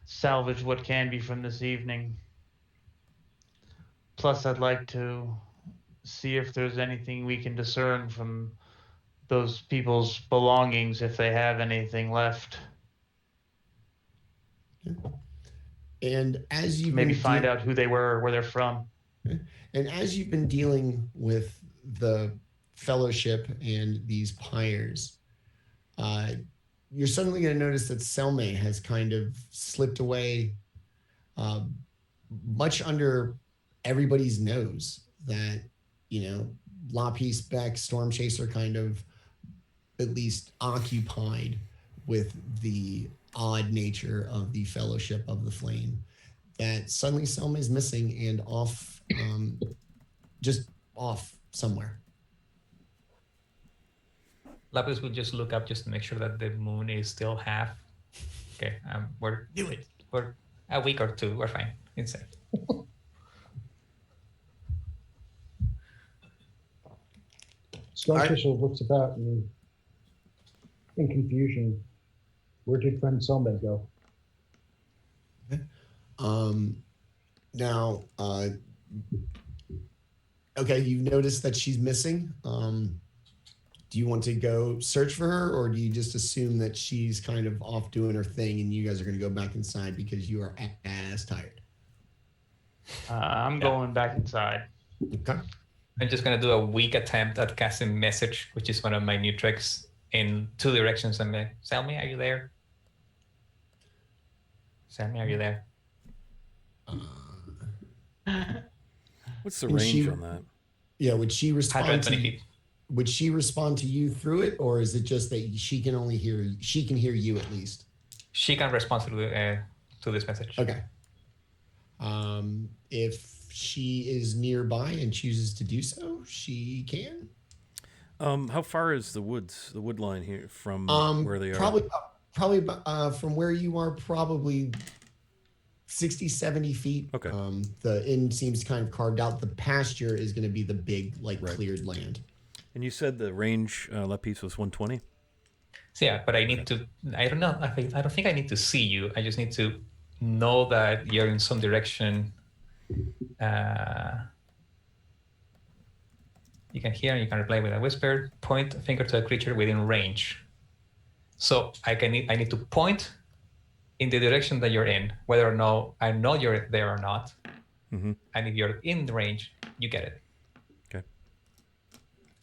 salvage what can be from this evening. Plus, I'd like to see if there's anything we can discern from those people's belongings, if they have anything left. And as you maybe find out who they were, where they're from. And as you've been dealing with the fellowship and these pyres, you're suddenly going to notice that Selme has kind of slipped away much under everybody's knows that, Lapis, Beck, Storm Chaser kind of at least occupied with the odd nature of the Fellowship of the Flame, that suddenly Selma is missing and off, just off somewhere. Lapis will just look up just to make sure that the moon is still half. Okay, we're a week or two. We're fine. It's safe. Storm Chaser looks about and in confusion. Where did friend Selma go? Now, okay, you've noticed that she's missing. Do you want to go search for her, or do you just assume that she's kind of off doing her thing and you guys are going to go back inside because you are ass tired? I'm going back inside. Okay. I'm just gonna do a weak attempt at casting message, which is one of my new tricks, in 2 directions. I'm like, Selmy, are you there? Selmy, are you there? What's the range on that? Yeah, would she respond 120 to feet. Would she respond to you through it, or is it just that she can hear you at least? She can respond to this message. Okay. If she is nearby and chooses to do so, she can. How far is the wood line here from where they are? Probably from where you are, probably 60, 70 feet. Okay. The inn seems kind of carved out. The pasture is going to be the big, cleared land. And you said the range, Lapis, was 120? So yeah, but I need to, I don't know, I don't think I need to see you. I just need to know that you're in some direction. You can hear and you can reply with a whisper, point a finger to a creature within range. So I need to point in the direction that you're in, whether or not I know you're there or not. Mm-hmm. And if you're in the range, you get it. Okay.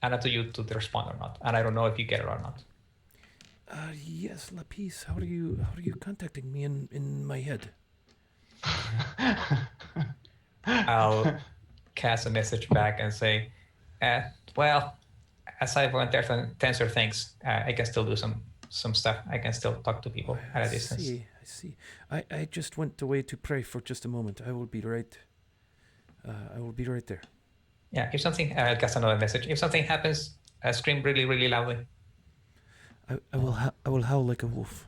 And up to you to respond or not. And I don't know if you get it or not. Yes, Lapis. How are you contacting me in my head? I'll cast a message back and say, well, aside from tensor things, I can still do some stuff. I can still talk to people at a distance. I see. I just went away to pray for just a moment. I will be right. I will be right there. Yeah, if something, I'll cast another message. If something happens, scream really, really loudly. I will howl like a wolf.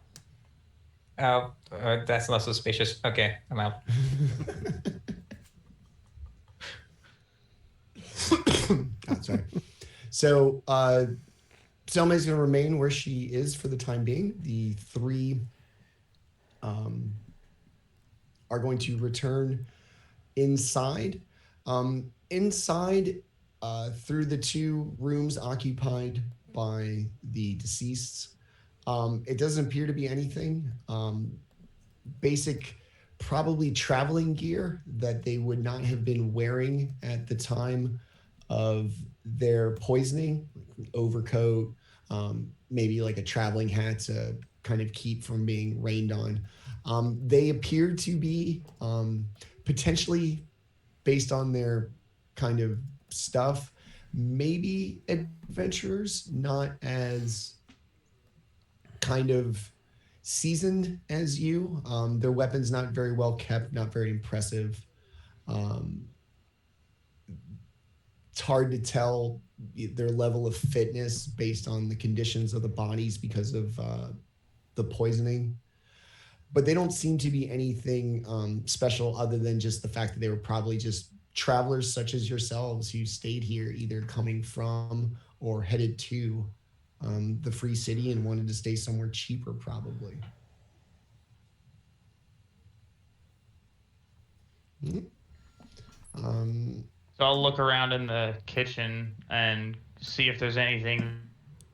That's not suspicious. Okay, I'm out. God, sorry. So, Selma is going to remain where she is for the time being. The 3 are going to return inside. Inside, through the 2 rooms occupied by the deceased, it doesn't appear to be anything. Basic, probably traveling gear that they would not have been wearing at the time of their poisoning, overcoat, maybe like a traveling hat to kind of keep from being rained on. They appear to be potentially, based on their kind of stuff, maybe adventurers, not as kind of seasoned as you. Their weapons not very well kept, not very impressive. It's hard to tell their level of fitness based on the conditions of the bodies because of the poisoning. But they don't seem to be anything special other than just the fact that they were probably just travelers such as yourselves who stayed here either coming from or headed to the free city and wanted to stay somewhere cheaper probably. So I'll look around in the kitchen and see if there's anything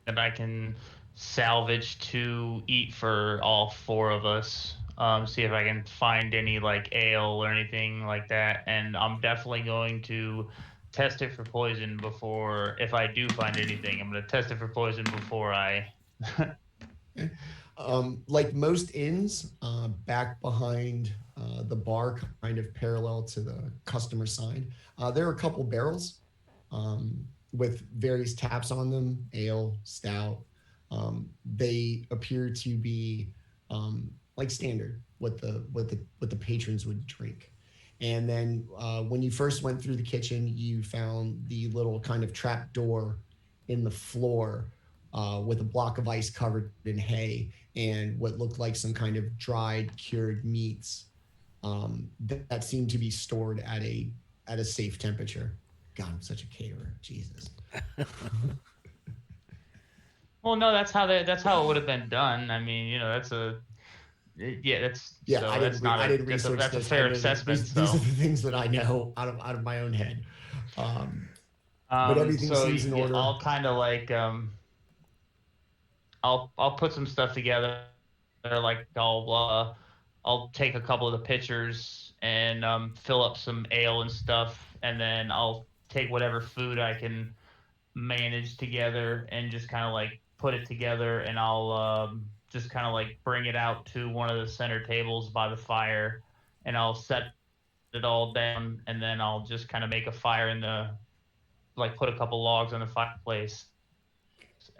that I can salvage to eat for all 4 of us. See if I can find any like ale or anything like that. And I'm definitely going to test it for poison before, if I do find anything, I'm going to test it for poison before I... Like most inns, back behind the bar kind of parallel to the customer side. There are a couple barrels with various taps on them, ale, stout. They appear to be like standard what the patrons would drink. And then when you first went through the kitchen, you found the little kind of trap door in the floor with a block of ice covered in hay and what looked like some kind of dried, cured meats that seemed to be stored at a safe temperature. God, I'm such a caterer. Jesus. Well, no, that's how it would have been done. I mean, you know, that's a I didn't research that's this. a fair I know assessment. These are the things that I know out of my own head. But everything seems in order. I'll kind of like I'll put some stuff together. Like I'll take a couple of the pitchers and fill up some ale and stuff, and then I'll take whatever food I can manage together and just kind of like put it together, and I'll just kind of like bring it out to one of the center tables by the fire, and I'll set it all down, and then I'll just kind of make a fire put a couple logs on the fireplace,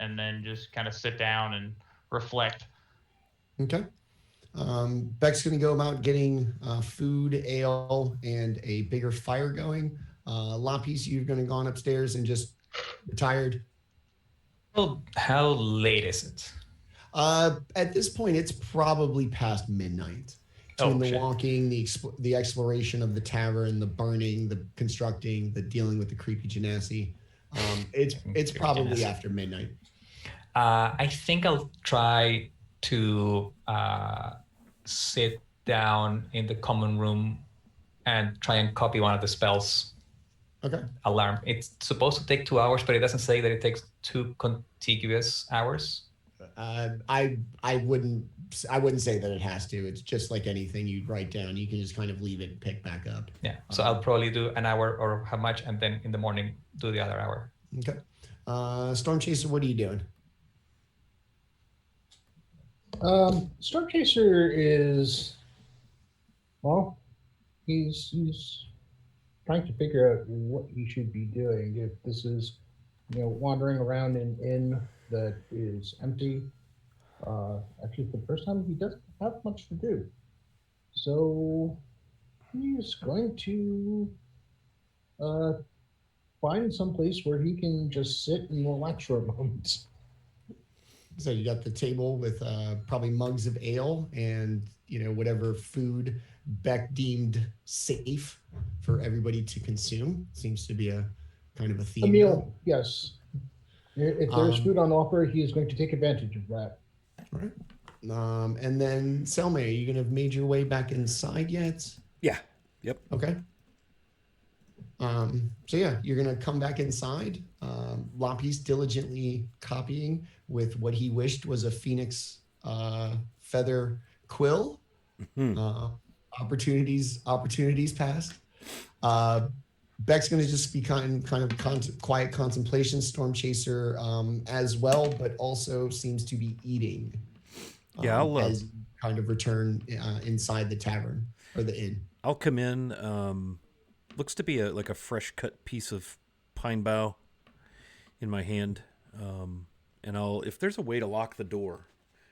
and then just kind of sit down and reflect. Okay. Beck's going to go about getting food, ale, and a bigger fire going. Lapis, you're going to go on upstairs and just retired. Well, how late is it? At this point, it's probably past midnight. Between the walking, the exploration of the tavern, the burning, the constructing, the dealing with the creepy genasi. It's probably after midnight. I think I'll try to sit down in the common room and try and copy one of the spells. Okay. Alarm. It's supposed to take 2 hours, but it doesn't say that it takes 2 contiguous hours. I wouldn't say that it has to. It's just like anything you'd write down. You can just kind of leave it and pick back up. Yeah. So I'll probably do an hour or how much, and then in the morning do the other hour. Okay. Storm Chaser, what are you doing? Storm Chaser is, well, he's trying to figure out what he should be doing. If this is, wandering around an inn that is empty. Actually, for the first time, he doesn't have much to do. So he's going to find some place where he can just sit and relax for a moment. So you got the table with probably mugs of ale and whatever food Beck deemed safe for everybody to consume. Seems to be a kind of a theme. A meal, yes. If there's food on offer, he is going to take advantage of that. All right. And then Selma, are you going to have made your way back inside yet? Yeah. Yep. Okay. So yeah, you're going to come back inside. Lapis diligently copying with what he wished was a phoenix feather quill. Mm-hmm. Opportunities passed. Beck's going to just be kind of quiet contemplation, Storm Chaser as well, but also seems to be eating. Yeah, I'll as you kind of return inside the tavern or the inn. I'll come in. Looks to be like a fresh cut piece of pine bough in my hand, and if there's a way to lock the door,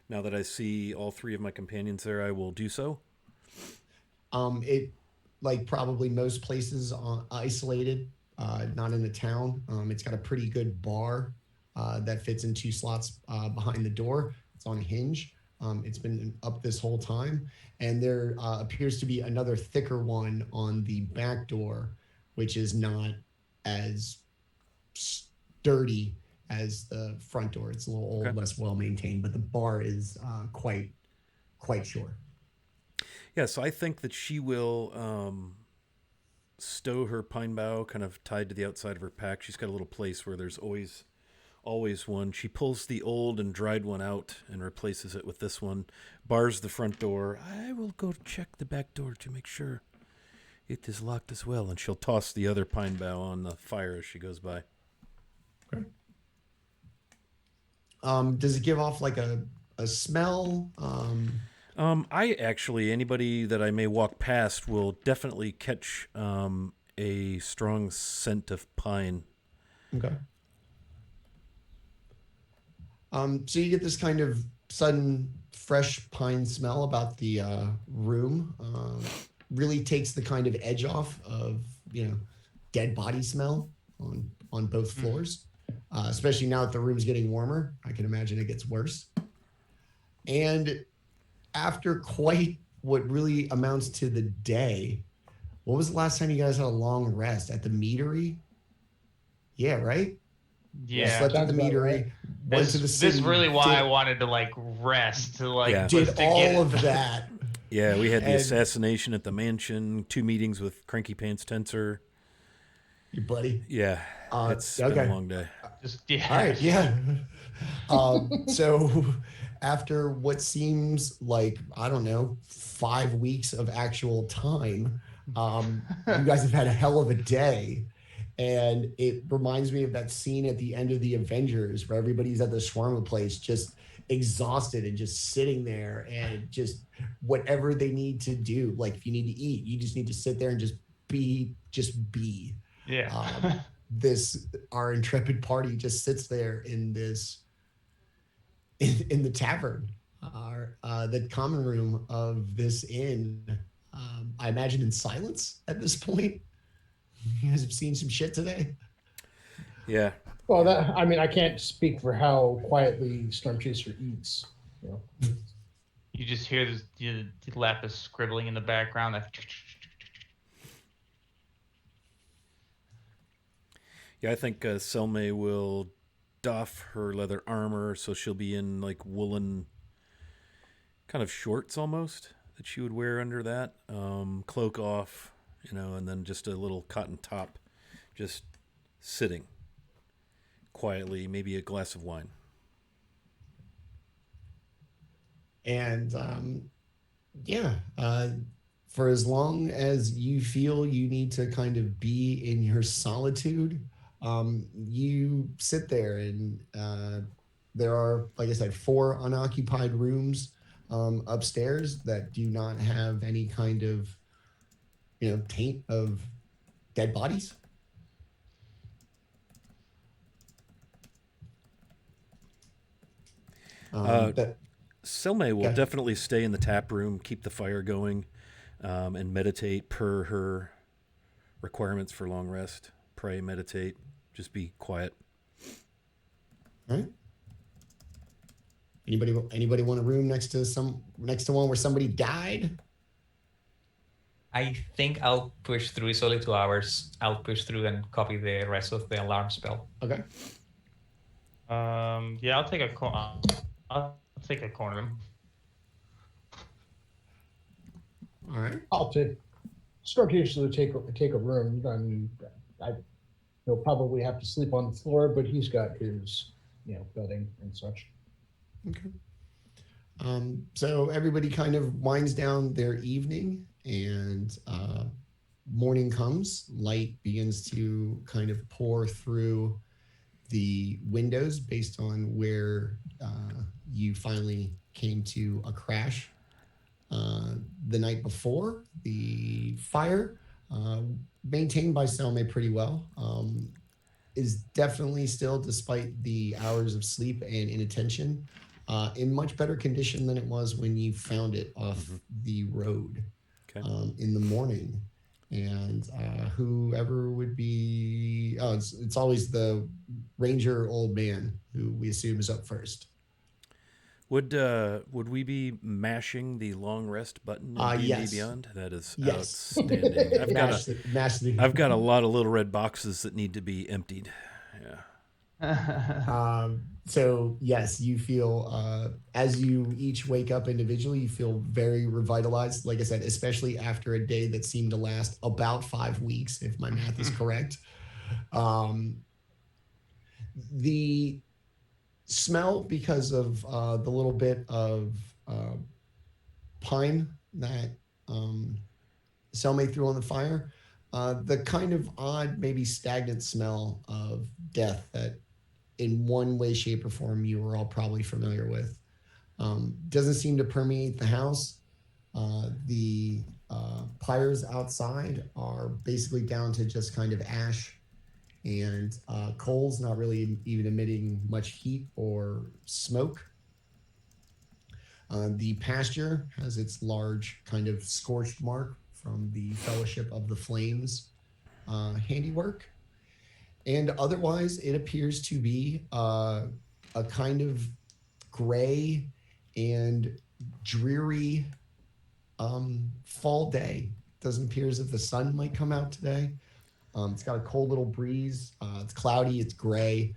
now that I see all 3 of my companions there, I will do so. It, like probably most places isolated, not in the town. It's got a pretty good bar that fits in 2 slots behind the door. It's on a hinge. It's been up this whole time. And there appears to be another thicker one on the back door, which is not as sturdy as the front door. It's a little old, less well-maintained, but the bar is quite sure. Yeah, so I think that she will stow her pine bough kind of tied to the outside of her pack. She's got a little place where there's always one. She pulls the old and dried one out and replaces it with this one, bars the front door. I will go check the back door to make sure it is locked as well, and she'll toss the other pine bough on the fire as she goes by. Okay. Does it give off like a smell? Anybody that I may walk past will definitely catch a strong scent of pine. Okay. So you get this kind of sudden fresh pine smell about the room. Really takes the kind of edge off of, dead body smell on both floors. Especially now that the room's getting warmer. I can imagine it gets worse. And after quite what really amounts to the day, what was the last time you guys had a long rest? At the meadery? Yeah, right? Yeah. Slept at the meadery. Right. Went to the city. This is really why I wanted to like rest, to like Yeah. Did was to all get of that. Yeah, we had the And- assassination at the mansion, 2 meetings with Cranky Pants Tensor. Your buddy. Yeah, it's been okay. a long day. Just yeah. All right, yeah. So after what seems like, I don't know, 5 weeks of actual time, you guys have had a hell of a day. And it reminds me of that scene at the end of the Avengers where everybody's at the shawarma place just exhausted and just sitting there and just whatever they need to do. Like if you need to eat, you just need to sit there and just be. Yeah. Our intrepid party just sits there in this in the tavern, the common room of this inn. I imagine in silence at this point. You guys have seen some shit today. Yeah. Well, I can't speak for how quietly Storm Chaser eats. You just hear this, the lapis scribbling in the background. Yeah, I think Selma will doff her leather armor, so she'll be in like woolen kind of shorts almost that she would wear under that. Cloak off, and then just a little cotton top, just sitting quietly, maybe a glass of wine. And for as long as you feel you need to kind of be in your solitude, you sit there and there are, like I said, 4 unoccupied rooms upstairs that do not have any kind of, taint of dead bodies. Selma will Okay. definitely stay in the tap room, keep the fire going, and meditate per her requirements for long rest. Pray, meditate, just be quiet. All right. Anybody want a room next to one where somebody died? I think I'll push through. It's only 2 hours. I'll push through and copy the rest of the alarm spell. Okay. Yeah, I'll take a corner. All right. I'll take Storm Chaser to take a room. I mean, he'll probably have to sleep on the floor, but he's got his bedding and such. Okay. So everybody kind of winds down their evening, and morning comes. Light begins to kind of pour through the windows based on where you finally came to a crash the night before. The fire, maintained by Selma pretty well, is definitely still, despite the hours of sleep and inattention, in much better condition than it was when you found it off the road in the morning. And whoever would be, it's always the ranger old man who we assume is up first. Would we be mashing the long rest button in D&D Yes. Beyond? That is Yes. outstanding. I've got a the. lot of little red boxes that need to be emptied. Yeah. So yes, you feel as you each wake up individually, you feel very revitalized. Like I said, especially after a day that seemed to last about 5 weeks, if my math is correct. The smell, because of the little bit of pine that Selma threw on the fire, the kind of odd, maybe stagnant smell of death that in one way, shape, or form you were all probably familiar with. Doesn't seem to permeate the house. The pyres outside are basically down to just kind of ash and coals, not really even emitting much heat or smoke. The pasture has its large kind of scorched mark from the Fellowship of the Flames handiwork. And otherwise, it appears to be a kind of gray and dreary fall day. Doesn't appear as if the sun might come out today. It's got a cold little breeze. It's cloudy. It's gray.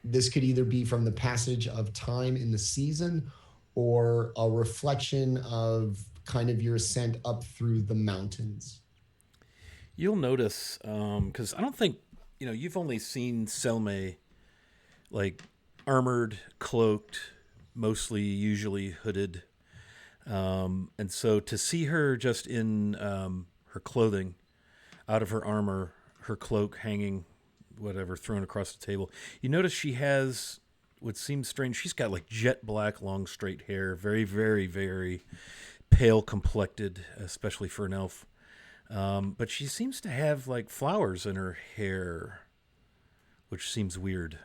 This could either be from the passage of time in the season or a reflection of kind of your ascent up through the mountains. You'll notice, because I don't think, you've only seen Selma like armored, cloaked, mostly usually hooded. And so to see her just in her clothing, out of her armor, her cloak hanging, whatever, thrown across the table, you notice she has what seems strange. She's got like jet black, long, straight hair, very, very, very pale complected, especially for an elf. But she seems to have like flowers in her hair, which seems weird.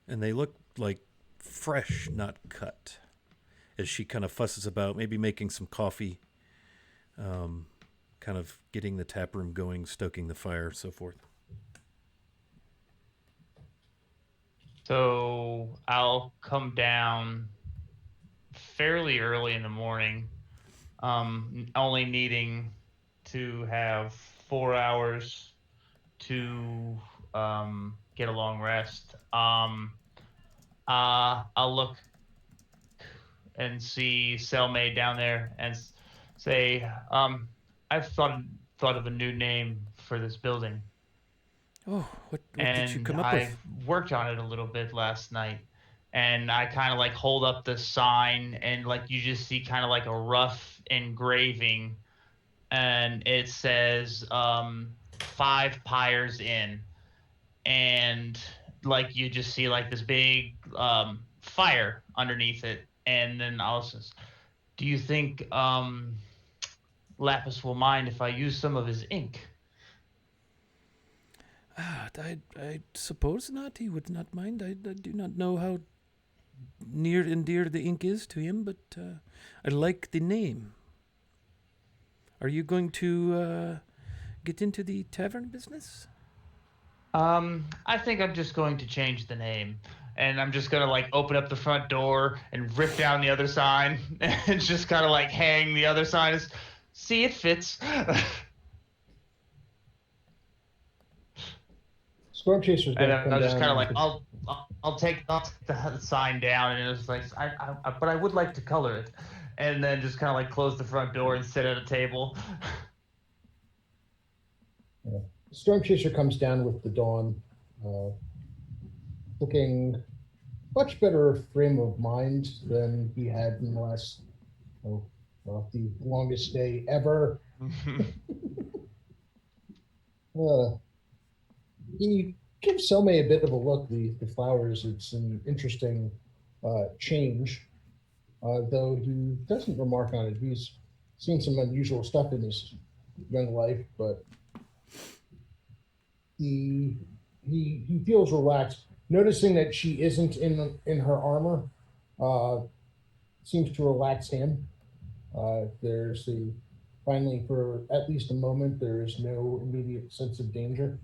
And they look like fresh, not cut, as she kind of fusses about, maybe making some coffee, kind of getting the tap room going, stoking the fire, so forth. So I'll come down fairly early in the morning, only needing to have 4 hours to get a long rest. I'll look and see Selma down there and say, I've thought of a new name for this building. Oh, what and did you come up I with? worked on it a little bit last night. And I kind of like hold up the sign and like you just see kind of like a rough engraving and it says 5 pyres in. And like you just see like this big fire underneath it. And then I was just, do you think Lapis will mind if I use some of his ink? I suppose not. He would not mind. I do not know how near and dear the ink is to him, but I like the name. Are you going to get into the tavern business? I think I'm just going to change the name. And I'm just going to like open up the front door and rip down the other sign and just kind of like hang the other sign. See, it fits. Storm Chaser's And gonna then come I was just down. kind of like, and- I'll take the sign down, and it was like, but I would like to color it, and then just kind of like close the front door and sit at a table. Storm Chaser comes down with the dawn, looking much better frame of mind than he had in the last, the longest day ever. You give Selma a bit of a look. The flowers, it's an interesting change, though he doesn't remark on it. He's seen some unusual stuff in his young life, but he feels relaxed, noticing that she isn't in her armor. Seems to relax him. There's finally, for at least a moment, there is no immediate sense of danger.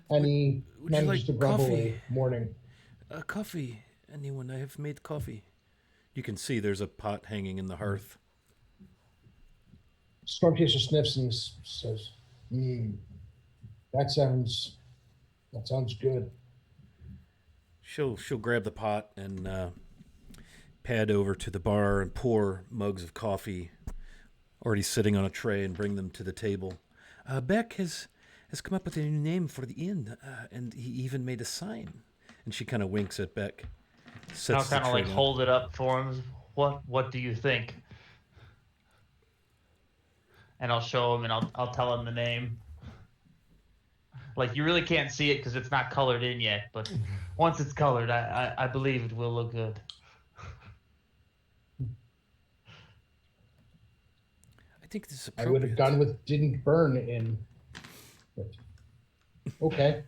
And he would you manages like to grumble coffee? a morning. Coffee. Anyone? I have made coffee. You can see there's a pot hanging in the hearth. Storm Chaser sniffs and says, that sounds good. She'll grab the pot and pad over to the bar and pour mugs of coffee already sitting on a tray and bring them to the table. Beck has come up with a new name for the inn, and he even made a sign. And she kind of winks at Beck. I'll kind of like hold it up for him. What do you think? And I'll show him and I'll tell him the name. Like you really can't see it because it's not colored in yet. But once it's colored, I believe it will look good. I think this is I would have appropriate. gone with didn't burn in. But, okay.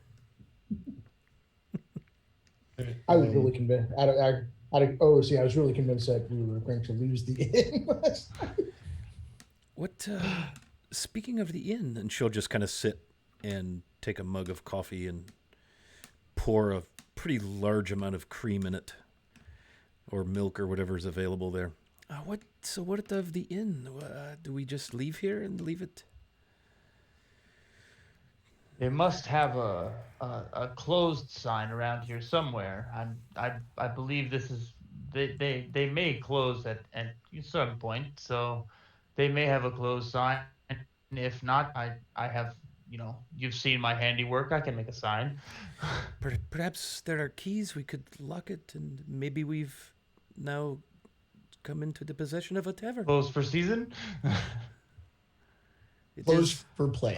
I was really convinced. I was really convinced that we were going to lose the inn. What? Speaking of the inn, and she'll just kind of sit and take a mug of coffee and pour a pretty large amount of cream in it, or milk, or whatever's available there. What? So what of the inn? Do we just leave here and leave it? They must have a closed sign around here somewhere. I believe this is they may close at some point, so they may have a closed sign. If not, I have, you've seen my handiwork. I can make a sign. Perhaps there are keys. We could lock it, and maybe we've now come into the possession of a tavern. Closed for season. It Closed is- for play.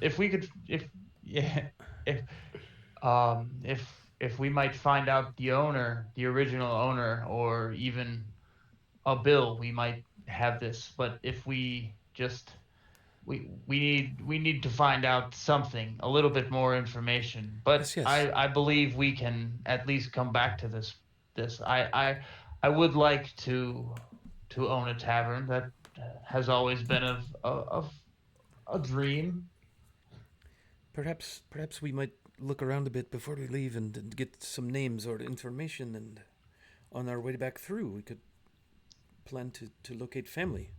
If we could, if we might find out the owner, the original owner, or even a bill, we might have this. But if we just we need to find out something, a little bit more information. But Yes. I believe we can at least come back to this. I would like to own a tavern. That has always been a dream. Perhaps we might look around a bit before we leave and get some names or information, and on our way back through, we could plan to locate family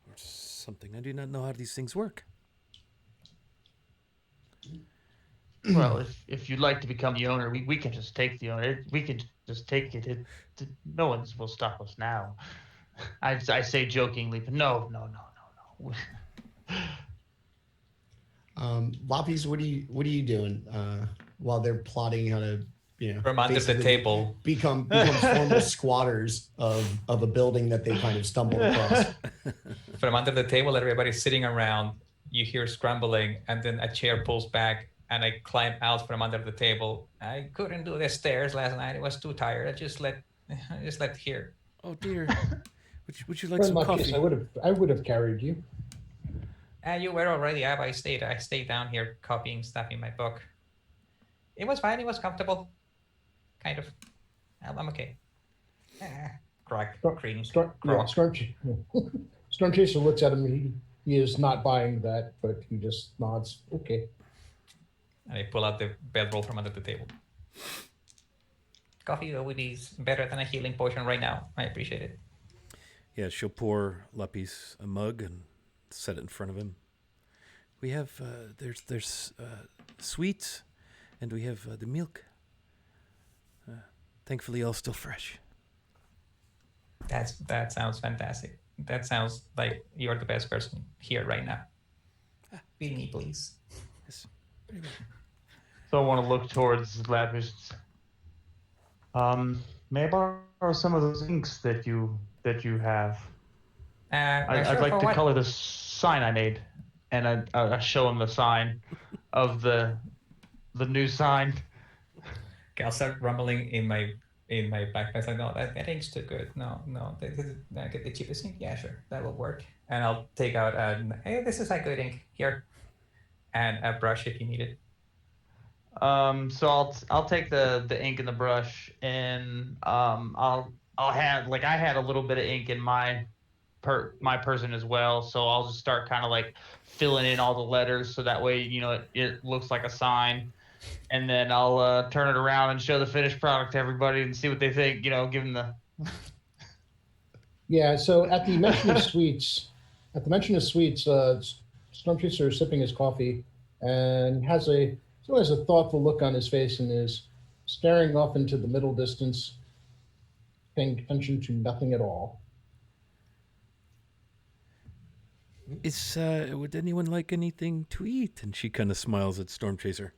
or something. I do not know how these things work. Well, if you'd like to become the owner, we can just take the owner. We can just take it. No one will stop us now. I say jokingly, but no. Lapis, what are you doing while they're plotting how to, From under the basically table. become formal squatters of a building that they kind of stumbled across? From under the table, everybody's sitting around. You hear scrambling, and then a chair pulls back, and I climb out from under the table. I couldn't do the stairs last night. I was too tired. I just let here. Oh dear. Would you like In some my coffee? case, I would have carried you. You were already up. I stayed down here copying stuff in my book. It was fine. It was comfortable. Kind of. I'm okay. Crack. Cream. Storm Chaser looks at him. He is not buying that, but he just nods. Okay. And I pull out the bedroll from under the table. Coffee would be better than a healing potion right now. I appreciate it. Yeah, she'll pour Lapis a mug and set it in front of him. We have there's sweets, and we have the milk. Thankfully, all still fresh. That sounds fantastic. That sounds like you're the best person here right now. Feed me, please. Yes, very well. So I want to look towards Lapis. May I borrow some of those inks that you have? I'd Sure, like for to what? color the sign I made, and I show him the sign of the new sign. Okay, I'll start rumbling in my backpack. It's like, no, that ink's too good. No, I get the cheapest ink. Yeah, sure, that will work. And I'll take out hey, this is a good ink here, and a brush if you need it. So I'll take the ink and the brush, and I'll have, like, I had a little bit of ink in my person as well, so I'll just start kind of like filling in all the letters, so that way it looks like a sign, and then I'll turn it around and show the finished product to everybody and see what they think. Give them the. Yeah. So at the mention of sweets, Storm Chaser is sipping his coffee and has a thoughtful look on his face and is staring off into the middle distance, paying attention to nothing at all. Would anyone like anything to eat? And she kind of smiles at Storm Chaser.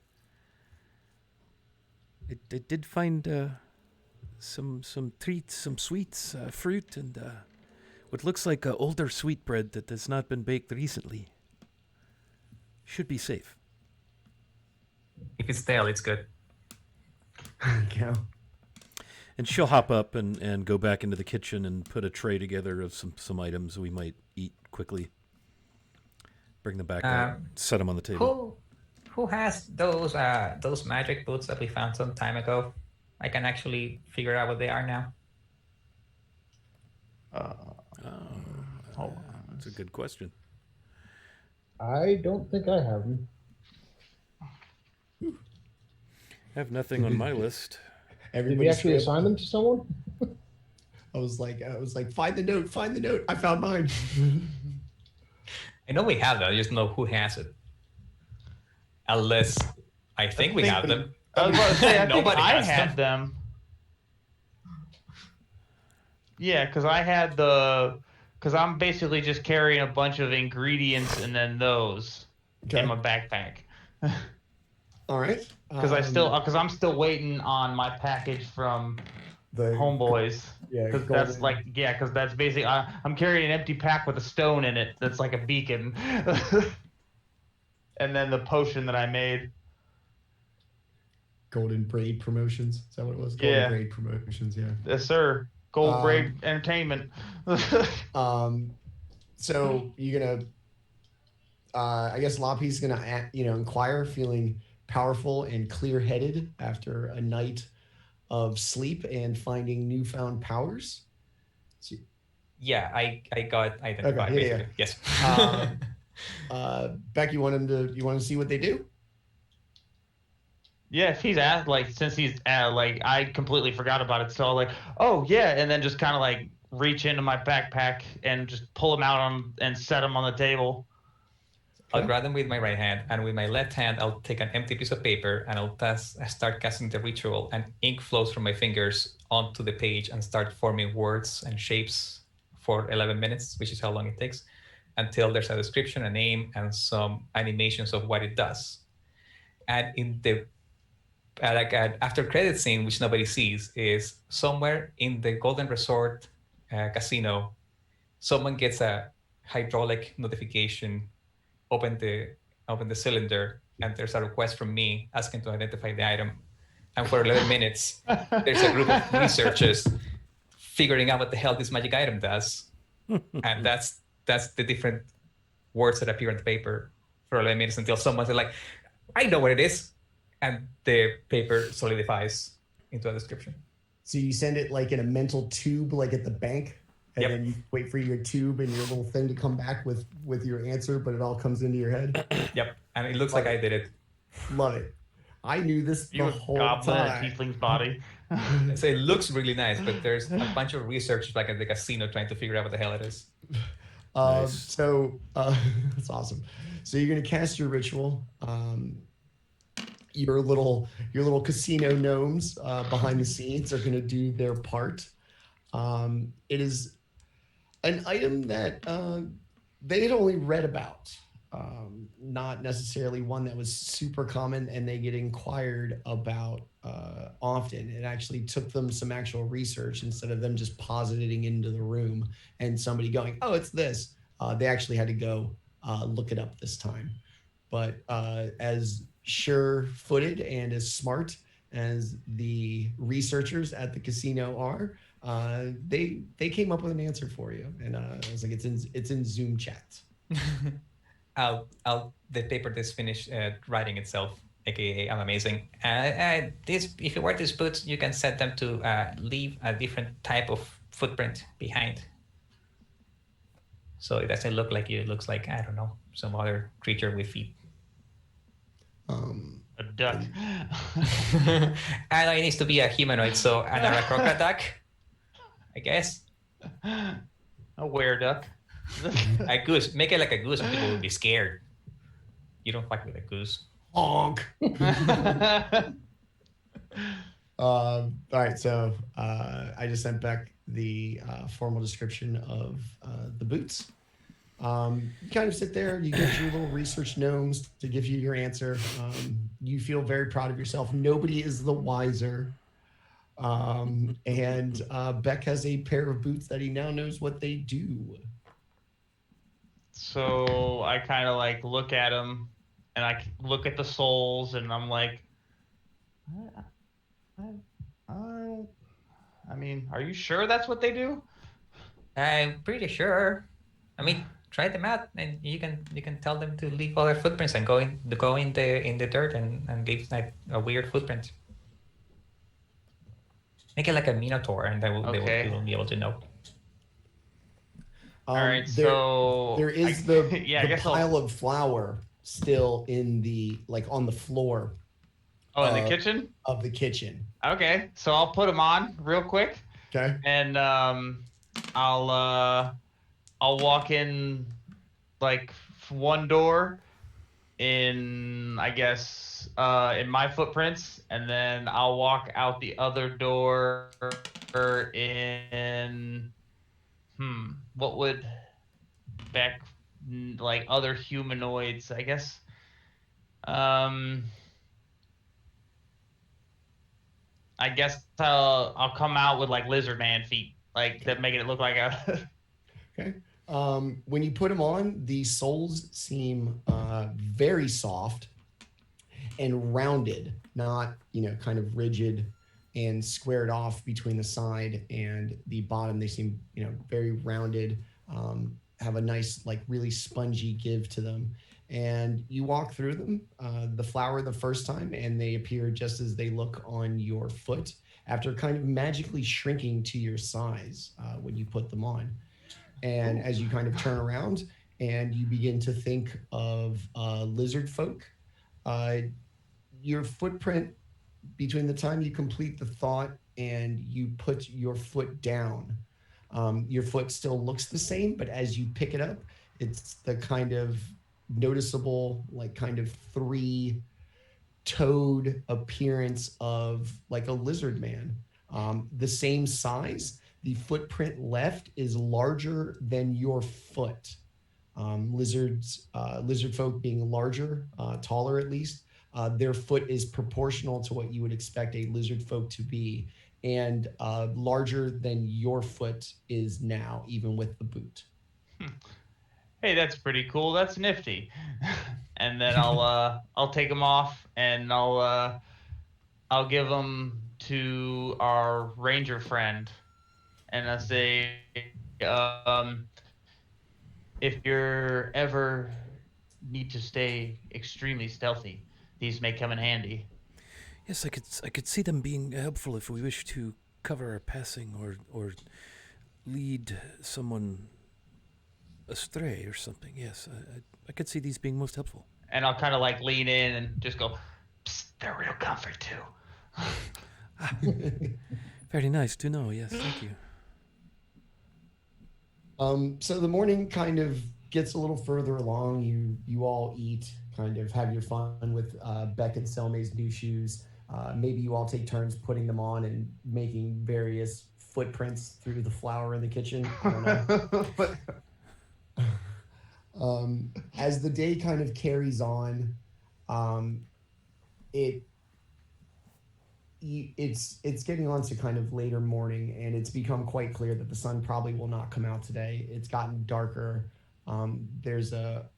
It did find some treats, some sweets, fruit, and what looks like older sweetbread that has not been baked recently. Should be safe. If it's stale, it's good. There you go. And she'll hop up and go back into the kitchen and put a tray together of some items we might eat quickly. Bring them back out, set them on the table. Who has those magic boots that we found some time ago? I can actually figure out what they are now. That's a good question. I don't think I have them. I have nothing on my list. Did we actually assign them to someone? I was like, find the note. I found mine. I know we have them. I just don't know who has it. Unless I think we have them. I was about to say, I think Nobody I has had them. Yeah, because I'm basically just carrying a bunch of ingredients and then those in my backpack. All right. Because I'm still waiting on my package from the Homeboys. Yeah, Because that's basically I'm carrying an empty pack with a stone in it that's like a beacon, and then the potion that I made. Golden Braid Promotions. Is that what it was? Golden Braid Promotions. Yeah. Yes, sir. Gold Braid Entertainment. So you're gonna, I guess Loppy's gonna, inquire, feeling powerful and clear-headed after a night of sleep and finding newfound powers. So, Yeah, I got identified. Okay, basically. Yes. Beck, you want to see what they do? Yeah, if he's since he's I completely forgot about it. So oh yeah, and then just kind of reach into my backpack and just pull them out and set them on the table. I'll grab them with my right hand, and with my left hand, I'll take an empty piece of paper and I'll start casting the ritual, and ink flows from my fingers onto the page and start forming words and shapes for 11 minutes, which is how long it takes, until there's a description, a name, and some animations of what it does. And in the after credit scene, which nobody sees, is somewhere in the Golden Resort casino, someone gets a hydraulic notification. Open the cylinder, and there's a request from me asking to identify the item. And for 11 minutes, there's a group of researchers figuring out what the hell this magic item does. And that's the different words that appear on the paper for 11 minutes until someone's like, I know what it is. And the paper solidifies into a description. So you send it in a mental tube, like at the bank, and then you wait for your tube and your little thing to come back with your answer, but it all comes into your head. Yep, and it looks like I did it. Love it. I knew this the whole goblin time. Tiefling's body. So it looks really nice, but there's a bunch of researchers at the casino trying to figure out what the hell it is. Nice. So that's awesome. So you're gonna cast your ritual. Your little casino gnomes behind the scenes are gonna do their part. It is an item that they had only read about, not necessarily one that was super common, and they get inquired about often. It actually took them some actual research instead of them just positing into the room and somebody going, oh, it's this. They actually had to go look it up this time. But as sure-footed and as smart as the researchers at the casino are, they came up with an answer for you, and I was like, it's in Zoom chat. The paper is finished writing itself, aka I'm amazing. If you wear these boots, you can set them to leave a different type of footprint behind, so it doesn't look like you. It looks like, I don't know, some other creature with feet. A duck. And it needs to be a humanoid, so an Aracroca duck, I guess. A were-duck. A goose. Make it like a goose, and people would be scared. You don't fuck with a goose. Honk. All right, so I just sent back the formal description of the boots. You kind of sit there, you get your little research gnomes to give you your answer. You feel very proud of yourself. Nobody is the wiser. And Beck has a pair of boots that he now knows what they do. So I kind of look at him and I look at the souls, and I'm like, I mean, are you sure that's what they do? I'm pretty sure. I mean, try them out, and you can tell them to leave other footprints and go in the dirt and leave like a weird footprint. Make it like a minotaur, and they Okay. will be able to know. All right, There so is I the guess pile of flour still in the on the floor in the kitchen. of the kitchen. Okay, so I'll put them on real quick, Okay. and I'll walk in like one door in, I guess, in my footprints, and then I'll walk out the other door in what would back like other humanoids, I guess. I guess I'll come out with like lizard man feet, like that, making it look like a. Okay. When you put them on, the soles seem very soft and rounded, not kind of rigid and squared off between the side and the bottom. They seem very rounded, have a nice like really spongy give to them. And you walk through them, the flower the first time, and they appear just as they look on your foot after kind of magically shrinking to your size when you put them on. And as you kind of turn around and you begin to think of lizard folk, your footprint between the time you complete the thought and you put your foot down, your foot still looks the same, but as you pick it up, it's the kind of noticeable, like kind of three-toed appearance of like a lizard man. The same size. The footprint left is larger than your foot. Lizard folk being larger, taller at least, their foot is proportional to what you would expect a lizard folk to be, and larger than your foot is now, even with the boot. Hey, that's pretty cool. That's nifty. And then I'll take them off, and I'll give them to our ranger friend, and I say, if you're ever need to stay extremely stealthy, these may come in handy. Yes, I could see them being helpful if we wish to cover our passing or lead someone astray or something. Yes, I could see these being most helpful. And I'll kind of like lean in and just go, psst, they're real comfy too. Very nice to know. Yes, thank you. So the morning kind of gets a little further along. You all eat, kind of have your fun with Beck and Selmay's new shoes. Maybe you all take turns putting them on and making various footprints through the flour in the kitchen. I don't know. As the day kind of carries on, it's getting on to kind of later morning, and it's become quite clear that the sun probably will not come out today. It's gotten darker. There's a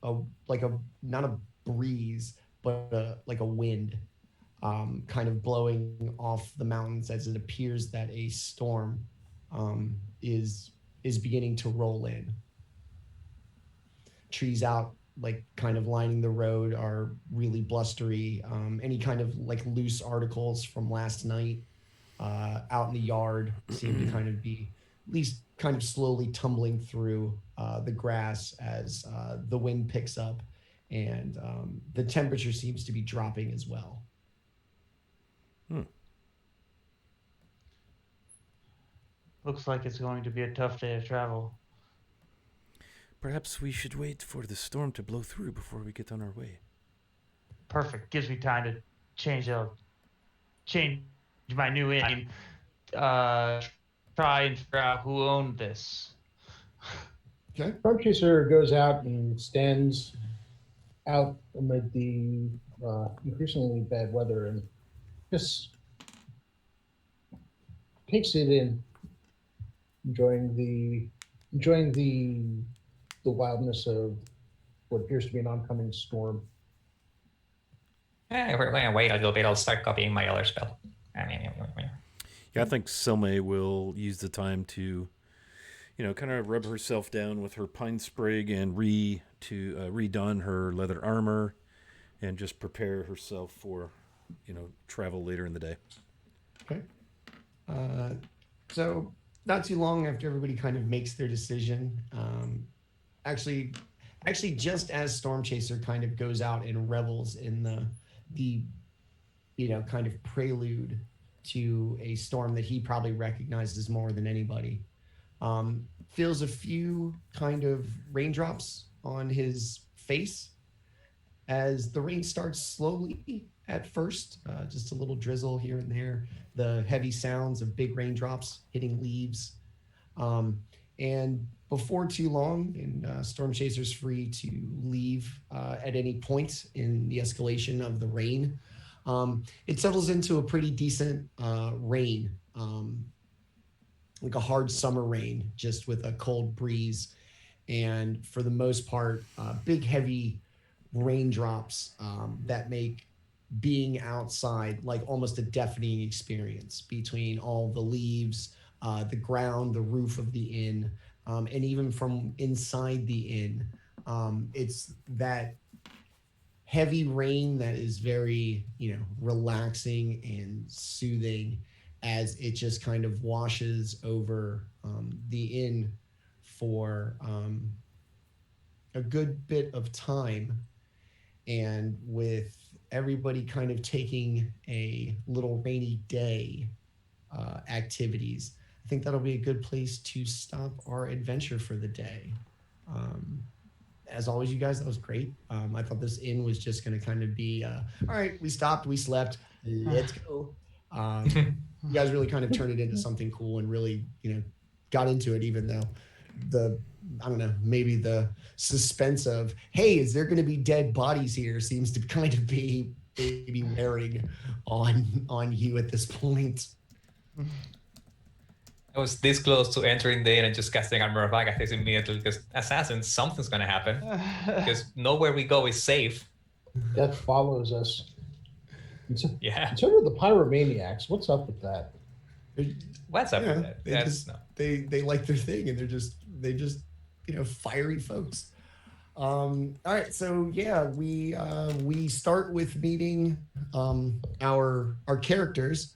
not a breeze, but like a wind kind of blowing off the mountains as it appears that a storm is beginning to roll in. Trees out, like kind of lining the road, are really blustery. Any kind of like loose articles from last night out in the yard seem to kind of be at least kind of slowly tumbling through the grass as the wind picks up, and the temperature seems to be dropping as well. Looks like it's going to be a tough day of travel. Perhaps we should wait for the storm to blow through before we get on our way. Perfect. Gives me time to change my new inn. Try and figure out who owned this. Okay. Storm Chaser goes out and stands out amid the increasingly bad weather and just takes it in, enjoying the wildness of what appears to be an oncoming storm. We're going to wait a little bit. I'll start copying my other spell. Yeah, I think Selme will use the time to, kind of rub herself down with her pine sprig and redon her leather armor, and just prepare herself for, travel later in the day. Okay. So not too long after everybody kind of makes their decision, actually, just as Storm Chaser kind of goes out and revels in the kind of prelude to a storm that he probably recognizes more than anybody, feels a few kind of raindrops on his face as the rain starts slowly at first, just a little drizzle here and there, the heavy sounds of big raindrops hitting leaves. And before too long, and Storm Chaser's free to leave at any point in the escalation of the rain, it settles into a pretty decent rain, like a hard summer rain, just with a cold breeze. And for the most part, big, heavy raindrops that make being outside like almost a deafening experience between all the leaves, the ground, the roof of the inn, and even from inside the inn. It's that heavy rain that is very, relaxing and soothing as it just kind of washes over the inn for a good bit of time. And with everybody kind of taking a little rainy day activities, I think that'll be a good place to stop our adventure for the day. As always, you guys, that was great. I thought this inn was just going to kind of be, all right, we stopped, we slept, let's go. You guys really kind of turned it into something cool and really, got into it, even though maybe the suspense of, hey, is there going to be dead bodies here seems to kind of be maybe wearing on you at this point. I was this close to entering the inn and just casting Armor of Agathis immediately because assassin, something's going to happen. Because nowhere we go is safe. Death follows us. Yeah. In terms of the pyromaniacs, what's up with that? What's up with that? They like their thing, and they just fiery folks. All right, so yeah, we start with meeting our characters.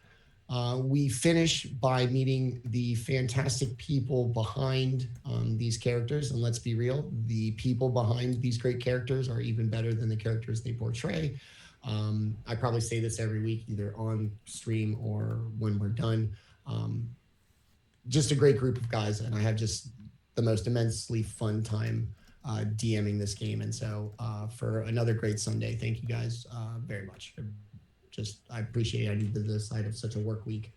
We finish by meeting the fantastic people behind these characters, and let's be real, the people behind these great characters are even better than the characters they portray. I probably say this every week, either on stream or when we're done. Just a great group of guys, and I have just the most immensely fun time DMing this game. And so for another great Sunday, thank you guys very much. I appreciate it. I did this side of such a work week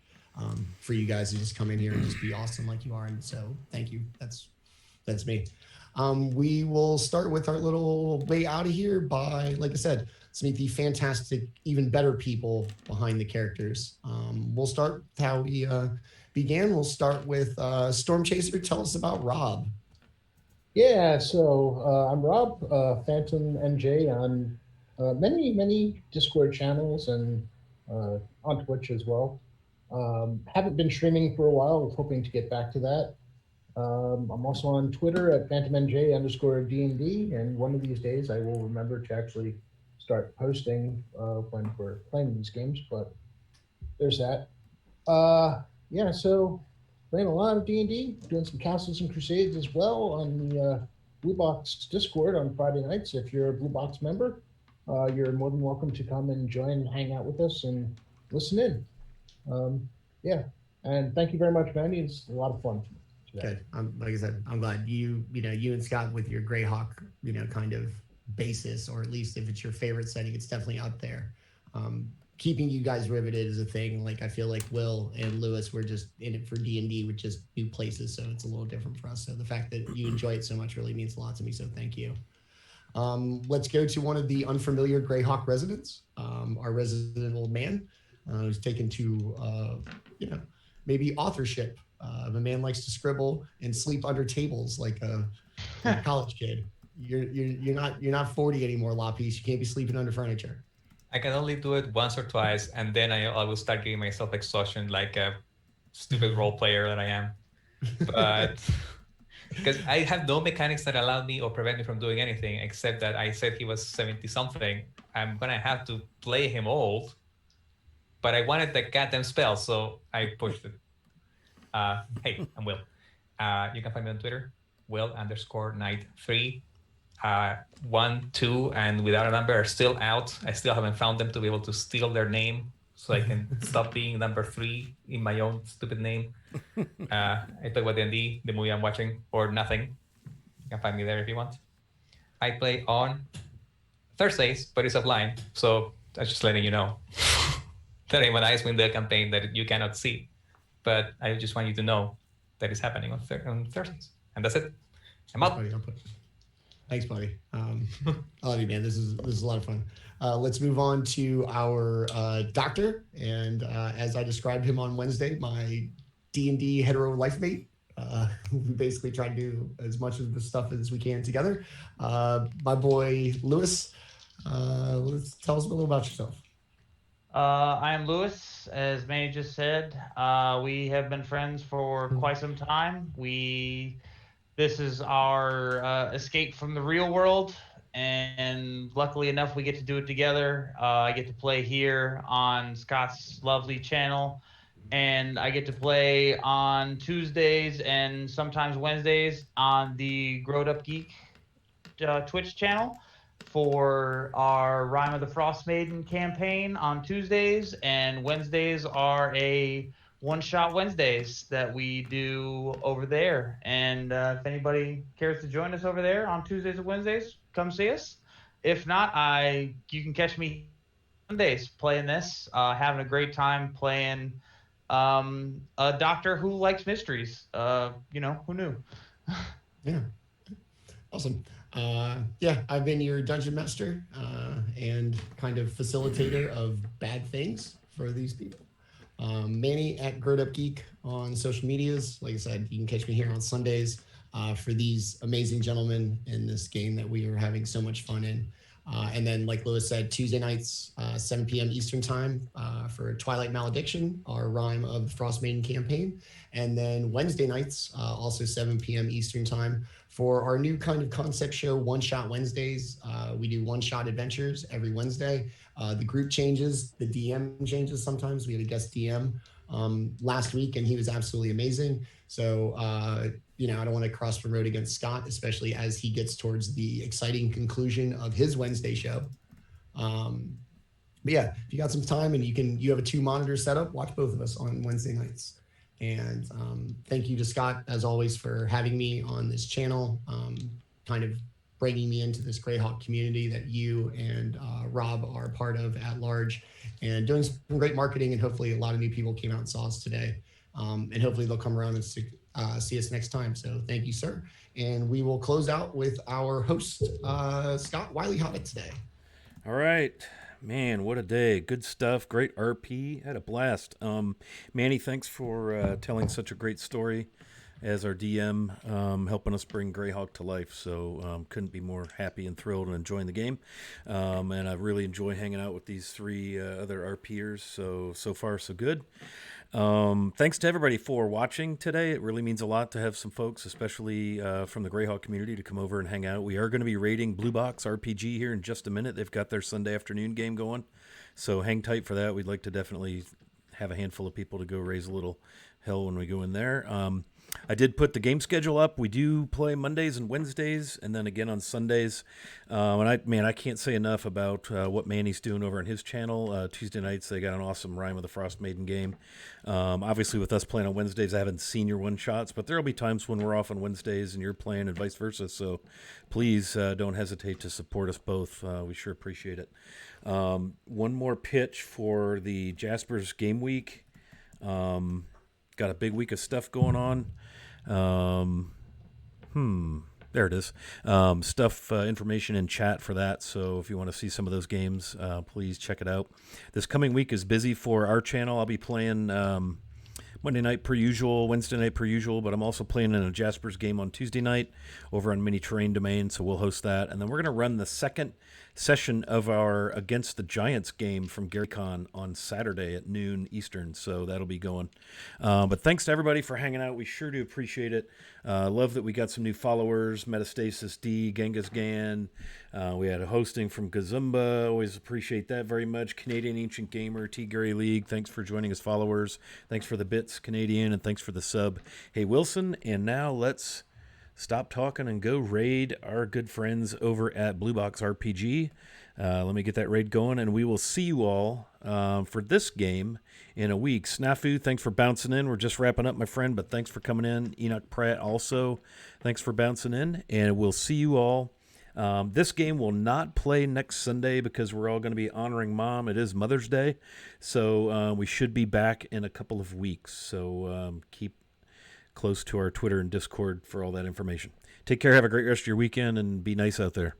for you guys to just come in here and just be awesome like you are. And so thank you. That's me. We will start with our little way out of here by, like I said, let's meet the fantastic, even better people behind the characters. We'll start how we began. We'll start with Storm Chaser. Tell us about Rob. Yeah, so I'm Rob, Phantom NJ on many Discord channels and on Twitch as well. Haven't been streaming for a while, hoping to get back to that. I'm also on Twitter at PhantomNJ_DND, and one of these days I will remember to actually start posting when we're playing these games, but there's that. Yeah, so playing a lot of D&D, doing some Castles and Crusades as well on the Blue Box Discord on Friday nights. If you're a Blue Box member, you're more than welcome to come and join and hang out with us and listen in. Yeah, and thank you very much, Mandy. It's a lot of fun. Good. Like I said, I'm glad you and Scott with your Greyhawk, kind of basis, or at least if it's your favorite setting, it's definitely up there. Keeping you guys riveted is a thing. Like I feel like Will and Lewis were just in it for D&D with just new places, so it's a little different for us. So the fact that you enjoy it so much really means a lot to me. So thank you. Let's go to one of the unfamiliar Greyhawk residents, our resident old man, who's taken to maybe authorship. A man likes to scribble and sleep under tables like a college kid. You're not 40 anymore, Loppies. You can't be sleeping under furniture. I can only do it once or twice, and then I will start giving myself exhaustion like a stupid role player that I am. But because I have no mechanics that allow me or prevent me from doing anything, except that I said he was 70 something. I'm gonna have to play him old, but I wanted the goddamn spell, so I pushed it. Hey, I'm Will. You can find me on Twitter, Will_Knight3. 1, 2, and without a number are still out. I still haven't found them to be able to steal their name, so I can stop being number 3 in my own stupid name. I talk about D&D, the movie I'm watching, or nothing. You can find me there if you want. I play on Thursdays, but it's offline, so I'm just letting you know that I'm on Icewind Dale campaign that you cannot see, but I just want you to know that it's happening on Thursdays, and that's it. I'm out. Thanks, buddy. I love you, man. This is a lot of fun. Let's move on to our doctor, and as I described him on Wednesday, my D&D hetero life mate. We basically try to do as much of the stuff as we can together. My boy Lewis, let's tell us a little about yourself. I am Lewis, as Manny just said. We have been friends for quite some time. This is our escape from the real world, and luckily enough, we get to do it together. I get to play here on Scott's lovely channel, and I get to play on Tuesdays and sometimes Wednesdays on the Growed Up Geek Twitch channel for our Rime of the Frost Maiden campaign on Tuesdays, and Wednesdays are a one-shot Wednesdays that we do over there. And if anybody cares to join us over there on Tuesdays and Wednesdays, come see us. If not, you can catch me Mondays playing this, having a great time playing a doctor who likes mysteries. Who knew? Yeah, awesome. I've been your dungeon master and kind of facilitator of bad things for these people. Manny at Growed Up Geek on social medias. Like I said, you can catch me here on Sundays for these amazing gentlemen in this game that we are having so much fun in. And then, like Lewis said, Tuesday nights, 7 p.m. Eastern time for Twilight Malediction, our Rime of the Frost Maiden campaign. And then Wednesday nights, also 7 p.m. Eastern time for our new kind of concept show, One Shot Wednesdays. We do one-shot adventures every Wednesday. The group changes, the DM changes sometimes. We had a guest DM last week, and he was absolutely amazing. So, I don't want to cross promote against Scott, especially as he gets towards the exciting conclusion of his Wednesday show. But yeah, if you got some time and you have a 2-monitor setup, watch both of us on Wednesday nights. And thank you to Scott, as always, for having me on this channel, kind of bringing me into this Greyhawk community that you and Rob are part of at large, and doing some great marketing. And hopefully a lot of new people came out and saw us today. And hopefully they'll come around and see us next time. So thank you, sir. And we will close out with our host, Scott Wiley Hobbit today. All right. Man, what a day. Good stuff. Great RP. Had a blast. Manny, thanks for telling such a great story as our DM, helping us bring Greyhawk to life. So couldn't be more happy and thrilled and enjoying the game. And I really enjoy hanging out with these 3 other RPers. So far, so good. Thanks to everybody for watching today. It really means a lot to have some folks, especially from the Greyhawk community, to come over and hang out. We are going to be raiding Blue Box RPG here in just a minute. They've got their Sunday afternoon game going, so hang tight for that. We'd like to definitely have a handful of people to go raise a little hell when we go in there. I did put the game schedule up. We do play Mondays and Wednesdays, and then again on Sundays. I can't say enough about what Manny's doing over on his channel. Tuesday nights, they got an awesome Rime of the Frost Maiden game. Obviously, with us playing on Wednesdays, I haven't seen your one-shots, but there will be times when we're off on Wednesdays and you're playing and vice versa. So please don't hesitate to support us both. We sure appreciate it. One more pitch for the Jaspers Game Week. Got a big week of stuff going on. There it is. Information in chat for that. So if you want to see some of those games, please check it out. This coming week is busy for our channel. I'll be playing Monday night per usual, Wednesday night per usual, but I'm also playing in a Jaspers game on Tuesday night over on Mini Terrain Domain, so we'll host that. And then we're going to run the second session of our Against the Giants game from GaryCon on Saturday at noon Eastern, so that'll be going. But thanks to everybody for hanging out. We sure do appreciate it. Love that we got some new followers, Metastasis D, Genghis Gan. We had a hosting from Gazumba. Always appreciate that very much. Canadian Ancient Gamer, T. Gary League. Thanks for joining as followers. Thanks for the bits, Canadian, and thanks for the sub. Hey, Wilson, and now let's stop talking and go raid our good friends over at Blue Box RPG. Let me get that raid going, and we will see you all for this game in a week. Snafu, thanks for bouncing in. We're just wrapping up, my friend, but thanks for coming in. Enoch Pratt also, thanks for bouncing in, and we'll see you all. This game will not play next Sunday because we're all going to be honoring Mom. It is Mother's Day, so we should be back in a couple of weeks. So keep close to our Twitter and Discord for all that information. Take care. Have a great rest of your weekend, and be nice out there.